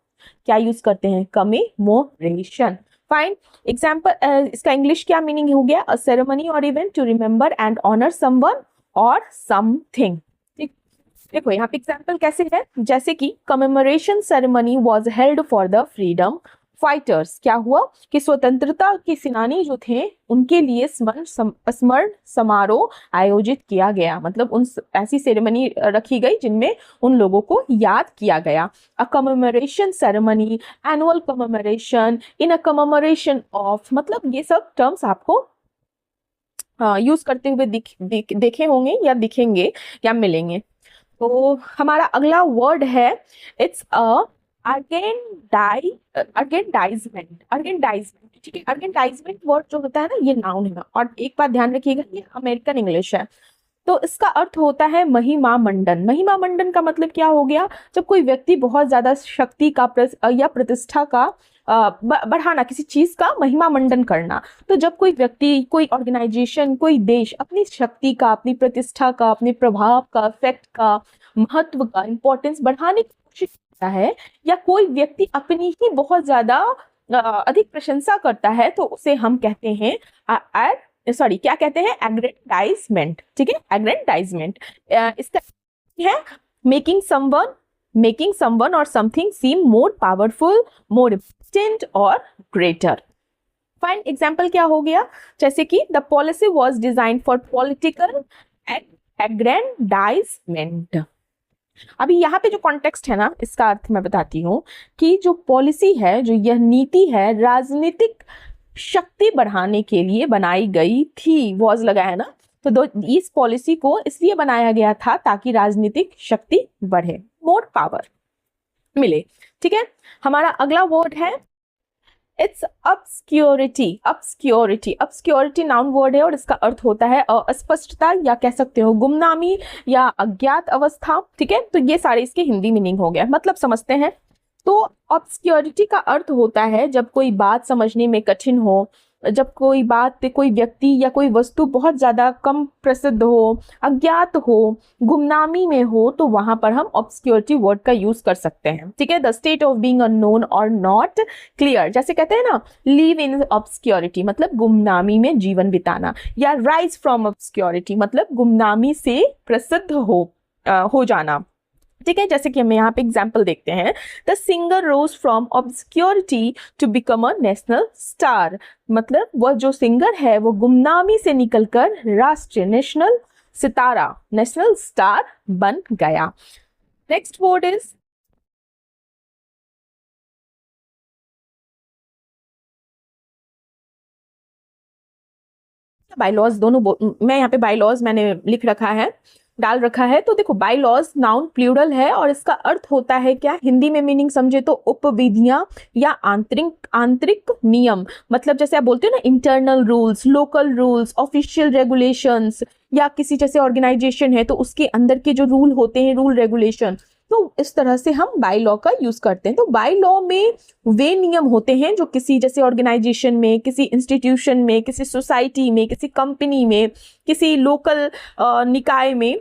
क्या यूज करते हैं, कमेमोरेशन। फाइन, एग्जाम्पल, इसका इंग्लिश क्या मीनिंग हो गया, अ सेरेमनी और event to remember and honour someone और समथिंग। देखो यहाँ पे एग्जाम्पल कैसे है, जैसे कि commemoration ceremony was held for the freedom fighters. क्या हुआ कि स्वतंत्रता के सेनानी जो थे उनके लिए स्मरण समारोह आयोजित किया गया, मतलब उन ऐसी सेरेमनी रखी गई जिनमें उन लोगों को याद किया गया। A commemoration ceremony, annual commemoration, in a commemoration of, मतलब ये सब टर्म्स आपको यूज करते हुए देखे होंगे या दिखेंगे या मिलेंगे। तो हमारा अगला वर्ड है, इट्स अगेंडाइजमेंट। अगेंडाइजमेंट, ठीक है, अगेंडाइजमेंट वर्ड जो होता है ना, ये नाउन है, और एक बात ध्यान रखिएगा, ये अमेरिकन इंग्लिश है। तो इसका अर्थ होता है महिमा मंडन। महिमा मंडन का मतलब क्या हो गया, जब कोई व्यक्ति बहुत ज्यादा शक्ति का या प्रतिष्ठा का बढ़ाना, किसी चीज का महिमा मंडन करना। तो जब कोई व्यक्ति, कोई ऑर्गेनाइजेशन, कोई देश अपनी शक्ति का, अपनी प्रतिष्ठा का, अपने प्रभाव का, इफेक्ट का, महत्व का, इंपॉर्टेंस बढ़ाने की कोशिश करता है, या कोई व्यक्ति अपनी ही बहुत ज्यादा अधिक प्रशंसा करता है, तो उसे हम कहते हैं क्या कहते हैं, एग्रेंडाइजमेंट। ठीक है, एग्रेंडाइजमेंट इसका है मेकिंग समवन और something seem more powerful, more important और ग्रेटर। फाइन, एग्जाम्पल क्या हो गया, जैसे कि the policy was design for political aggrandizement. अभी यहाँ पे जो कॉन्टेक्स्ट है ना, इसका अर्थ मैं बताती हूँ कि जो पॉलिसी है, जो यह नीति है, राजनीतिक शक्ति बढ़ाने के लिए बनाई गई थी। वॉज लगा है ना, तो इस पॉलिसी को इसलिए बनाया गया था ताकि राजनीतिक शक्ति बढ़े, मोर पावर मिले। ठीक है, हमारा अगला वर्ड है it's obscurity, obscurity, obscurity noun word है और इसका अर्थ होता है अस्पष्टता या कह सकते हो गुमनामी या अज्ञात अवस्था। ठीक है, तो ये सारे इसके हिंदी मीनिंग हो गया, मतलब समझते हैं। तो ऑब्सक्योरिटी का अर्थ होता है जब कोई बात समझने में कठिन हो, जब कोई बात, कोई व्यक्ति या कोई वस्तु बहुत ज़्यादा कम प्रसिद्ध हो, अज्ञात हो, गुमनामी में हो, तो वहां पर हम ऑब्सक्योरिटी वर्ड का यूज कर सकते हैं। ठीक है, the state of being unknown और नॉट क्लियर, जैसे कहते हैं ना लिव इन ऑब्सक्योरिटी मतलब गुमनामी में जीवन बिताना, या राइज फ्रॉम ऑब्सक्योरिटी मतलब गुमनामी से प्रसिद्ध हो जाना। ठीक है, जैसे कि हम यहाँ पे एग्जाम्पल देखते हैं, the singer rose from obscurity to become a national star, मतलब वह जो सिंगर है वो गुमनामी से निकलकर राष्ट्रीय नेशनल सितारा, नेशनल स्टार बन गया। Next word is bylaws. दोनों मैं यहाँ पे बायलॉज मैंने लिख रखा है, डाल रखा है। तो देखो बायलॉज नाउन प्लूरल है और इसका अर्थ होता है क्या, हिंदी में मीनिंग समझे तो उपविधियां या आंतरिक नियम, मतलब जैसे आप बोलते हो ना internal rules, local rules, official regulations, या किसी जैसे ऑर्गेनाइजेशन है तो उसके अंदर के जो रूल होते हैं, रूल रेगुलेशन, तो इस तरह से हम बाय लॉ का यूज करते हैं। तो बाय लॉ में वे नियम होते हैं जो किसी जैसे ऑर्गेनाइजेशन में, किसी इंस्टीट्यूशन में, किसी सोसाइटी में, किसी कंपनी में, किसी लोकल निकाय में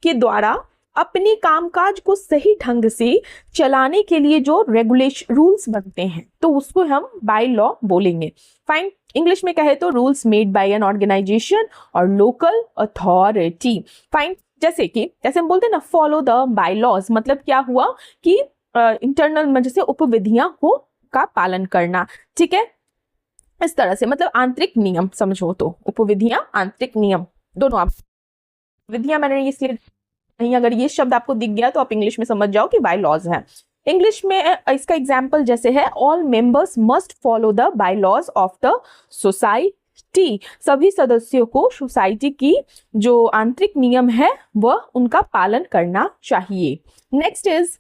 के द्वारा अपने कामकाज को सही ढंग से चलाने के लिए जो रेगुलेशन रूल्स बनते हैं, तो उसको हम बाय लॉ बोलेंगे। फाइन, इंग्लिश में कहे तो rules made by an organisation और लोकल अथॉरिटी। फाइन, जैसे हम बोलते हैं ना फॉलो द बाय लॉज, मतलब क्या हुआ कि इंटरनल जैसे उपविधियां हो का पालन करना। ठीक है, इस तरह से मतलब आंतरिक नियम समझो तो उपविधियां, आंतरिक नियम दोनों। आप विधियां मैंने इसलिए नहीं, अगर ये शब्द आपको दिख गया तो आप इंग्लिश में समझ जाओ कि बाय लॉज है। इंग्लिश में इसका एग्जाम्पल जैसे है, all members must follow the by laws of the society, सभी सदस्यों को सोसाइटी की जो आंतरिक नियम है वह उनका पालन करना चाहिए। Next is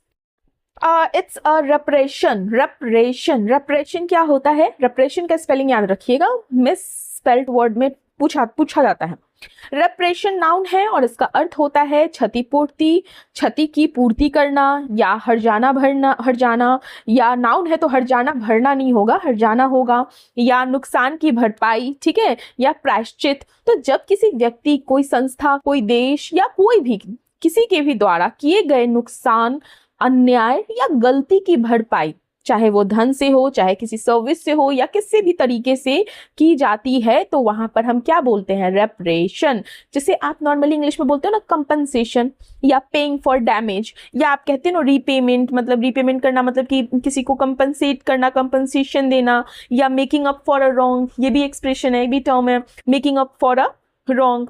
it's a reparation. Reparation क्या होता है, रेपरेशन का स्पेलिंग याद रखिएगा, मिस स्पेल्ड वर्ड में पूछा जाता है। रेपरेशन नाउन है और इसका अर्थ होता है क्षतिपूर्ति, क्षति की पूर्ति करना, या हर्जाना, या नाउन है तो हर्जाना भरना नहीं होगा, हर्जाना होगा, या नुकसान की भरपाई। ठीक है, या प्रायश्चित। तो जब किसी व्यक्ति, कोई संस्था, कोई देश या कोई भी किसी के भी द्वारा किए गए नुकसान, अन्याय या गलती की भरपाई, चाहे वो धन से हो, चाहे किसी सर्विस से हो, या किसी भी तरीके से की जाती है, तो वहां पर हम क्या बोलते हैं, रेपरेशन। जैसे आप नॉर्मली इंग्लिश में बोलते हो ना कंपनसेशन, या पेइंग फॉर डैमेज, या आप कहते हो ना रीपेमेंट, मतलब रीपेमेंट करना मतलब कि किसी को कंपनसेट करना, कंपनसेशन देना, या making up for a wrong, ये भी एक्सप्रेशन है, ये भी टर्म है, making up for a wrong.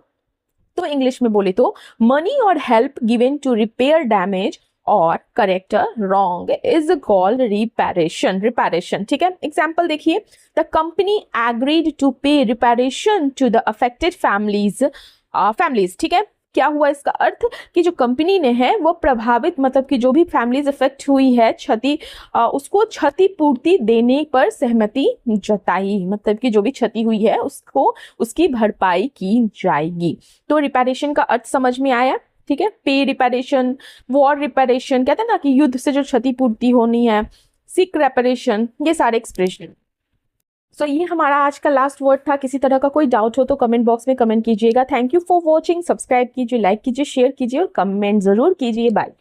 तो इंग्लिश में बोले तो मनी और help given to repair damage और correct wrong is called reparation. ठीक है, एग्जाम्पल देखिए, the company agreed to pay reparation to the affected families. ठीक है, क्या हुआ इसका अर्थ कि जो कंपनी ने है वो प्रभावित, मतलब कि जो भी फैमिलीज इफेक्ट हुई है, उसको क्षतिपूर्ति देने पर सहमति जताई, मतलब कि जो भी क्षति हुई है उसको उसकी भरपाई की जाएगी। तो रिपेरेशन का अर्थ समझ में आया। ठीक है, पे रिपेरेशन, वॉर रिपेरेशन, कहते हैं ना कि युद्ध से जो क्षतिपूर्ति होनी है, सिक रेपेरेशन, ये सारे एक्सप्रेशन। सो ये हमारा आज का लास्ट वर्ड था। किसी तरह का कोई डाउट हो तो कमेंट बॉक्स में कमेंट कीजिएगा। Thank you for watching, subscribe कीजिए, लाइक कीजिए, शेयर कीजिए और कमेंट जरूर कीजिए। बाय।